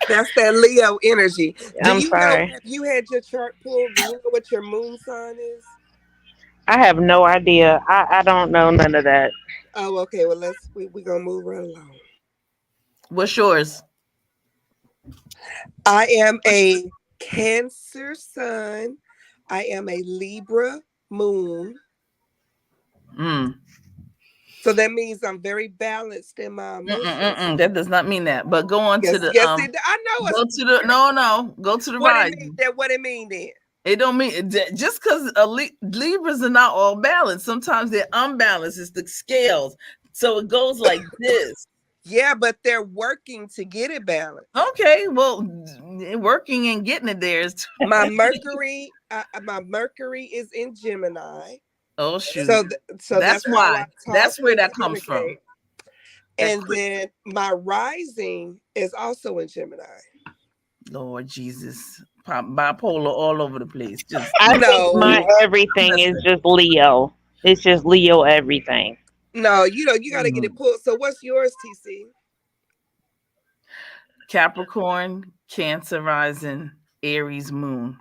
That's that Leo energy. Do
I'm
you know?
sorry.
Have you had your chart pulled? Do you know what your moon sign is?
I have no idea. I don't know none of that.
Oh, okay. Well, we gonna move right along.
What's yours?
I am a Cancer sun. I am a Libra moon.
Mm.
So that means I'm very balanced in my emotions.
That does not mean that. But go on to
Yes,
the
yes, I know
go to the go to the
what it mean.
rising.
That what it mean then.
It don't mean just because Libras are not all balanced. Sometimes they're unbalanced. It's the scales, so it goes like this.
Yeah, but they're working to get it balanced.
Okay, well, working and getting it there is.
My Mercury is in Gemini.
Oh shoot!
So
That's
that's how I
why.
talk
That's where
and
that comes from.
communicate. And then my rising is also in Gemini.
Lord Jesus, bipolar all over the place. Just
I think
No,
my everything is just Leo. It's just Leo everything.
no, you got to get it pulled. So what's yours, TC?
Capricorn, Cancer rising, Aries moon.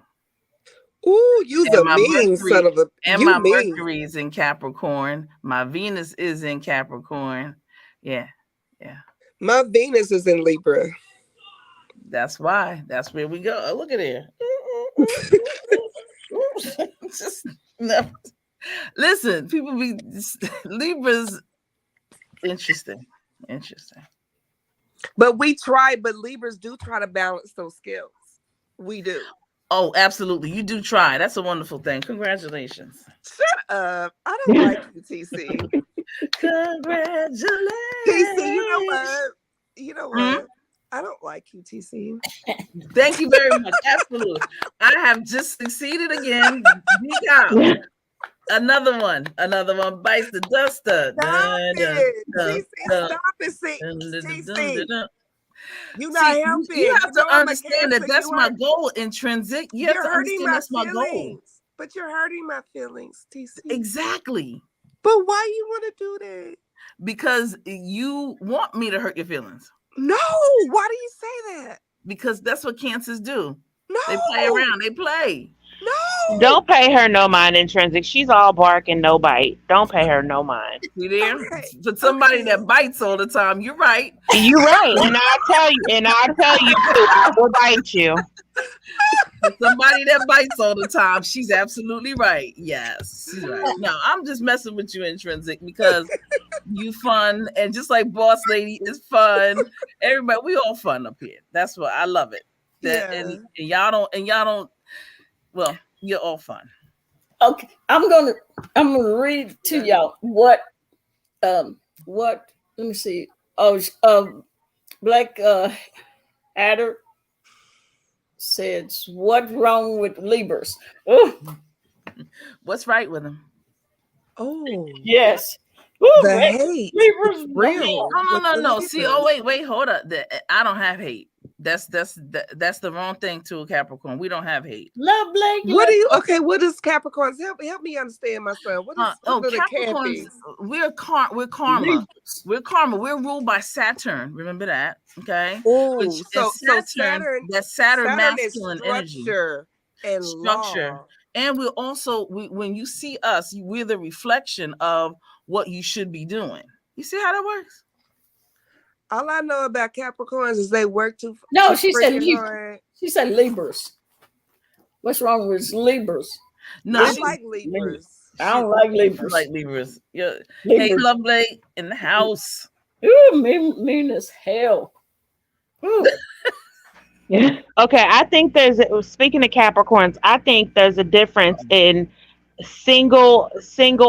Ooh, you's a mean son of a.
And
You
my
mean.
Mercury is in Capricorn. My Venus is in Capricorn. Yeah.
My Venus is in Libra.
That's why. That's where we go. Oh, look at here. Just never. Listen, people be Libras. Interesting.
But Libras do try to balance those skills. We do.
Oh, absolutely. You do try. That's a wonderful thing. Congratulations.
Shut up. I don't like you, TC.
Congratulations.
TC, you know what? I don't like you, TC.
Thank you very much. Absolutely. I have just succeeded again. Another one bites the duster.
Stop it. TC. You're not helping.
You have to understand that that's my goal, intrinsic. You have to understand that's my goal.
But you're hurting my feelings, TC.
Exactly.
But why you want to do that?
Because you want me to hurt your feelings.
No. Why do you say that?
Because that's what Cancers do.
No.
They play around. They play.
No.
Don't pay her no mind, intrinsic. She's all bark and no bite. Don't pay her no mind.
You there? Okay. For somebody that bites all the time, you're right.
You're right. And I'll tell you too. I will bite you.
For somebody that bites all the time, she's absolutely right. Yes, she's right. No, I'm just messing with you, intrinsic, because you fun, and just like Boss Lady is fun. Everybody, we all fun up here. That's what I love it. And y'all don't. Well, you're all fun.
Okay, I'm gonna read to y'all what let me see. Black Adder says, "What's wrong with Libras?" Oh,
what's right with them?
Oh,
yes.
The hate.
Libras
real.
No. See, wait, hold up. I don't have hate. That's the wrong thing to a Capricorn. We don't have hate.
Love Blake.
What do you? Okay, what is Capricorns? Help me understand, my son. What is the
Capricorns?
Cappies?
We're karma. We're karma. We're ruled by Saturn. Remember that, okay?
Oh,
Which
so
is Saturn. That's Saturn masculine energy,
structure and
structure.
law.
And we're also when you see us, we're the reflection of what you should be doing. You see how that works?
All I know about Capricorns is they work too.
No,
too
she said
freaking
Libras.
hard.
She said Libras. What's wrong with Libras?
No,
I like Libras.
I don't like Libras.
Like Libras. Yeah.
Libras.
Hey, Love Blake in the house.
Ooh, mean as hell. Ooh.
Okay, I think speaking of Capricorns, I think there's a difference in single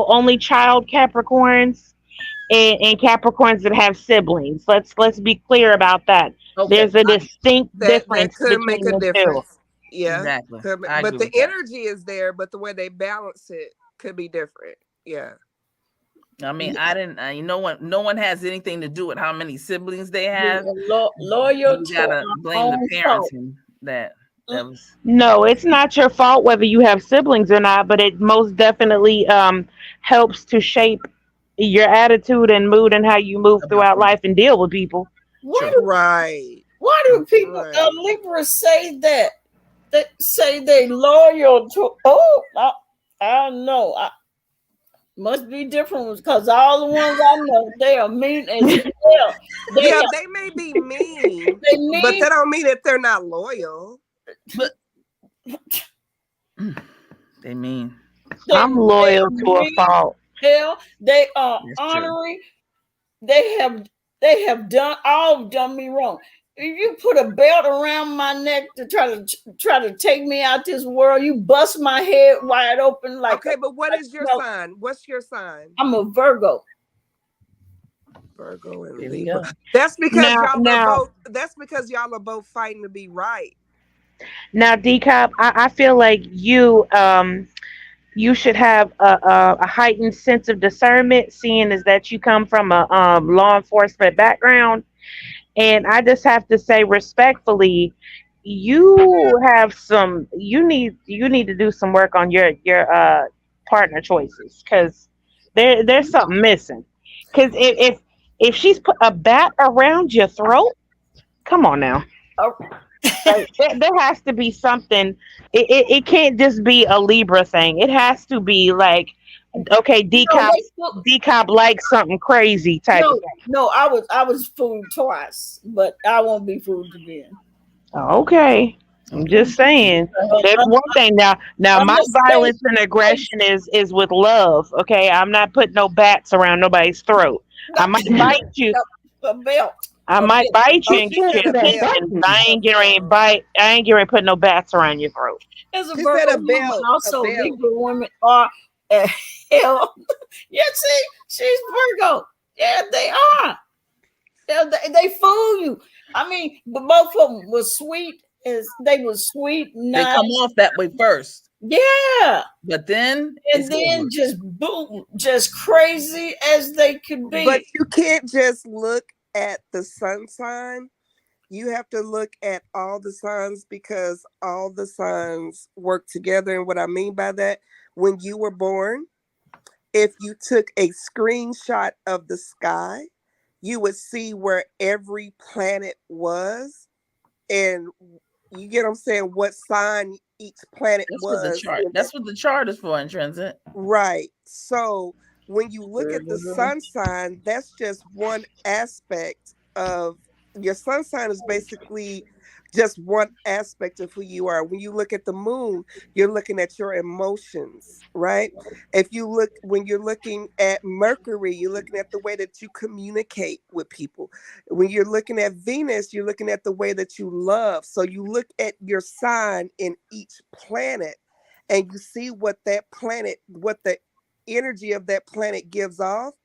only child Capricorns and Capricorns that have siblings. Let's be clear about that.
Okay.
There's a distinct difference
that could
between
make a
the
difference.
two.
Yeah,
exactly.
But the energy is there, but the way they balance it could be different. Yeah.
I mean, I didn't. No one has anything to do with how many siblings they have.
Loyal
You
to
gotta blame the parents.
fault.
That was.
No, it's not your fault whether you have siblings or not, but it most definitely helps to shape your attitude and mood and how you move throughout life and deal with people.
Why do people Libras say that? They say they loyal to. I don't know. Must be different because all the ones I know, they are mean as hell.
They may be mean, but that don't mean that they're not loyal.
But they mean.
I'm loyal to a fault.
Hell, they are honoring. They have done me wrong. If you put a belt around my neck to try to take me out this world, you bust my head wide open like.
Okay, but what is your sign? What's your sign?
I'm a Virgo.
Virgo and Libra. That's because y'all are both fighting to be right.
Now, DCOP, I feel like you should have a heightened sense of discernment, seeing as that you come from a law enforcement background. And I just have to say respectfully, you need to do some work on your partner choices, because there's something missing. Because if she's put a bat around your throat, come on now. Like, there has to be something. It can't just be a Libra thing. It has to be like, okay, decop likes something crazy type of thing.
No, I was fooled twice, but I won't be fooled again.
Okay, I'm just saying. There's one thing now. My violence and aggression is with love. Okay, I'm not putting no bats around nobody's throat. I might bite you.
A belt.
I might bite you and get your attention. I ain't getting ready to put no bats around your throat.
As a Virgo woman, also Libra women are hell. Yeah, see, she's Virgo. Yeah, they are. They fool you. I mean, but both of them were sweet. They were sweet.
They come off that way first.
Yeah.
But then
just boom, just crazy as they could be.
But you can't just look at the sun sign. You have to look at all the signs, because all the signs work together. And what I mean by that, when you were born, if you took a screenshot of the sky, you would see where every planet was, and you get what I'm saying, what sign each planet was.
That's what the chart is for, Intrinsic.
Right. So when you look at the sun sign, that's just one aspect of your sun sign. Is basically just one aspect of who you are. When you look at the moon, you're looking at your emotions, right? When you're looking at Mercury, you're looking at the way that you communicate with people. When you're looking at Venus, you're looking at the way that you love. So you look at your sign in each planet, and you see what the energy of that planet gives off.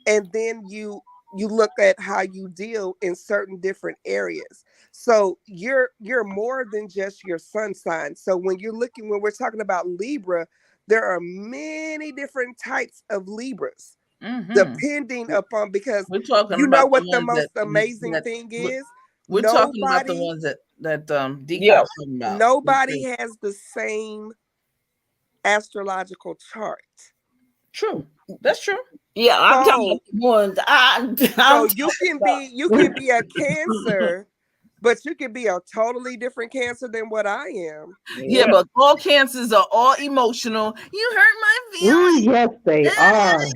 And then you look at how you deal in certain different areas. So you're more than just your sun sign. So when we're talking about Libra, there are many different types of Libras, depending upon, because
we're talking
you know
about
what the most amazing thing is.
We're talking about the ones that Decop's talking about.
Nobody has the same astrological chart.
True. That's true.
Yeah, I'm talking ones.
So you can be a Cancer, but you can be a totally different Cancer than what I am.
Yeah, but all Cancers are all emotional. You hurt my feelings.
Yes, they are.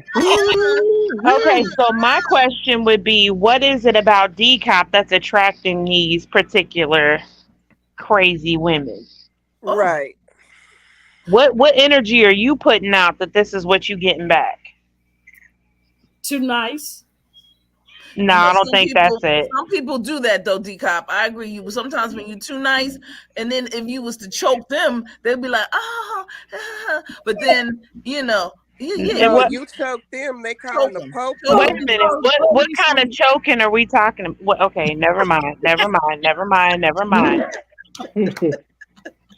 Okay, so my question would be, what is it about DCOP that's attracting these particular crazy women?
Right.
What energy are you putting out that this is what you getting back?
Too nice.
No, I don't think that's it.
Some people do that though, DCOP. I agree. You sometimes when you're too nice, and then if you was to choke them, they'll be like, oh, but then
when you choke them, they call it a poke.
Wait a minute. What kind of choking are we talking about? Okay, never mind.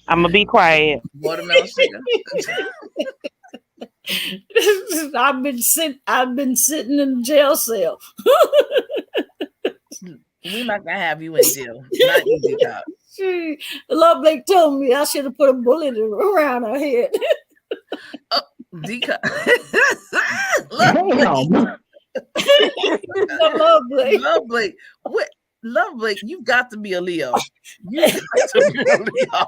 I'm gonna be quiet.
Watermelon sugar.
I've been sitting in the jail cell.
We're not gonna have you in jail. Not you, DCOP.
Love Blake told me I should have put a bullet around her head.
DCOP.
Love Blake.
Love Blake. What? Love Blake, you've got to be a Leo. You got to be a Leo.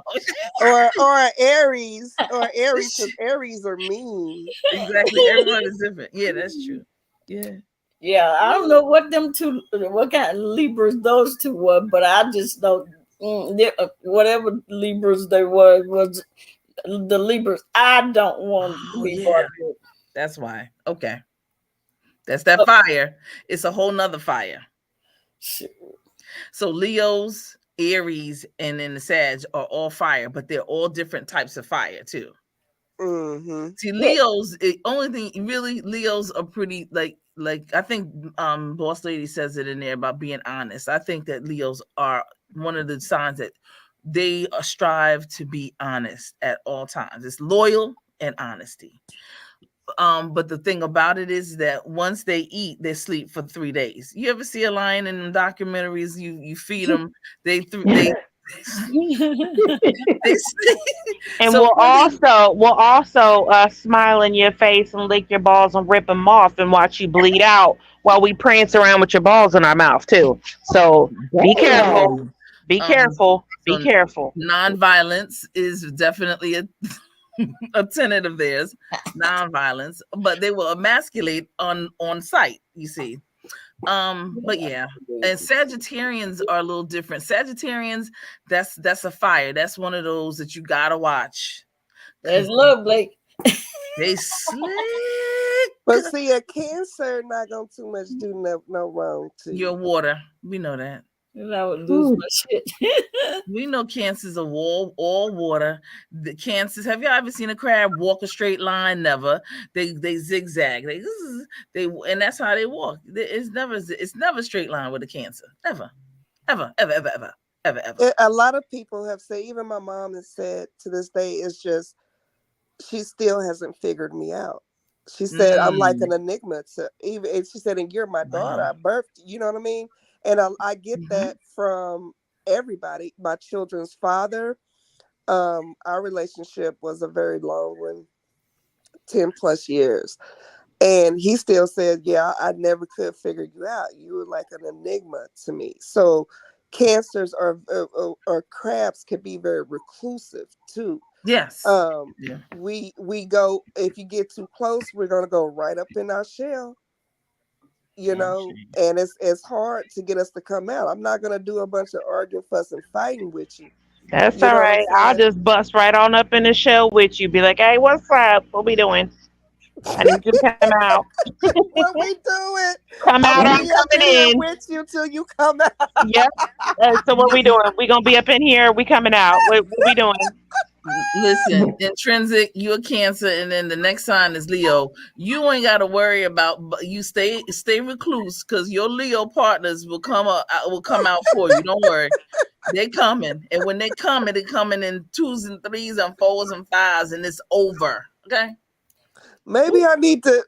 or Aries, because Aries are mean.
Exactly. Everyone is different. Yeah, that's true. Yeah.
Yeah, I don't know what kind of Libras those two were, but I just know whatever Libras they were was the Libras I don't want to be part of it.
That's why. Okay. That's that fire. It's a whole nother fire. So Leos, Aries, and then the Sag are all fire, but they're all different types of fire too.
Mm-hmm.
See, Leos, the only thing really, Leos are pretty like I think Boss Lady says it in there about being honest. I think that Leos are one of the signs that they strive to be honest at all times. It's loyal and honesty. But the thing about it is that once they eat, they sleep for 3 days. You ever see a lion in the documentaries? You feed them, they sleep.
And we'll also smile in your face and lick your balls and rip them off and watch you bleed out while we prance around with your balls in our mouth too. So be careful. Be careful. Be careful.
Non-violence is definitely a tenet of theirs, non-violence, but they will emasculate on sight, you see. But yeah, and Sagittarians are a little different. Sagittarians, that's a fire. That's one of those that you gotta watch.
There's Love Blake.
They slick.
But see, a Cancer not gonna too much do no wrong to you.
Your water, we know that.
And I would lose my shit.
We know Cancers are all water. The Cancers, have you ever seen a crab walk a straight line? Never. They zigzag. They and that's how they walk. It's never a straight line with a Cancer. Never. Ever.
A lot of people have said, even my mom has said to this day, it's just she still hasn't figured me out. She said I'm like an enigma to even. And she said, and you're my daughter. I birthed. You know what I mean? And I get that from everybody. My children's father, our relationship was a very long one, 10 plus years. And he still said, yeah, I never could figure you out. You were like an enigma to me. So Cancers or crabs can be very reclusive too.
Yes.
We go, if you get too close, we're going to go right up in our shell. You know, and it's hard to get us to come out. I'm not gonna do a bunch of arguing, fussing, fighting with you.
That's all right. I'll just bust right on up in the shell with you. Be like, hey, what's up? What we doing? I need you to come out.
What we doing?
Come out. I'm coming in
with you till you come out.
Yep. So what we doing? We gonna be up in here. We coming out. What we doing?
Listen, intrinsic, you're a Cancer, and then the next sign is Leo. You ain't got to worry about. You stay recluse because your Leo partners will come out for you. Don't worry, they coming, and when they coming in 2s and 3s and 4s and 5s, and it's over. Okay.
Maybe I need to.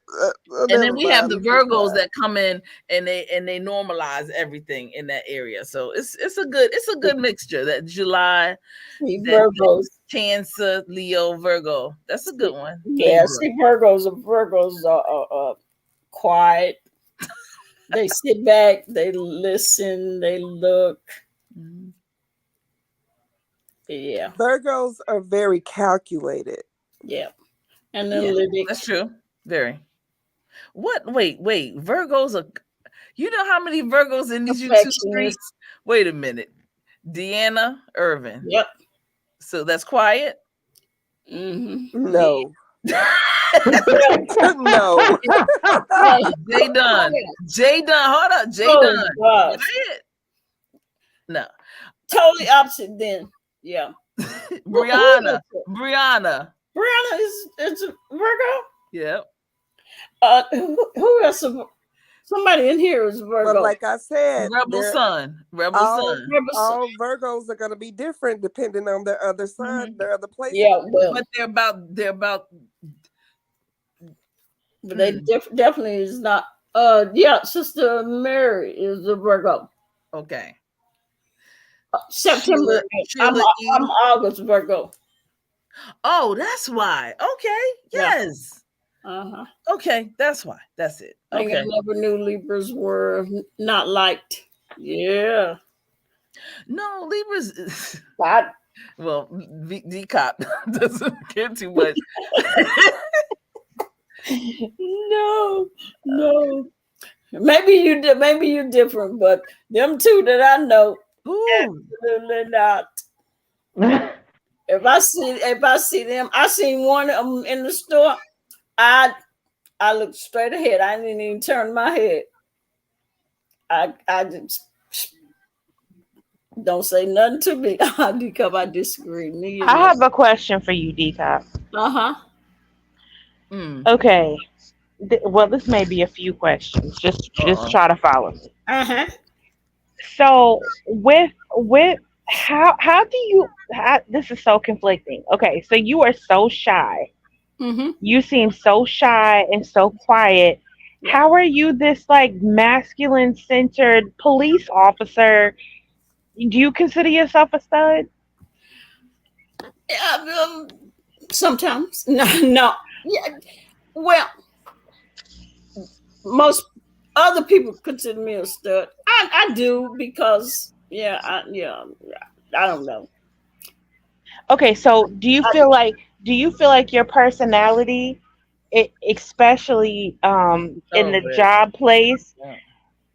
And then we have
never
the
mind.
Virgos that come in and they normalize everything in that area. So it's a good mixture. That July,
See,
that
Virgos.
Cancer, Leo, Virgo. That's a good one.
Yeah,
Libra.
see, Virgos are quiet. They sit back, they listen, they look.
Mhm.
Yeah,
Virgos are very calculated.
yeah. And
Yeah,
analytic.
that's true. Very. What? Wait. Virgos are. You know how many Virgos in these YouTube
Perfectionist.
streets? Wait a minute. Deanna Irvin.
Yep.
So that's quiet.
No.
No.
Jay Dunn. Hold up. Jay
Oh,
Dunn.
gosh.
Quiet? No.
Totally opposite then. Yeah.
Brianna.
Brianna is a Virgo.
Yep.
Who else? Somebody in here is Virgo.
But like I said,
Rebel Sun.
all Virgos are going to be different depending on their other sun, their other place.
Yeah, well,
But they're about.
But they definitely is not. Yeah, Sister Mary is a Virgo.
Okay.
September.
Sheila
I'm August Virgo.
Oh, that's why. Okay. Yes. Okay, that's why. That's it.
Okay. I never knew Libras were not liked. Yeah.
No, Libras. Well, DCOP doesn't care too much.
No. Maybe you're different, but them two that I know, absolutely not. If I see them, I seen one of them in the store. I looked straight ahead. I didn't even turn my head. I just don't say nothing to me because I disagree.
I have a question for you, DCOP. Okay. Well, this may be a few questions. Just try to follow me. So with how do you? This is so conflicting. Okay, so you are so shy. You seem so shy and so quiet. How are you this like masculine centered police officer? Do you consider yourself a stud?
Sometimes. No. Yeah. Well, most other people consider me a stud. I do because I don't know.
Okay, so do you feel like your personality, especially in the job place,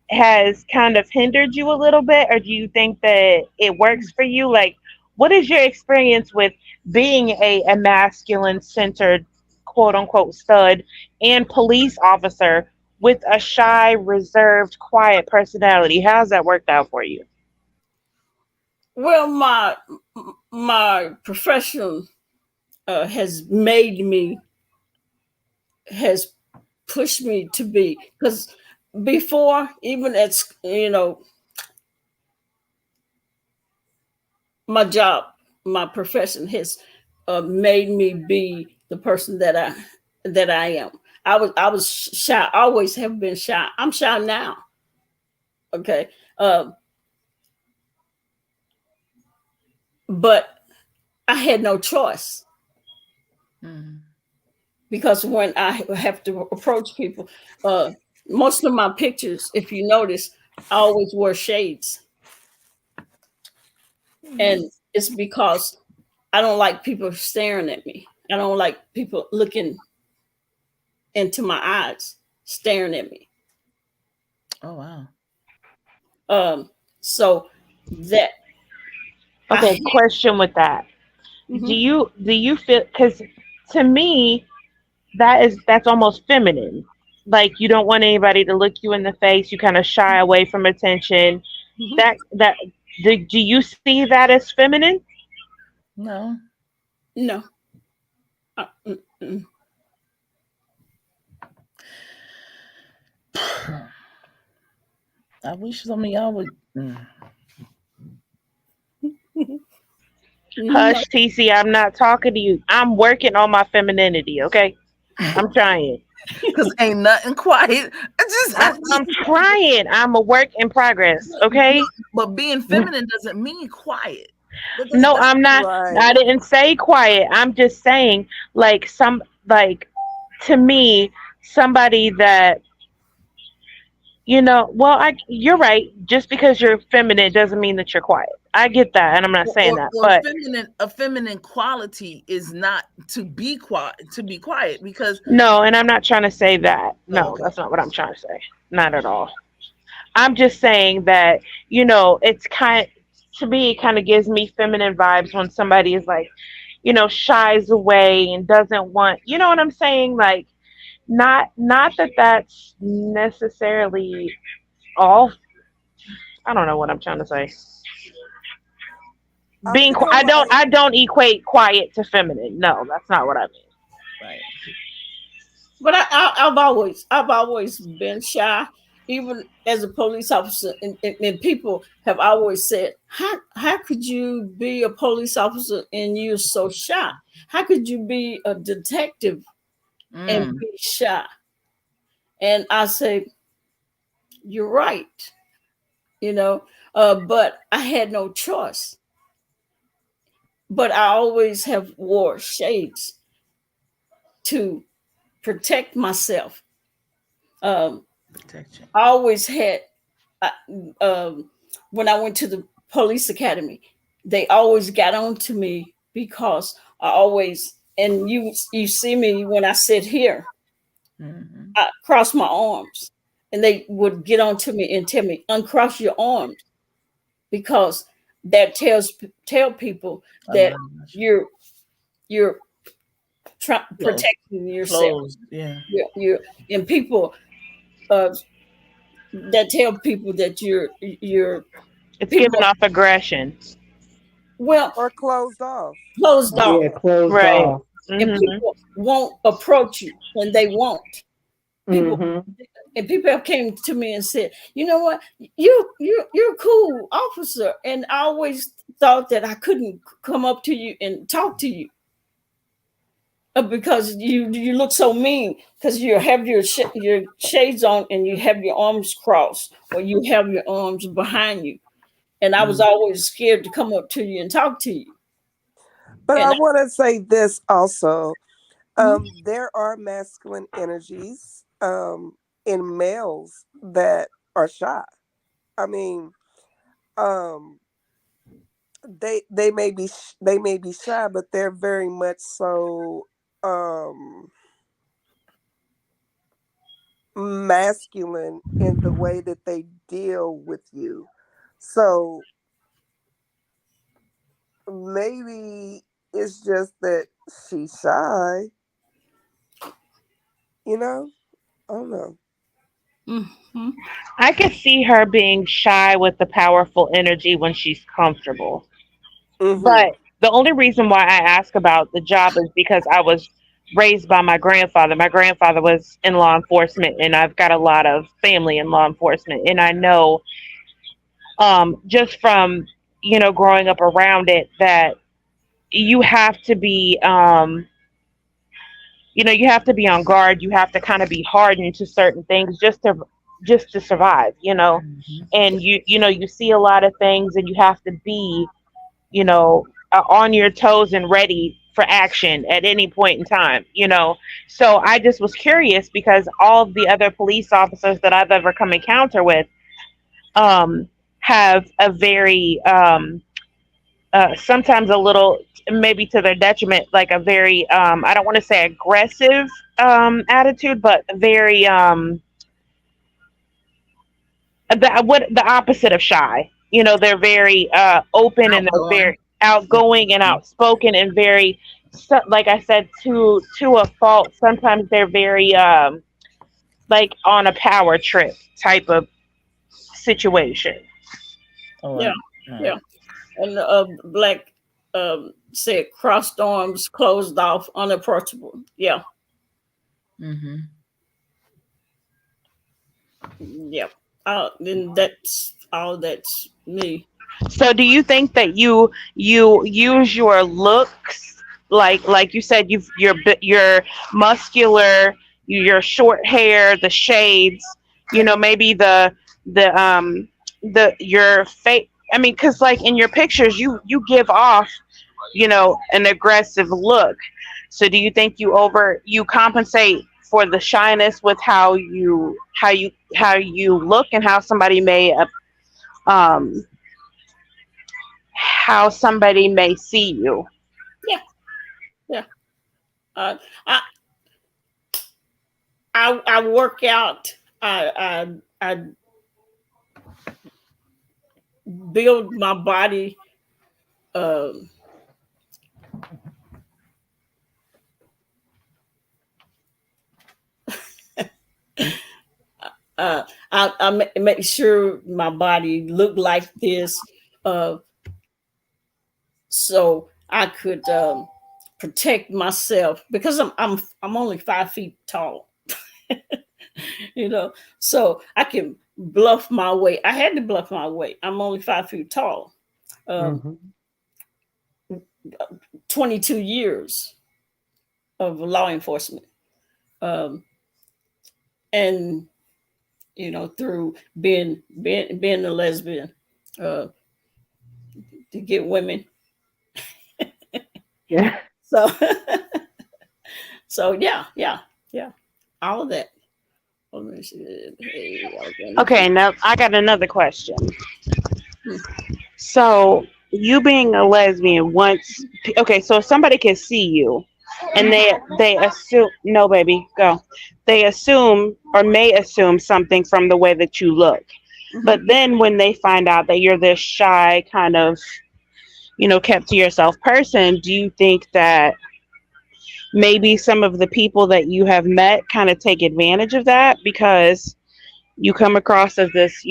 has kind of hindered you a little bit, or do you think that it works for you? Like, what is your experience with being a masculine centered quote unquote stud and police officer with a shy, reserved, quiet personality? How's that worked out for you?
Well, my profession has pushed me to be, because before, even at my job, my profession has made me be the person that I am. I was shy. I always have been shy. I'm shy now. Okay. But I had no choice. Because when I have to approach people, most of my pictures, if you notice, I always wear shades. And it's because I don't like people staring at me. I don't like people looking into my eyes, staring at me.
Oh, wow.
So that.
Okay, question with that. Do you feel, because to me, that's almost feminine. Like, you don't want anybody to look you in the face. You kind of shy away from attention. Do you see that as feminine?
No. I wish some of y'all would.
Hush, TEECEE, I'm not talking to you. I'm working on my femininity, okay? I'm trying.
Because ain't nothing quiet.
I'm trying. I'm a work in progress. Okay.
But being feminine doesn't mean quiet.
No, I'm not.
Right.
I didn't say quiet. I'm just saying, like, to me, somebody that, well, you're right. Just because you're feminine doesn't mean that you're quiet. I get that, and I'm not saying that. But
a feminine quality is not to be quiet. Because
no, and I'm not trying to say that. No,
okay.
That's not what I'm trying to say. Not at all. I'm just saying that, it's to me, it kind of gives me feminine vibes when somebody is like, shies away and doesn't want, you know what I'm saying? Like, not that that's necessarily all. I don't know what I'm trying to say. I don't equate quiet to feminine. No, that's not what I mean.
Right.
But I've always been shy, even as a police officer, and people have always said, how could you be a police officer and you're so shy? How could you be a detective and be shy? And I say, you're right, but I had no choice. But I always have wore shades to protect myself.
Protection.
I always had, when I went to the police academy, they always got on to me because I always, and you see me when I sit here, I cross my arms, and they would get on to me and tell me, uncross your arms, because that tell people that you're protecting yourself.
Closed. Yeah.
You're and people that tell people that you're
it's giving off aggression.
Well,
or closed off.
Closed off.
Yeah, closed
right.
off.
And people won't approach you when they won't. People and people have came to me and said, you know what, you're a cool officer, and I always thought that I couldn't come up to you and talk to you because you look so mean, because you have your shades on and you have your arms crossed, or you have your arms behind you, and I was always scared to come up to you and talk to you.
But I want to say this also. There are masculine energies in males that are shy. I mean, they may be shy, but they're very much so masculine in the way that they deal with you. So maybe it's just that she's shy. I don't know.
I could see her being shy with the powerful energy when she's comfortable. But the only reason why I ask about the job is because I was raised by my grandfather. My grandfather was in law enforcement, and I've got a lot of family in law enforcement. And I know just from, growing up around it, that you have to be, you have to be on guard. You have to kind of be hardened to certain things just to survive, and you see a lot of things, and you have to be, on your toes and ready for action at any point in time, So I just was curious because all the other police officers that I've ever come encounter with have a very sometimes a little, maybe to their detriment, like a very I don't want to say aggressive attitude, but very the opposite of shy. They're very open, and they're very outgoing and outspoken, and very, like I said, to a fault. Sometimes they're very like on a power trip type of situation.
Yeah. And Black said crossed arms, closed off, unapproachable. Yeah. Yeah. Then that's all. That's me.
So do you think that you use your looks like you said, you're muscular, your short hair, the shades, maybe the your face. I mean, because like in your pictures, you give off, an aggressive look. So do you think you compensate for the shyness with how you look, and um how somebody may see you?
Yeah, yeah. Uh, I I work out. I build my body. Um, I make sure my body look like this, uh, so I could protect myself because I'm only 5 feet tall, so I can bluff my way. I had to bluff my way. I'm only 5 feet tall. Um, 22 years of law enforcement, and through being a lesbian, uh, to get women.
Yeah.
So so yeah, all of that.
Okay, now I got another question. So you being a lesbian, so if somebody can see you and they assume, no baby, go. They assume or may assume something from the way that you look. But then when they find out that you're this shy kind of, kept to yourself person, do you think that maybe some of the people that you have met kind of take advantage of that because you come across as this,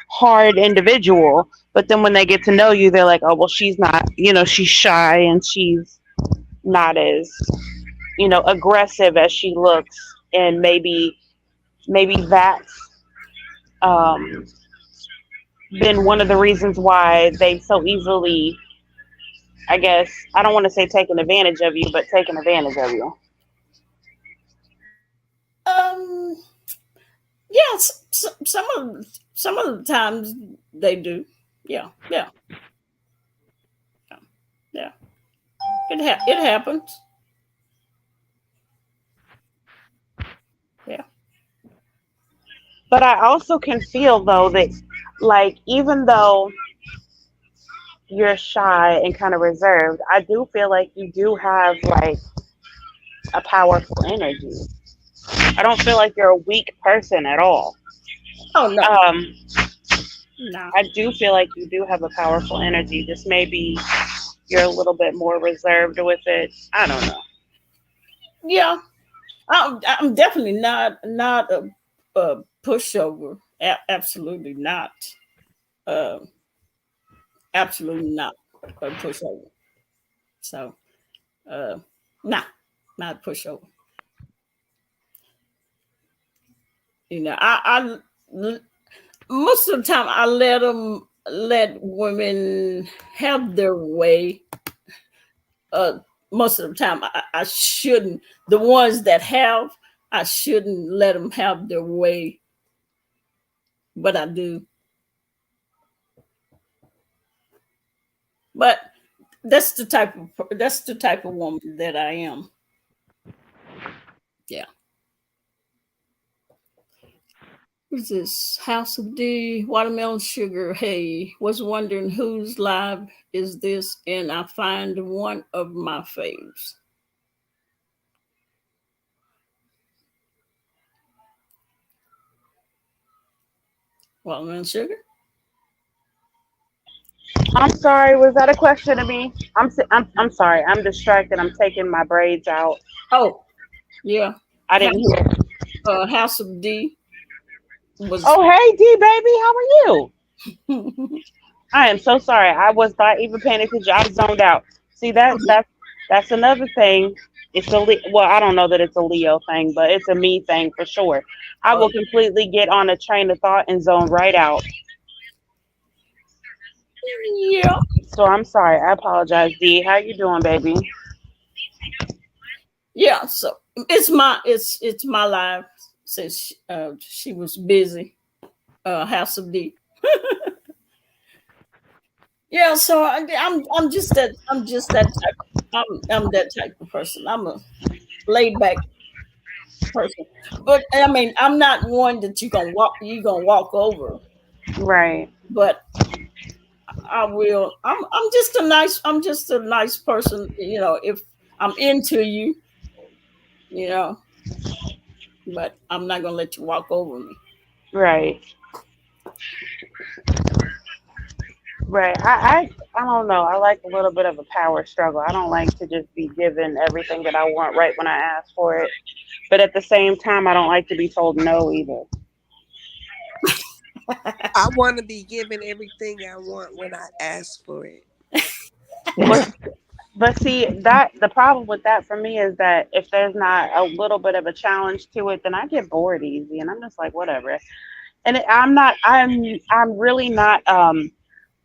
hard individual, but then when they get to know you, they're like, oh, well, she's not, she's shy and she's not as, aggressive as she looks. And maybe that's been one of the reasons why they've so easily, I guess, I don't want to say taken advantage of you, but taken advantage of you.
Yeah, some of the times they do. Yeah. It happens. Yeah.
But I also can feel though that, like, even though you're shy and kind of reserved, I do feel like you do have like a powerful energy. I don't feel like you're a weak person at all.
Oh no.
No. I do feel like you do have a powerful energy. Just maybe you're a little bit more reserved with it. I don't know.
Yeah, I'm definitely not a pushover. Absolutely not. Absolutely not a pushover. So, nah, not a pushover. I most of the time I let women have their way. Most of the time I shouldn't. The ones that have, I shouldn't let them have their way, but I do. But that's the type of woman that I am. Yeah. Who's this? House of D, Watermelon Sugar. Hey, was wondering whose live is this, and I find one of my faves. Watermelon Sugar.
I'm sorry. Was that a question to me? I'm sorry. I'm distracted. I'm taking my braids out.
Oh, yeah.
I didn't hear.
House of D.
Oh, hey, D, baby. How are you? I am so sorry. I was not even paying attention. I zoned out. See, that's another thing. It's well, I don't know that it's a Leo thing, but it's a me thing for sure. I will completely get on a train of thought and zone right out.
Yeah.
So I'm sorry. I apologize, D. How you doing, baby?
Yeah, so it's my life since she was busy. House of D. Yeah, so I'm just that type. I'm that type of person. I'm a laid back person, but I mean I'm not one that you gonna walk over.
Right.
But I will. I'm just a nice person. You know, if I'm into you, you know, but I'm not gonna let you walk over me.
Right. Right. I don't know. I like a little bit of a power struggle. I don't like to just be given everything that I want right when I ask for it. But at the same time, I don't like to be told no either.
I want to be given everything I want when I ask for it.
But but see that the problem with that for me is that if there's not a little bit of a challenge to it, then I get bored easy, and I'm just like whatever. And I'm not. I'm really not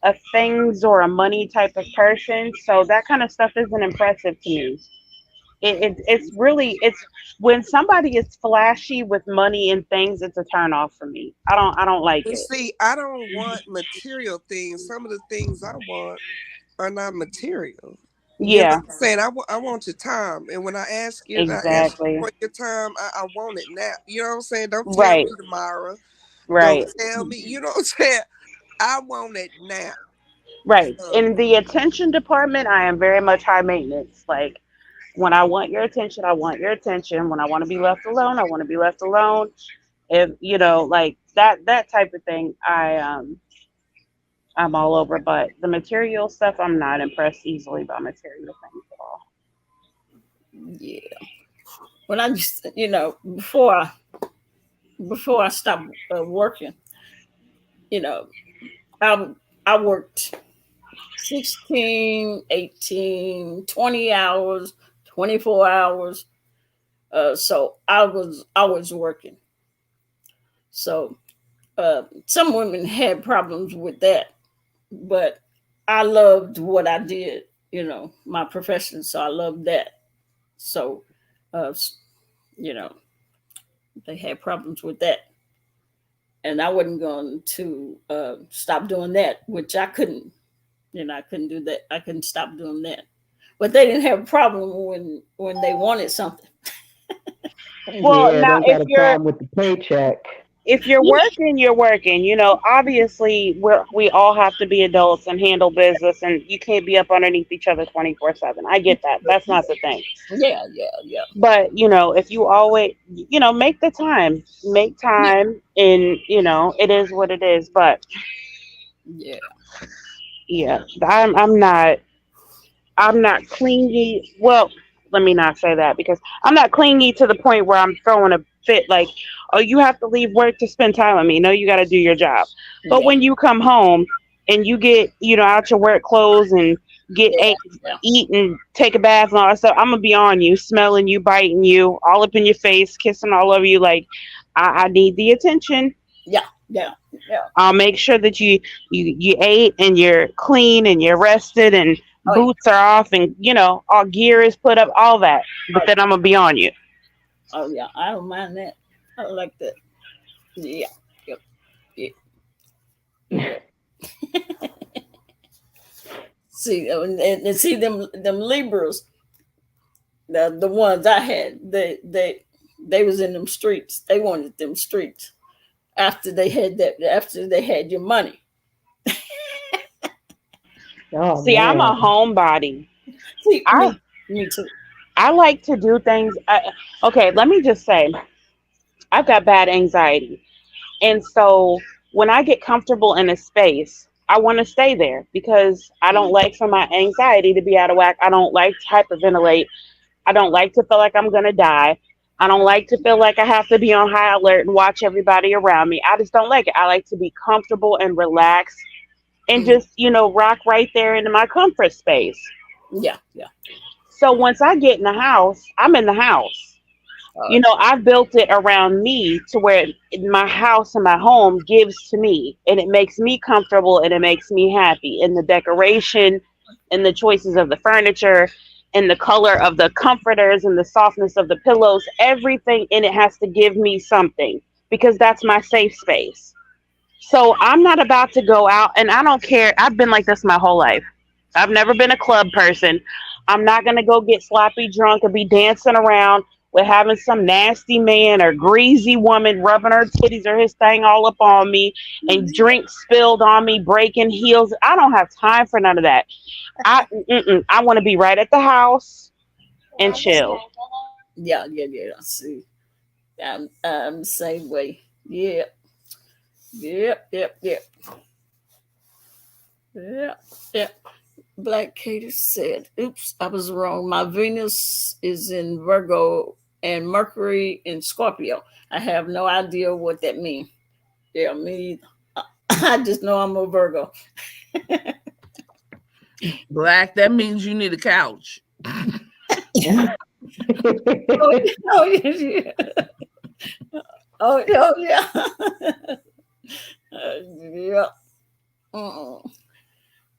a things or a money type of person, so that kind of stuff isn't impressive to me. It's really it's when somebody is flashy with money and things, it's a turn off for me. I don't like
And
it.
see, I don't want material things. Some of the things I want are not material. You know
Yeah,
what I'm saying? I want your time. And when I ask you
exactly.
for your time, I want it now. You know what I'm saying? Don't tell me
Right,
tomorrow. Don't
right,
tell me, you know what I'm saying? I want it now.
right.
So,
In the attention department, I am very much high maintenance. Like when I want your attention, I want your attention. When I want to be left alone, I want to be left alone. If you know, like that type of thing, I'm all over. But the material stuff, I'm not impressed easily by material things at all.
Yeah. When I just, before I stopped working, you know, I I worked 16, 18, 20 hours, 24 hours. So I was working. So some women had problems with that, but I loved what I did, my profession. So I loved that. So, uh, you know, they had problems with that. And I wasn't going to stop doing that, which I couldn't. I couldn't do that. I couldn't stop doing that. But they didn't have a problem when they wanted something.
Well,
Yeah,
now
they got a problem with the paycheck.
if you're working, you're working. You know, obviously we all have to be adults and handle business, and you can't be up underneath each other 24/7. I get that. That's not the thing.
Yeah, yeah, yeah,
But you know, if you always, make the time, make
yeah,
time, and it is what it is. But
yeah.
yeah, I'm not clingy. Well, let me not say that because I'm not clingy to the point where I'm throwing a fit like, oh, you have to leave work to spend time with me. No, you got to do your job. But
Yeah,
when you come home and you get, out your work clothes and get
yeah, yeah.
eat and take a bath and all that stuff, I'm gonna be on you, smelling you, biting you, all up in your face, kissing all over you. Like, I need the attention.
Yeah, yeah, yeah.
I'll make sure that you ate and you're clean and you're rested and
Oh, yeah.
boots are off and all gear is put up, all that. But then I'm gonna be on you.
Oh, yeah. I don't mind that. I like that. Yeah, yeah, yeah. Yeah. See, and see them Libras, the ones I had, they was in them streets. They wanted them streets after they had your money.
Oh
See, I'm a
man.
homebody.
See,
I
me too.
I like to do things. Okay, let me just say, I've got bad anxiety. And so when I get comfortable in a space, I want to stay there because I don't
Mm,
like for my anxiety to be out of whack. I don't like to hyperventilate. I don't like to feel like I'm going to die. I don't like to feel like I have to be on high alert and watch everybody around me. I just don't like it. I like to be comfortable and relaxed and
mm.
just, rock right there into my comfort space.
Yeah, yeah.
So once I get in the house, I'm in the house. You know, I've built it around me to where my house and my home gives to me, and it makes me comfortable and it makes me happy. And the decoration and the choices of the furniture and the color of the comforters and the softness of the pillows, everything in it has to give me something because that's my safe space. So I'm not about to go out, and I don't care. I've been like this my whole life. I've never been a club person. I'm not going to go get sloppy drunk and be dancing around with having some nasty man or greasy woman rubbing her titties or his thing all up on me and drink spilled on me, breaking heels. I don't have time for none of that. I want to be right at the house and chill.
Yeah. See, I'm the same way. Yeah. Yep. Black Katie said, oops, I was wrong. My Venus is in Virgo and Mercury in Scorpio. I have no idea what that means. Yeah, me. I just know I'm a Virgo.
Black, that means you need a couch.
Oh, yeah. Oh, yeah. Yeah.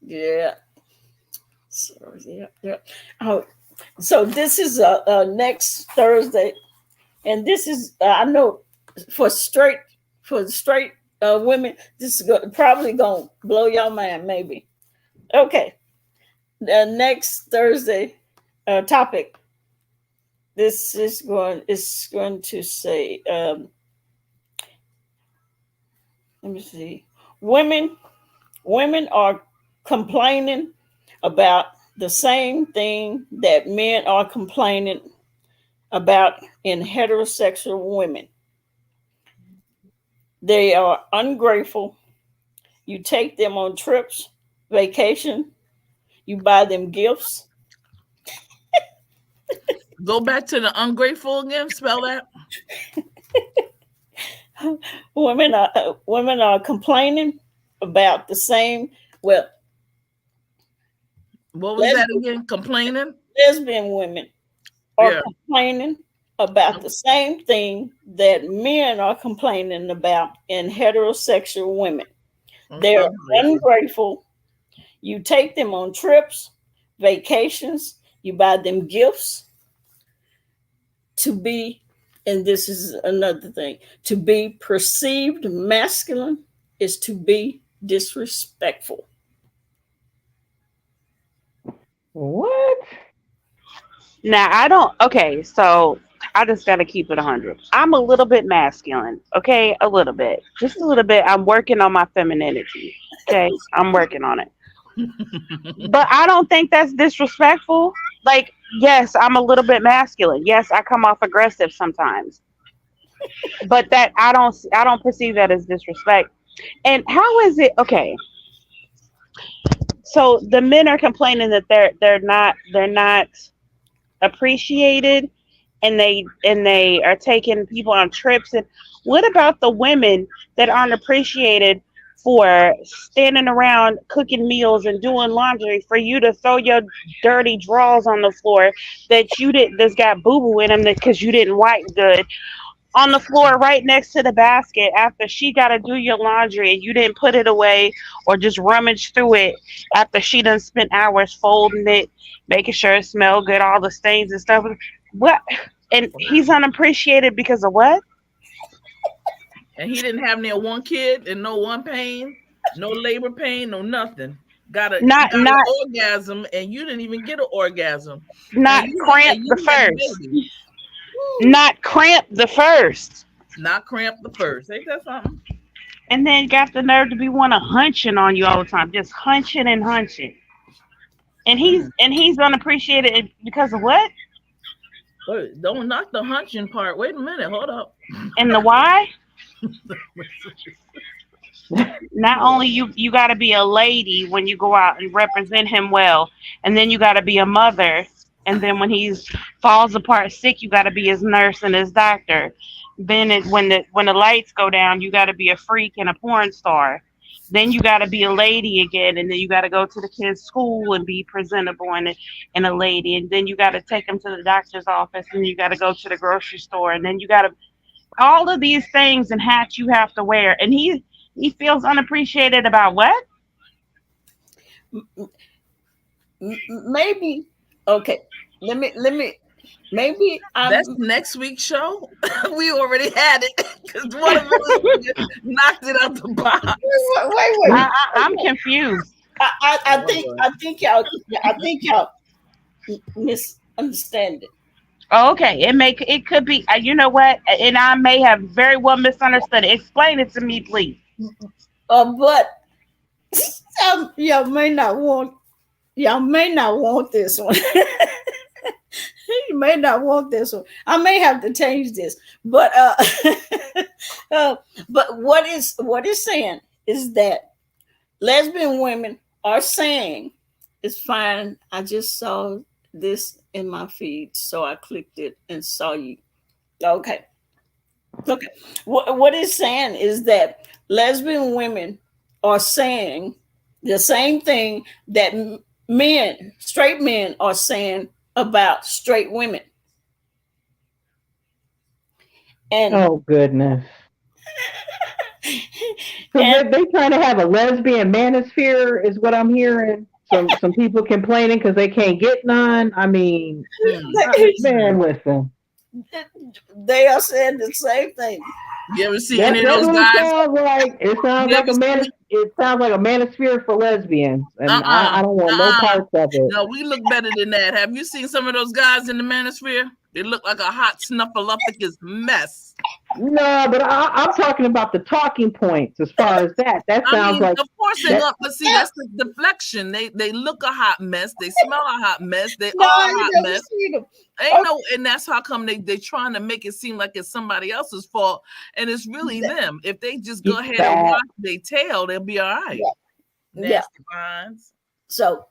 Yeah. So yeah. Oh, so this is next Thursday, and this is I know for straight women, this is probably gonna blow your mind. Maybe. Okay, the next Thursday topic. This is going to say. Let me see. Women are complaining about the same thing that men are complaining about in heterosexual women. They are ungrateful. You take them on trips, vacation, you buy them gifts.
Go back to the ungrateful again. Spell that.
Women are complaining about the same. Well,
what was that again? Complaining?
Lesbian women are complaining about the same thing that men are complaining about in heterosexual women. They're ungrateful. You take them on trips, vacations, you buy them gifts to be, and this is another thing, to be perceived masculine is to be disrespectful.
What?
Now, I don't, okay, so I just got to keep it 100. I'm a little bit masculine, okay? A little bit. Just a little bit. I'm working on my femininity, okay? I'm working on it. But I don't think that's disrespectful. Like, yes, I'm a little bit masculine. Yes, I come off aggressive sometimes. But that I don't perceive that as disrespect. And how is it okay? So the men are complaining that they're not appreciated, and they are taking people on trips. And what about the women that aren't appreciated for standing around cooking meals and doing laundry, for you to throw your dirty drawers on the floor that's got boo-boo in them because you didn't wipe good on the floor right next to the basket after she got to do your laundry and you didn't put it away or just rummage through it after she done spent hours folding it, making sure it smelled good, all the stains and stuff. What? And he's unappreciated because of what?
And he didn't have near one kid and no one pain, no labor pain, no nothing. Got an orgasm, and you didn't even get an orgasm.
Not cramp the first. Not cramp the first.
Not cramp the first. Ain't that something?
And then got the nerve to be hunching on you all the time, just hunching and hunching. And he's unappreciated because of what?
Wait, don't knock the hunching part. Wait a minute, hold up.
And the why? Not only you got to be a lady when you go out and represent him well, and then you got to be a mother, and then when he falls apart sick, you got to be his nurse and his doctor. Then when the lights go down, you got to be a freak and a porn star. Then you got to be a lady again, and then you got to go to the kids' school and be presentable and a lady, and then you got to take them to the doctor's office, and you got to go to the grocery store, and then you got to all of these things and hats you have to wear, and he feels unappreciated about what?
Maybe. Okay. Let me. Maybe
that's next week's show. We already had it because one of us knocked it out the box.
Wait.
I'm confused.
I think y'all misunderstand it.
Oh, okay, it could be. You know what? And I may have very well misunderstood it. Explain it to me, please.
But y'all may not want this one. You may not want this one. I may have to change this, but but what it's saying is that lesbian women are saying it's fine. I just saw this in my feed, so I clicked it and saw you. Okay. What it's saying is that lesbian women are saying the same thing that straight men are saying about straight women. And
oh goodness. So they trying to have a lesbian manosphere is what I'm hearing. Some people complaining because they can't get none. I mean, man, listen.
They are saying the same thing.
You ever see any of those guys?
It sounds like a manosphere for lesbians, and I don't want no parts of it.
No, we look better than that. Have you seen some of those guys in the manosphere? They look like a hot snuffleupagus mess.
No, but I'm talking about the talking points as far as that. That sounds like.
Of course they look, but see, that's the deflection. They look a hot mess. They smell a hot mess. They are a hot mess. And that's how come they trying to make it seem like it's somebody else's fault, and it's really them. If they just go ahead and wash their tail, they'll be all right.
Yeah.
Nasty minds.
So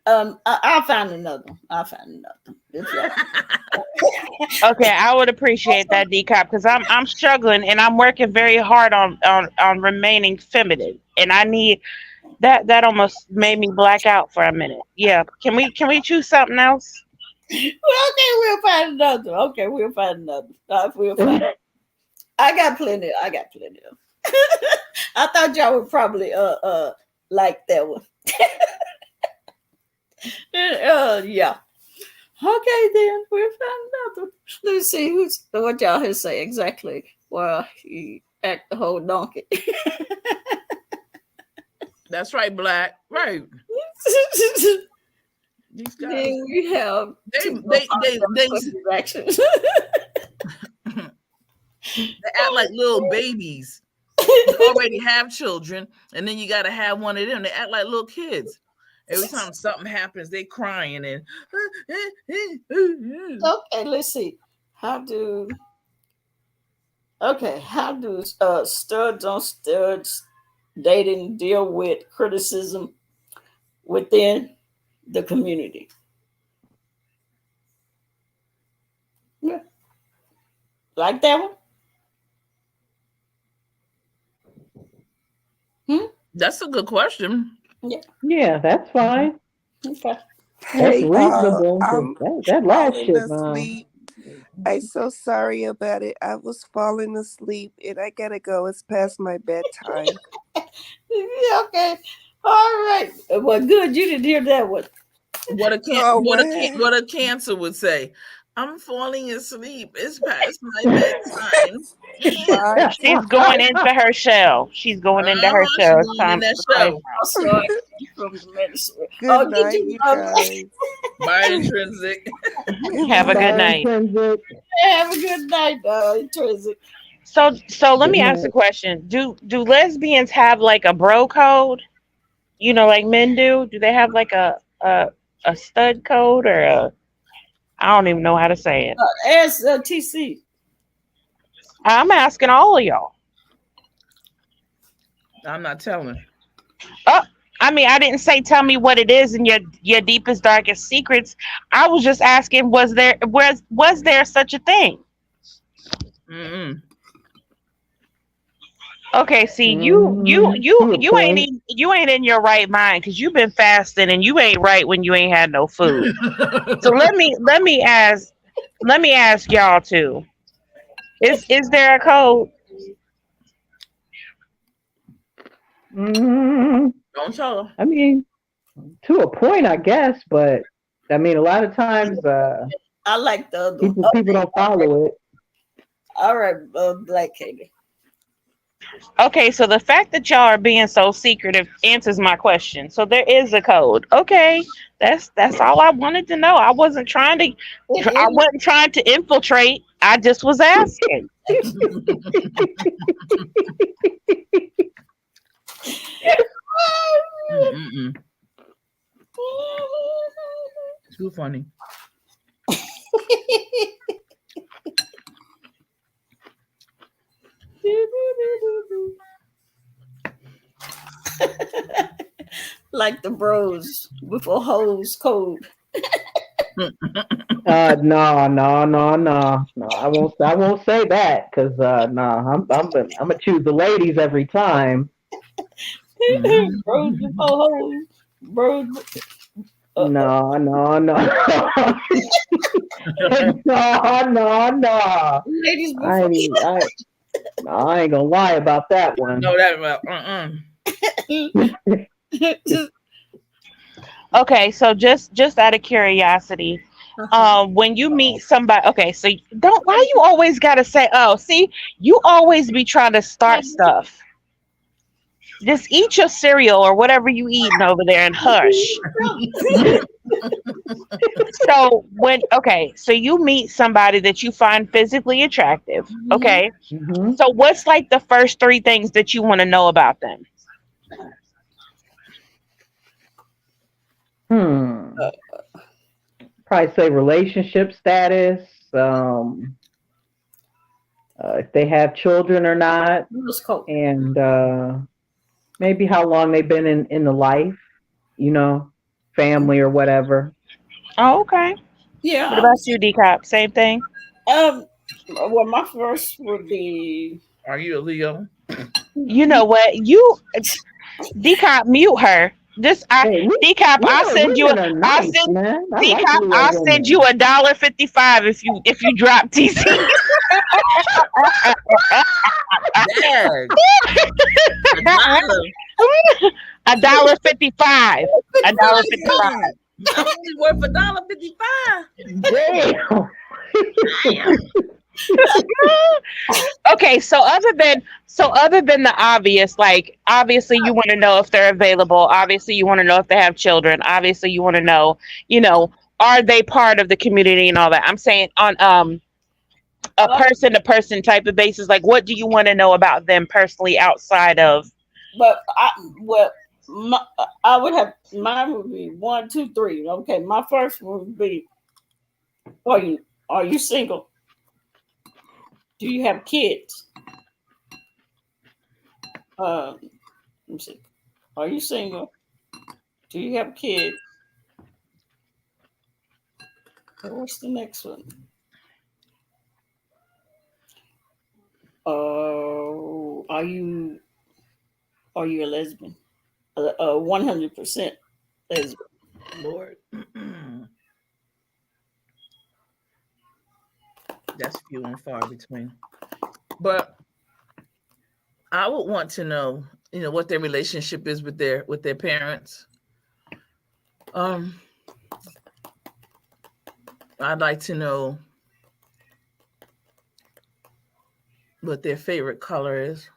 I'll find another one.
Okay, I would appreciate that, DCOP, because I'm struggling and I'm working very hard on remaining feminine, and I need that almost made me black out for a minute. Yeah, can we choose something else?
Okay, we'll find another. I got plenty. I thought y'all would probably like that one. Yeah. Okay, then we'll find another. Let's see what y'all have say exactly. Well, he act the whole donkey.
That's right, Black. Right. These guys.
Then we have
they
actions.
They act like little babies. You already have children, and then you got to have one of them. They act like little kids. Every time something happens, they crying and.
Okay, let's see. How do studs on studs dating deal with criticism within the community? Yeah. Like that one?
That's a good question.
Yeah,
that's fine.
Okay.
That's reasonable. That last shit,
man. I'm so sorry about it. I was falling asleep and I gotta go. It's past my bedtime.
Okay. All right. Well, good. You didn't hear that one.
What a cancer would say. I'm falling asleep. It's past my bedtime.
She's going into her shell. She's going into her shell. It's time
Good night, you guys.
Bye, Intrinsic.
Have a good night.
Have a good night, Intrinsic.
So let me ask a question. Do lesbians have like a bro code? You know, like men do? Do they have like a stud code or a? I don't even know how to say it.
Ask TEECEE.
I'm asking all of y'all.
I'm not telling.
Oh, I mean, I didn't say tell me what it is and your deepest, darkest secrets. I was just asking, was there such a thing?
Mm-mm.
Okay, see, you ain't in your right mind because you've been fasting and you ain't right when you ain't had no food. So let me ask y'all too. Is there a code?
Mm,
Don't tell
I mean, to a point, I guess, but I mean, a lot of times,
I like the other one.
people don't follow it.
All right, Black Katie.
Okay, so the fact that y'all are being so secretive answers my question. So there is a code. Okay, that's all I wanted to know. I wasn't trying to infiltrate. I just was asking.
Mm-mm. Too funny.
Like the bros with a hose code.
No. I won't say that because I'm gonna choose the ladies every time.
Bros with a hose. Bros.
No. No.
Ladies
I ain't gonna lie about that one.
No, that about
Okay, so just out of curiosity, when you meet somebody, okay, so why you always gotta say, oh, see, you always be trying to start stuff. Just eat your cereal or whatever you eating over there and hush. So you meet somebody that you find physically attractive, okay?
Mm-hmm.
So what's like the first 3 things that you want to know about them?
Probably say relationship status, if they have children or not, and maybe how long they've been in the life, family or whatever.
Oh, okay.
Yeah.
What about you, DCOP? Same thing?
Well, my first would be.
Are you a Leo?
You know what? DCOP, mute her. DCOP, I'll send you $1.55 if you drop TEECEE. $1.55. $1.55.
I'm only worth $1.55.
Damn.
Okay, so other than the obvious, like obviously you want to know if they're available, obviously you want to know if they have children, obviously you want to know, are they part of the community and all that. I'm saying on a person to person type of basis, like what do you want to know about them personally outside of?
But I would have, mine would be 1, 2, 3. Okay, my first would be, are you single? Do you have kids? Let me see. Are you single? Do you have kids? Okay, what's the next one? Are you a lesbian? 100% lesbian.
Lord. That's few and far between. But I would want to know, what their relationship is with their parents. I'd like to know what their favorite color is.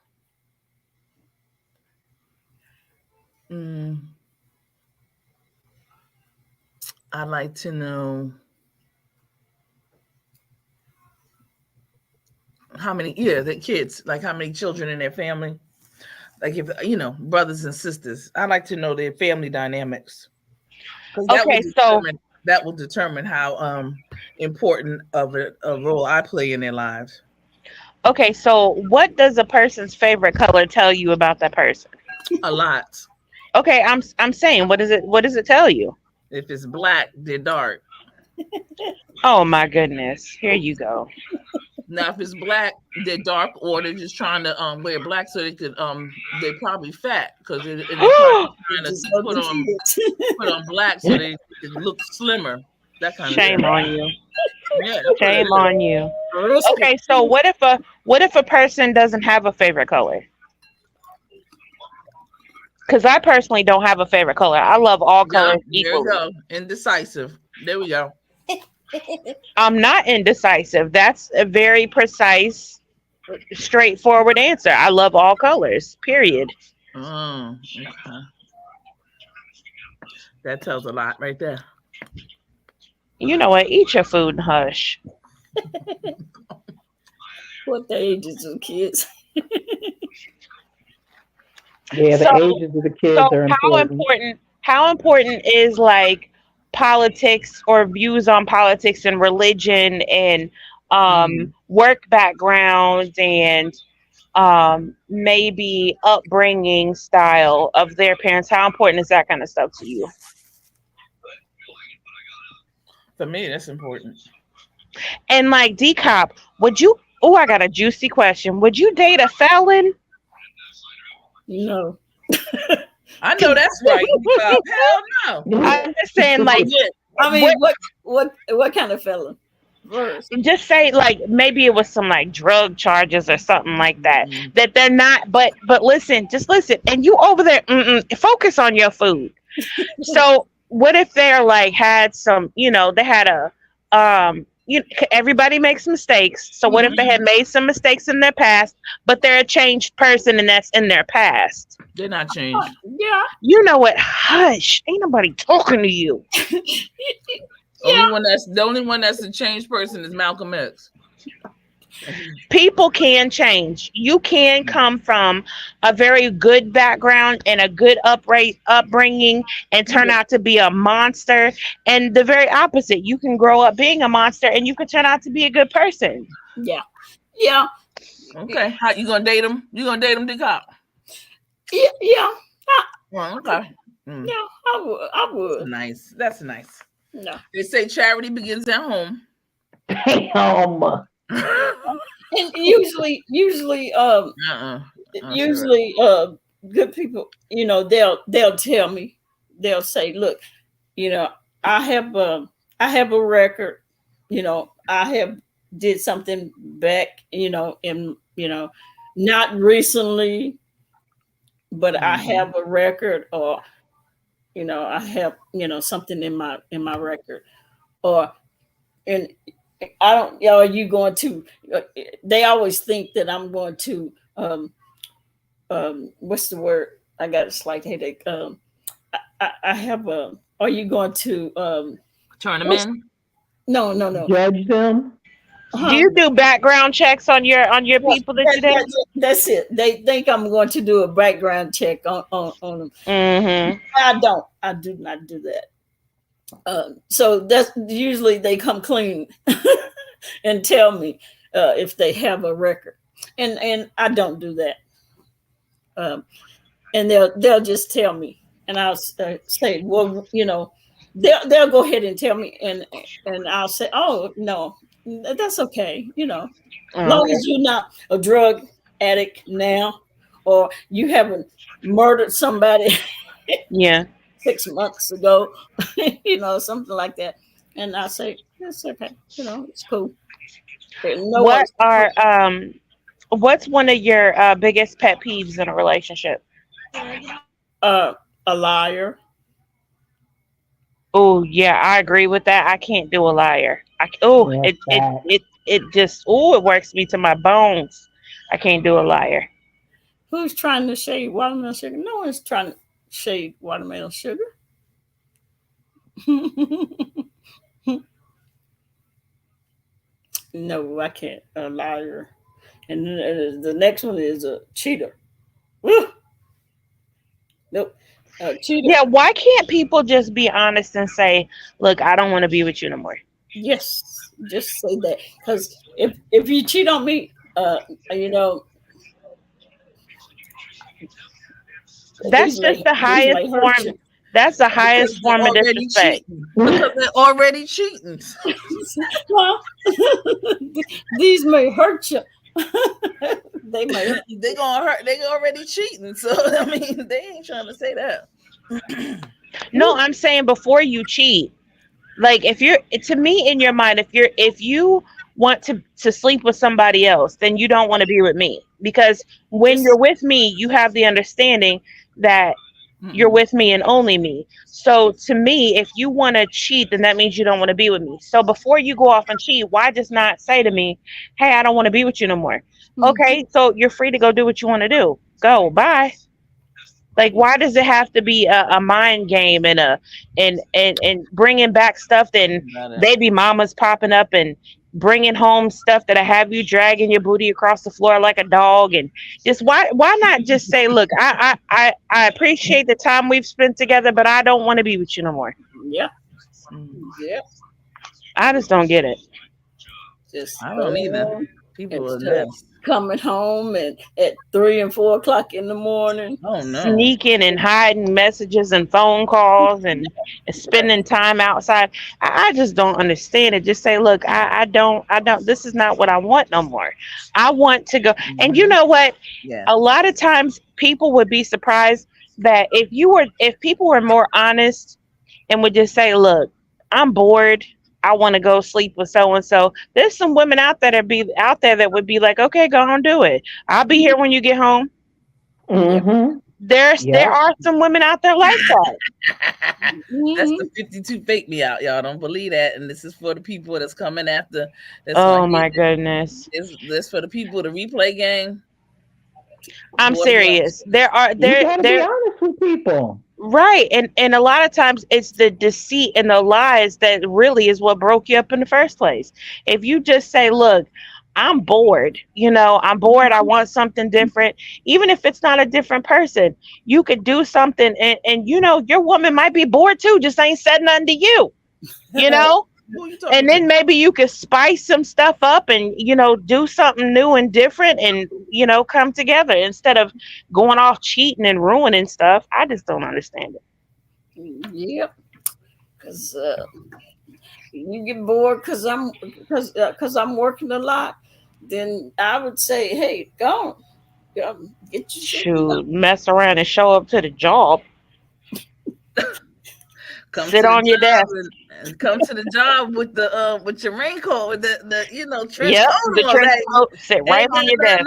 I'd like to know how many, the kids, like how many children in their family, like if, brothers and sisters. I'd like to know their family dynamics. That will determine how important of a role I play in their lives.
Okay, so what does a person's favorite color tell you about that person?
A lot.
Okay, I'm saying, what does it tell you?
If it's black, they're dark.
Oh my goodness. Here you go.
Now, if it's black, they're dark, or they're just trying to wear black so they could they're probably fat because they're probably trying to put on black so they can look slimmer. That kind of
Shame
stuff.
on you.
Yeah, that's what it
Shame
is.
on you. Okay, so what if a person doesn't have a favorite color? Because I personally don't have a favorite color. I love all colors
There you
equally.
go. Indecisive. There we go.
I'm not indecisive. That's a very precise, straightforward answer. I love all colors. Period.
Okay. That tells a lot right there.
You know what? Eat your food and hush.
What the ages of kids?
Yeah, the ages of the kids are important.
How important is like politics or views on politics and religion and work backgrounds and maybe upbringing style of their parents? How important is that kind of stuff to you?
For me, that's important.
And like DCOP, would you? Oh, I got a juicy question. Would you date a felon?
No.
I know that's right. Hell no.
I'm just saying, like,
I mean, what kind of felon? First.
Just say like maybe it was some like drug charges or something like that.
Mm-hmm.
That they're not. But listen, just listen. And you over there, focus on your food. So what if they're like had some? You know, they had a everybody makes mistakes. So what if they had made some mistakes in their past, but they're a changed person and that's in their past?
They're not changed.
Yeah.
You know what? Hush. Ain't nobody talking to you.
The only one that's a changed person is Malcolm X.
People can change. You can come from a very good background and a good upbringing and turn out to be a monster. And the very opposite, you can grow up being a monster and you can turn out to be a good person.
Yeah. Yeah.
Okay. How you gonna date him? You gonna date him, DCOP?
Yeah.
Well, okay.
Yeah, I would.
Nice. That's nice.
No.
They say charity begins at home.
Damn.
And usually good people, you know, they'll tell me, they'll say, look, you know, I have a record, you know, I have did something back, you know, in, you know, not recently, but I have a record, or, you know, I have, you know, something in my record, and I don't, are you going to, they always think that I'm going to, what's the word? I got a slight headache. I have a, are you going to,
turn them in?
No.
Judge them?
Do you do background checks on your people that you date?
That's it. They think I'm going to do a background check on them.
Mm-hmm.
I do not do that. So that's usually they come clean and tell me if they have a record, and I don't do that. And they'll just tell me, and I'll say, well, you know, they'll go ahead and tell me, and I'll say, oh no, that's okay, you know, as long as you're not a drug addict now, or you haven't murdered somebody.
Yeah.
6 months ago, you know, something like that. And I say, it's okay, you know, it's cool.
What's one of your biggest pet peeves in a relationship?
A liar.
Oh yeah, I agree with that. I can't do a liar. It just it works me to my bones. I can't do a liar.
Who's trying to shade watermelon sugar? No one's trying to shade watermelon sugar. No, I can't. A liar. And the next one is a cheater. Woo! Nope. Cheater.
Yeah, why can't people just be honest and say, look, I don't want to be with you no more?
Yes, just say that. Because if you cheat on me, you know,
that's just the highest form. That's the
because
highest
they're
form of
already
disrespect.
cheating. Because they're already cheating.
Well, these may hurt you. They may hurt.
They gonna hurt. They already cheating. So I mean, they ain't trying to say that.
No, I'm saying before you cheat. Like if you're to me in your mind, if you want to sleep with somebody else, then you don't want to be with me. Because when you're with me, you have the understanding that you're with me and only me. So to me, if you want to cheat, then that means you don't want to be with me. So before you go off and cheat, why just not say to me, hey, I don't want to be with you no more? Okay, so you're free to go do what you want to do. Go, bye. Like, why does it have to be a mind game and and bringing back stuff? Then baby mamas popping up and bringing home stuff that I have you dragging your booty across the floor like a dog, and just why not just say, look, I appreciate the time we've spent together, but I don't want to be with you no more.
Yeah. Yeah.
I just don't get it.
Just
I don't either. People are
instead of
nuts.
coming home and at 3 and 4 o'clock in the morning.
Oh no.
Sneaking and hiding messages and phone calls and spending time outside. I just don't understand it. Just say, look, I don't, this is not what I want no more. I want to go. And you know what?
Yeah.
A lot of times people would be surprised that if people were more honest and would just say, look, I'm bored. I want to go sleep with so and so. There's some women out there that would be like, okay, go on, do it. I'll be here when you get home.
Mm-hmm.
There are some women out there like that.
That's the 52 fake me out, y'all. Don't believe that. And this is for the people that's coming after.
Oh my goodness!
This for the people, the replay gang.
I'm serious.
You gotta be honest with people.
Right. And a lot of times it's the deceit and the lies that really is what broke you up in the first place. If you just say, look, I'm bored, I'm bored. I want something different. Even if it's not a different person, you could do something and your woman might be bored too, just ain't said nothing to you, and then maybe you could spice some stuff up and, do something new and different and, come together instead of going off cheating and ruining stuff. I just don't understand it.
Yep. Because you get bored because I'm working a lot, then I would say, hey, go on. Get your
Shoot, mess around and show up to the job. Sit on your desk.
And come to the job with the with your raincoat with the trench coat
the
on,
trench coat, sit right on your desk.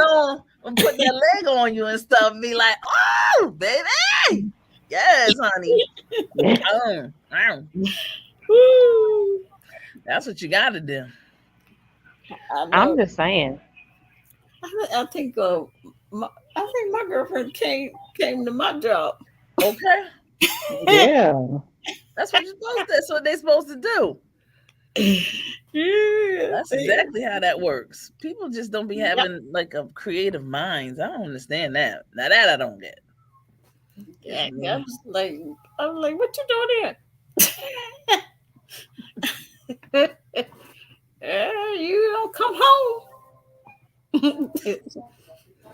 And put that leg on you and stuff. And be like, oh, baby, yes, honey. That's what you got to do.
I'm just saying.
I think my girlfriend came to my job.
Okay.
Yeah.
That's what you're supposed to. That's what they're supposed to do.
Yeah,
that's exactly how that works. People just don't be having like a creative minds. I don't understand that. Now that I don't get.
Yeah, I was like, what you doing here? You don't come home.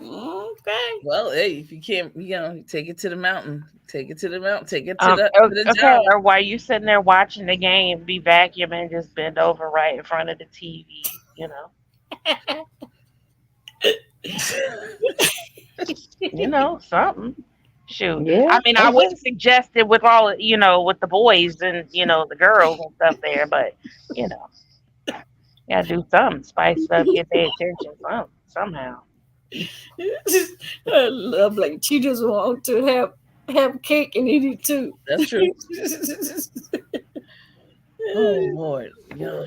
Okay.
Well, hey, if you can't, take it to the mountain. Take it to the mountain. Take it to the job.
Or while you sitting there watching the game, be vacuuming and just bend over right in front of the TV, something. Shoot.
Yeah,
I mean, I wouldn't suggest it with all, with the boys and, the girls and stuff there, but, gotta do something, spice up, get their attention somehow.
I love, like, she just wants to have cake and eat it too.
That's true. Oh Lord, yeah.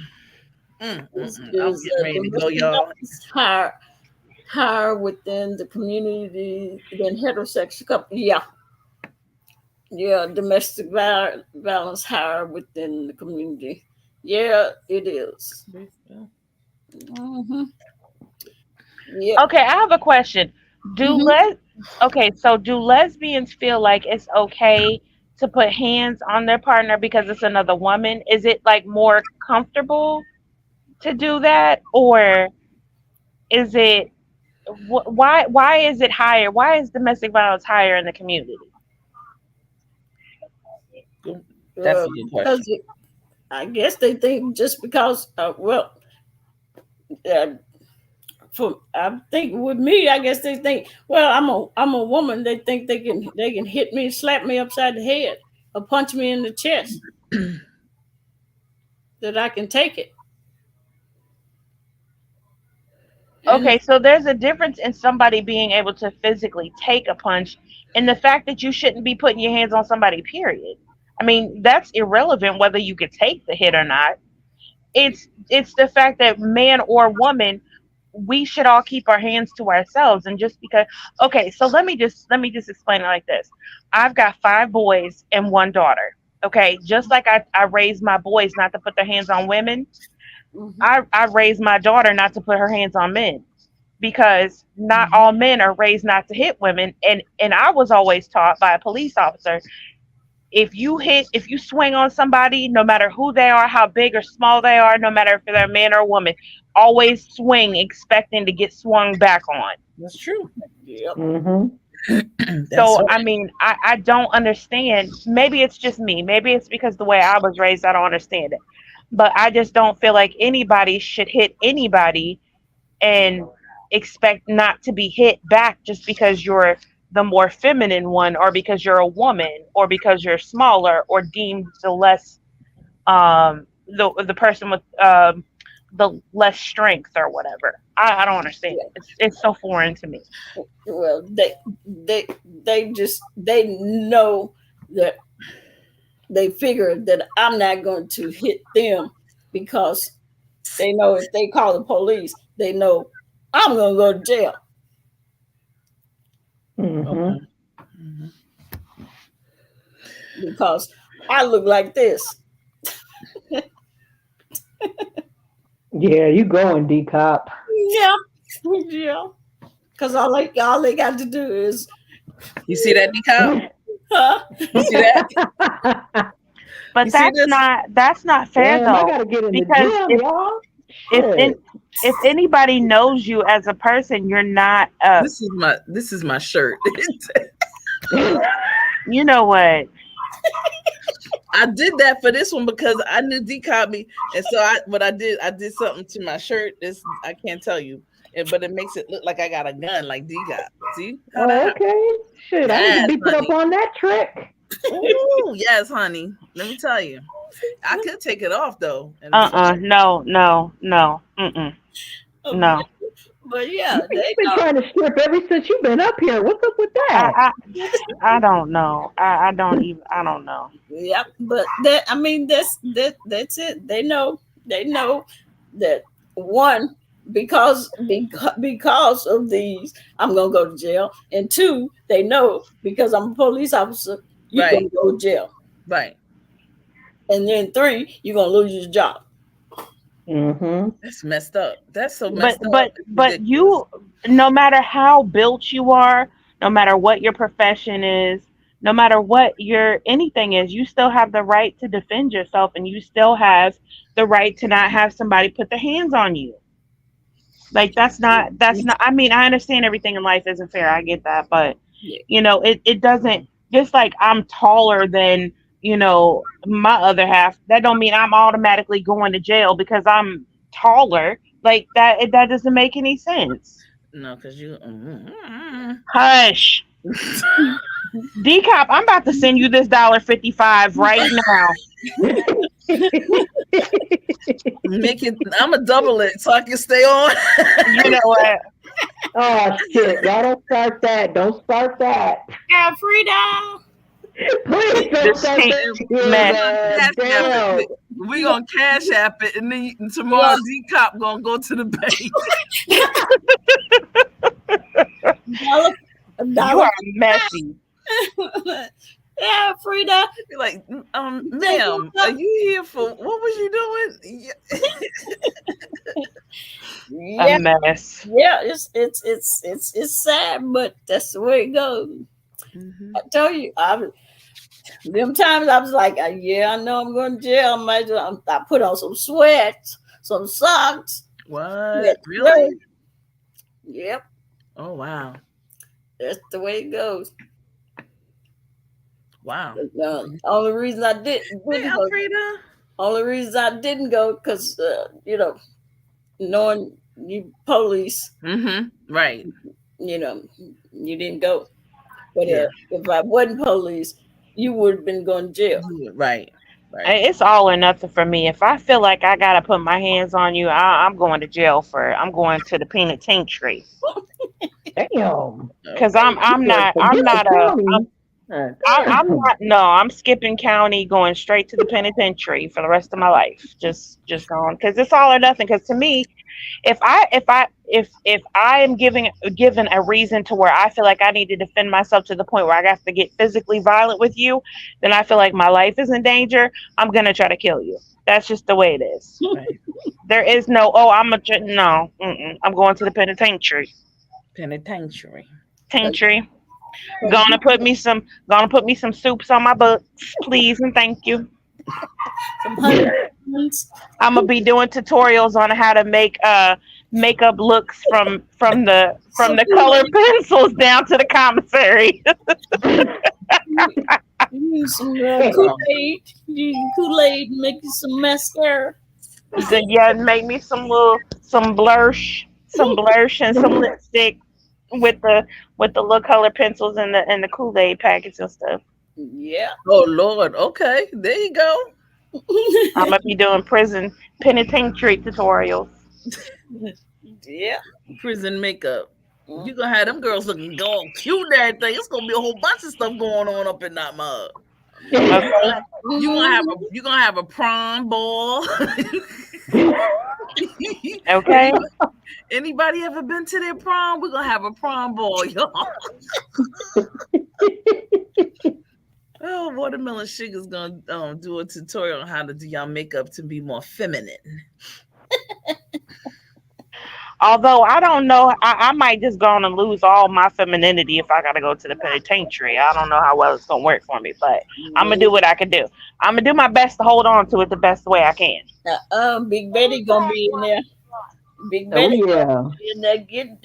I'm getting ready to go, y'all.
Higher within the community than heterosexual couple. Yeah, domestic violence higher within the community. Yeah, it is. Mm-hmm. Yeah.
Okay, I have a question. Do lesbians feel like it's okay to put hands on their partner because it's another woman? Is it like more comfortable to do that, or is it why is it higher? Why is domestic violence higher in the community?
Definitely a
because
question.
I guess they think just because, I think with me, I guess they think, well, I'm a woman. They think they can hit me, slap me upside the head, or punch me in the chest, that I can take it. And
Okay, so there's a difference in somebody being able to physically take a punch and the fact that you shouldn't be putting your hands on somebody, period. I mean, that's irrelevant whether you could take the hit or not. It's the fact that man or woman, we should all keep our hands to ourselves. And just because, okay, so let me just explain it like this. I've got 5 boys and 1 daughter. Okay, just like I raised my boys not to put their hands on women, I raised my daughter not to put her hands on men, because not all men are raised not to hit women. And I was always taught by a police officer, if you swing on somebody, no matter who they are, how big or small they are, no matter if they're a man or a woman, always swing expecting to get swung back on.
That's true.
yep.
So I mean, I don't understand. Maybe it's just me. Maybe it's because the way I was raised, I don't understand it. But I just don't feel like anybody should hit anybody and expect not to be hit back just because you're the more feminine one, or because you're a woman, or because you're smaller, or deemed the less the person with the less strength or whatever. I don't understand. It's so foreign to me.
Well, they know that, they figure that I'm not going to hit them, because they know if they call the police, they know I'm going to go to jail.
Okay.
Because I look like this.
Yeah, you going, DCOP.
Yeah. Because all they got to do is,
You see that, DCOP?
huh?
You see that?
But
You see this?
that's not fair.
Damn, I
though,
gotta get in the
because
gym, y'all.
if anybody knows you as a person, you're not.
This is my shirt.
You know what?
I did that for this one because I knew DCOP me, and so I did something to my shirt. I can't tell you, but it makes it look like I got a gun, like DCOP. See? How that happened?
Okay, shit, I need to be put up on that trick.
Ooh, yes, honey. Let me tell you, I could take it off though.
No. No.
But yeah,
You've been trying to strip ever since you've been up here. What's up with that?
I don't know. I don't know.
Yep. But that's it. They know that, one, because of these, I'm gonna go to jail, and 2, they know because I'm a police officer, you're gonna go to jail,
right?
And then 3, you're gonna lose your job.
That's messed up. That's so messed up.
But you, no matter how built you are, no matter what your profession is, no matter what your anything is, you still have the right to defend yourself, and you still have the right to not have somebody put their hands on you. Like that's not. I mean, I understand everything in life isn't fair. I get that, but it doesn't. Just like I'm taller than my other half, that don't mean I'm automatically going to jail because I'm taller. Like that doesn't make any sense.
No, because you
hush. DCOP, I'm about to send you this $1.55 right now.
Make it. I'm gonna double it so I can stay on.
You know what?
Oh shit! Y'all don't start that. Don't start that.
Yeah, freedom.
Please don't start that.
We gonna cash app it, and then tomorrow DCOP gonna go to the bank.
You are messy.
Yeah, Frida.
You're like, ma'am, are you here for what was you doing?
A mess.
Yeah, it's sad, but that's the way it goes. I tell you, them times I was like, yeah, I know I'm going to jail. I put on some sweats, some socks.
What? Really?
Yep.
Oh wow.
That's the way it goes.
Wow.
Only reason I didn't
Hey,
go,
Alfreda.
only reason I didn't go because you know, knowing you police,
Right.
you know, you didn't go. But
Yeah.
if I wasn't police, you would have been going to jail.
Right. Right.
It's all or nothing for me. If I feel like I gotta put my hands on you, I'm going to jail for it. I'm going to the penitentiary.
Damn.
Because I'm not I'm skipping county, going straight to the penitentiary for the rest of my life. Just going, because it's all or nothing. Because to me, if I am given a reason to where I feel like I need to defend myself to the point where I have to get physically violent with you, then I feel like my life is in danger. I'm gonna try to kill you. That's just the way it is.
Right.
There is no I'm going to the penitentiary.
Penitentiary.
Gonna put me some soups on my books, please and thank you. I'm gonna be doing tutorials on how to make makeup looks from the color pencils down to the commissary.
You need some Kool-Aid. You need Kool-Aid and make you some mascara.
Yeah, make me some blush and some lipstick with the little color pencils and the Kool-Aid packets and stuff.
Yeah.
Oh Lord. Okay. There you go.
I'm gonna be doing penitentiary tutorials.
Yeah.
Prison makeup. You gonna have them girls looking all cute. That thing. It's gonna be a whole bunch of stuff going on up in that mug.
Okay.
You gonna have a prom ball.
Okay.
Anybody ever been to their prom? We're gonna have a prom ball, y'all. Oh, Watermelon Sugar's gonna do a tutorial on how to do y'all makeup to be more feminine.
Although I don't know, I might just go on and lose all my femininity if I gotta go to the penitentiary. I don't know how well it's gonna work for me, but I'm gonna do what I can do. I'm gonna do my best to hold on to it the best way I can.
Big Betty gonna be in there. Big Betty
yeah.
in there getting.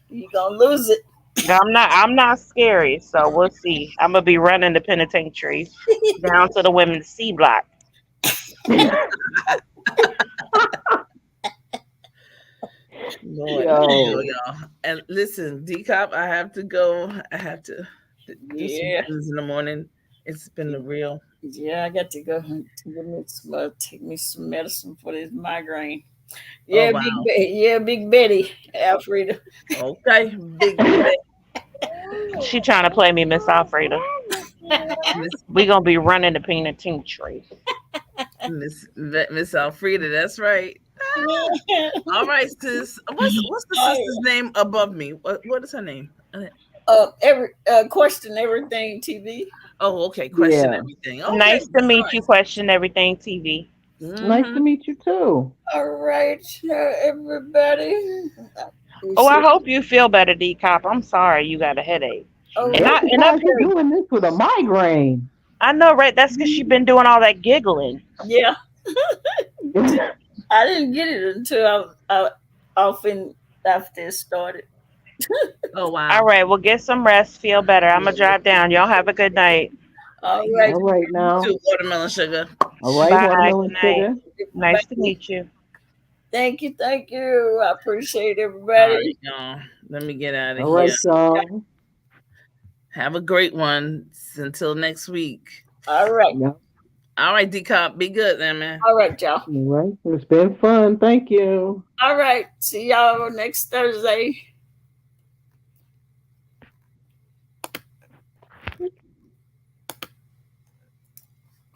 You gonna lose it.
I'm not scary, so we'll see. I'm gonna be running the penitentiary down to the women's C block.
Lord, y'all. And listen, DCOP, I have to go. I have to do some things in the morning. It's been a real.
Yeah, I got to go take me some medicine for this migraine. Yeah,
wow.
Big Betty, Alfreda.
Okay, Big Betty.
She trying to play me, Miss Alfreda. We gonna be running the penitentiary.
Miss Alfreda, that's right. All right, sis. What's the sister's name above me? What is her name?
Question Everything TV.
Oh, okay. Question Everything. Okay.
Nice to meet you. Question Everything TV.
Nice to meet you too.
All right, everybody.
Oh, I hope you feel better, D-Cop. I'm sorry you got a headache.
Oh,
and I'm doing this with a migraine.
I know, right? That's because you've been doing all that giggling.
Yeah. I didn't get it until I often after it started.
Oh wow!
All right, well, get some rest. Feel better. I'm gonna drive down. Y'all have a good night.
All right.
All right now.
Watermelon Sugar.
All right,
bye.
Watermelon Sugar.
Nice to meet you.
Thank you. I appreciate everybody.
All right, y'all. Let me get out of here.
All right, y'all.
Have a great one. Until next week.
All right.
Yeah.
All right, D-Cop. Be good then, man.
All right, y'all.
All right. It's been fun. Thank you.
All right. See y'all next Thursday.